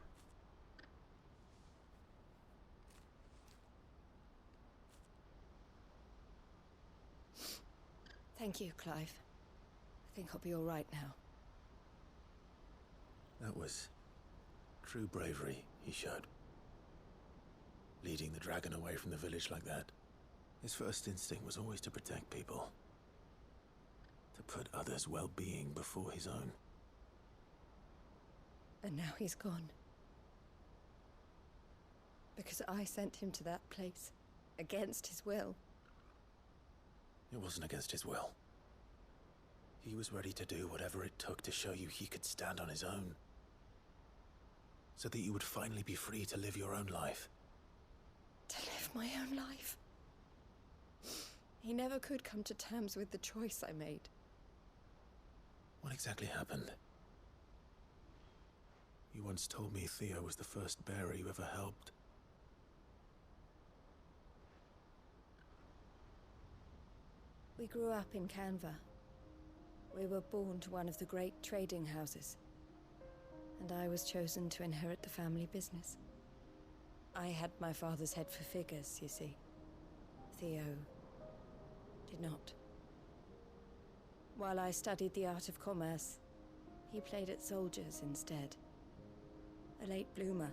Thank you, Clive. I think I'll be all right now. That was true bravery he showed. Leading the dragon away from the village like that. His first instinct was always to protect people. To put others' well-being before his own. And now he's gone. Because I sent him to that place. Against his will. It wasn't against his will. He was ready to do whatever it took to show you he could stand on his own. So that you would finally be free to live your own life. To live my own life. He never could come to terms with the choice I made. What exactly happened? You once told me Theo was the first bearer you ever helped. We grew up in Canva. We were born to one of the great trading houses. And I was chosen to inherit the family business. I had my father's head for figures, you see. Theo did not. While I studied the art of commerce, he played at soldiers instead. A late bloomer,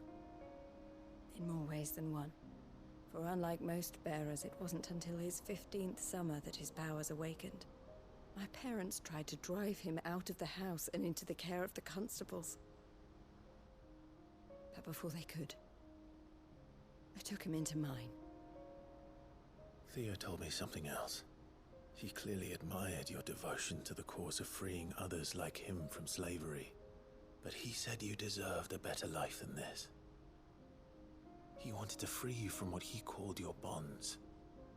in more ways than one. For unlike most bearers, it wasn't until his 15th summer that his powers awakened. My parents tried to drive him out of the house and into the care of the constables. But before they could, I took him into mine. Theo told me something else. He clearly admired your devotion to the cause of freeing others like him from slavery. But he said you deserved a better life than this. He wanted to free you from what he called your bonds,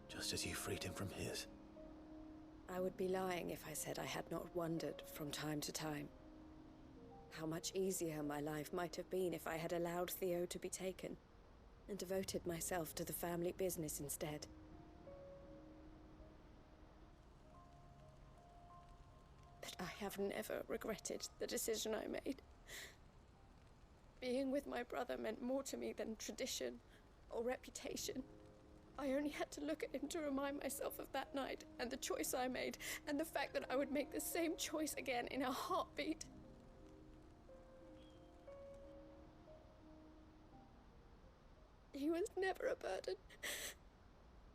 just as you freed him from his. I would be lying if I said I had not wondered from time to time how much easier my life might have been if I had allowed Theo to be taken and devoted myself to the family business instead. But I have never regretted the decision I made. Being with my brother meant more to me than tradition or reputation. I only had to look at him to remind myself of that night and the choice I made and the fact that I would make the same choice again in a heartbeat. He was never a burden.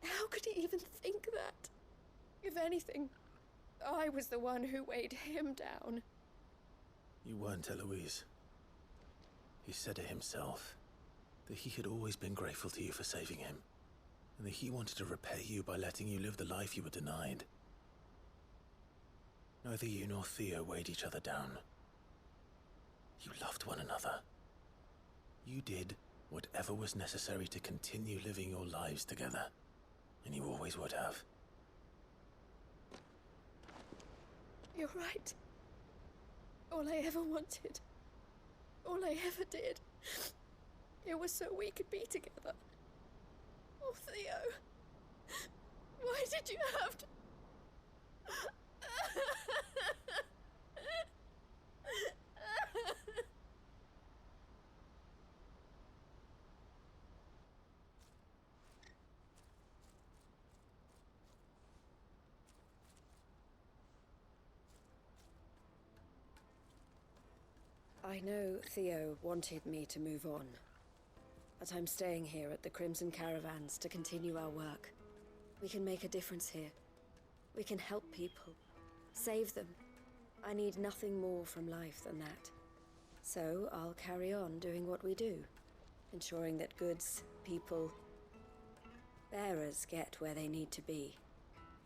How could he even think that? If anything, I was the one who weighed him down. You weren't, Eloise. He said it himself, that he had always been grateful to you for saving him, and that he wanted to repay you by letting you live the life you were denied. Neither you nor Theo weighed each other down. You loved one another. You did whatever was necessary to continue living your lives together, and you always would have. You're right. All I ever wanted, all I ever did, it was so we could be together. Oh, Theo, why did you have to... I know Theo wanted me to move on, but I'm staying here at the Crimson Caravans to continue our work. We can make a difference here. We can help people, save them. I need nothing more from life than that. So I'll carry on doing what we do, ensuring that goods, people, bearers get where they need to be,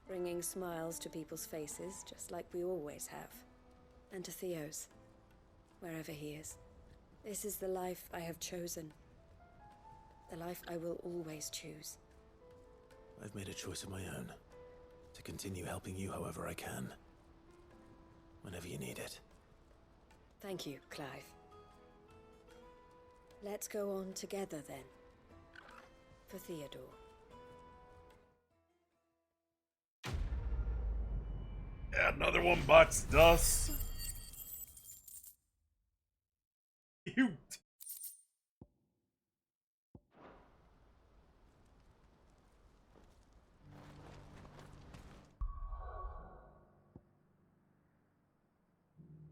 bringing smiles to people's faces just like we always have, and to Theo's. Wherever he is. This is the life I have chosen. The life I will always choose. I've made a choice of my own. To continue helping you however I can. Whenever you need it. Thank you, Clive. Let's go on together then. For Theodore. Yeah, another one bites dust. You.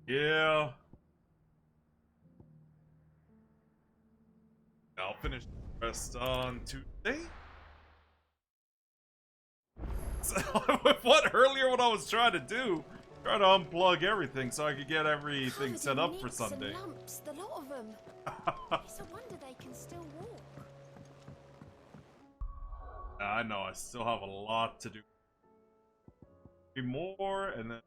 Yeah. I'll finish the rest on Tuesday. So, what earlier what I was trying to do? Try to unplug everything so I could get everything set up for Sunday. And lumps, the lot of them. It's a wonder they can still walk. I know, I still have a lot to do. More, and then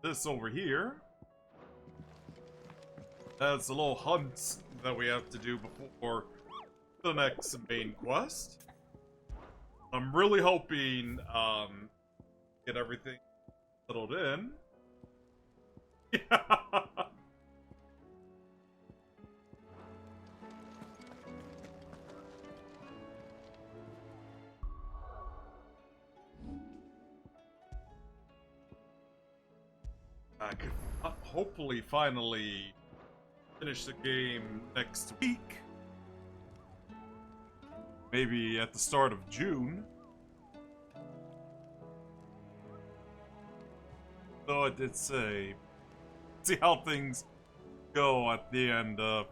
this over here. That's a little hunt that we have to do before the next main quest. I'm really hoping, get everything settled in. Yeah. I could hopefully finally finish the game next week. Maybe at the start of June. Though I did say, see how things go at the end of...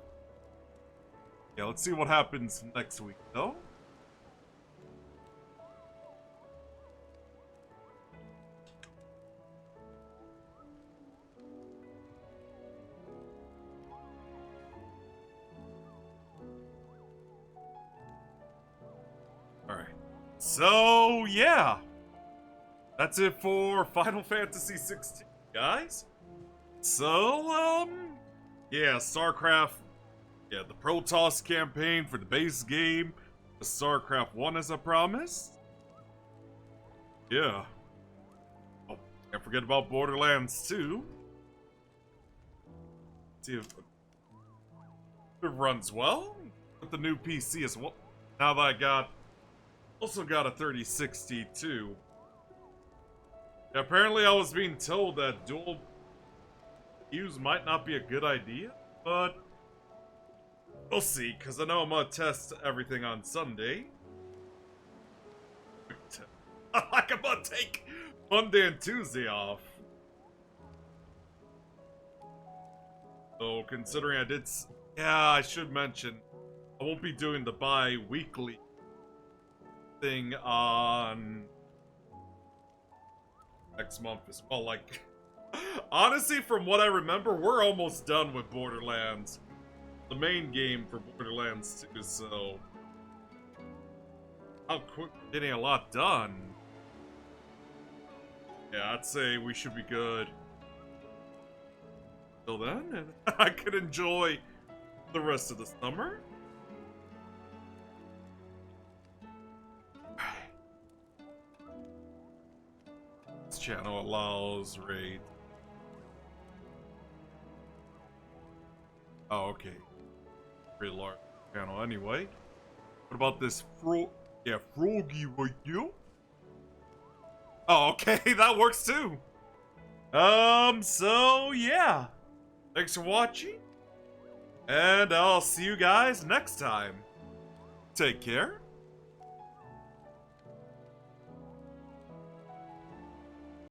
Yeah, let's see what happens next week, though. Alright. So, yeah. That's it for Final Fantasy XVI, guys. So, yeah, StarCraft. Yeah, the Protoss campaign for the base game. The StarCraft 1 as I promised. Yeah. Oh, can't forget about Borderlands 2. See if it runs well with the new PC as well. Now that I also got a 3060 too. Yeah, apparently I was being told that dual use might not be a good idea, but we'll see, because I know I'm gonna test everything on Sunday. Like I'm gonna take Monday and Tuesday off. So, considering I did Yeah, I should mention, I won't be doing the bi-weekly thing on next month as well. Like, honestly, from what I remember, we're almost done with Borderlands. The main game for Borderlands 2, so how quick we're getting a lot done. Yeah, I'd say we should be good. Till then, I could enjoy the rest of the summer. This channel allows raid. Oh, okay. Pretty large channel anyway. What about this froggy right here? Oh, okay, that works too. So yeah. Thanks for watching. And I'll see you guys next time. Take care.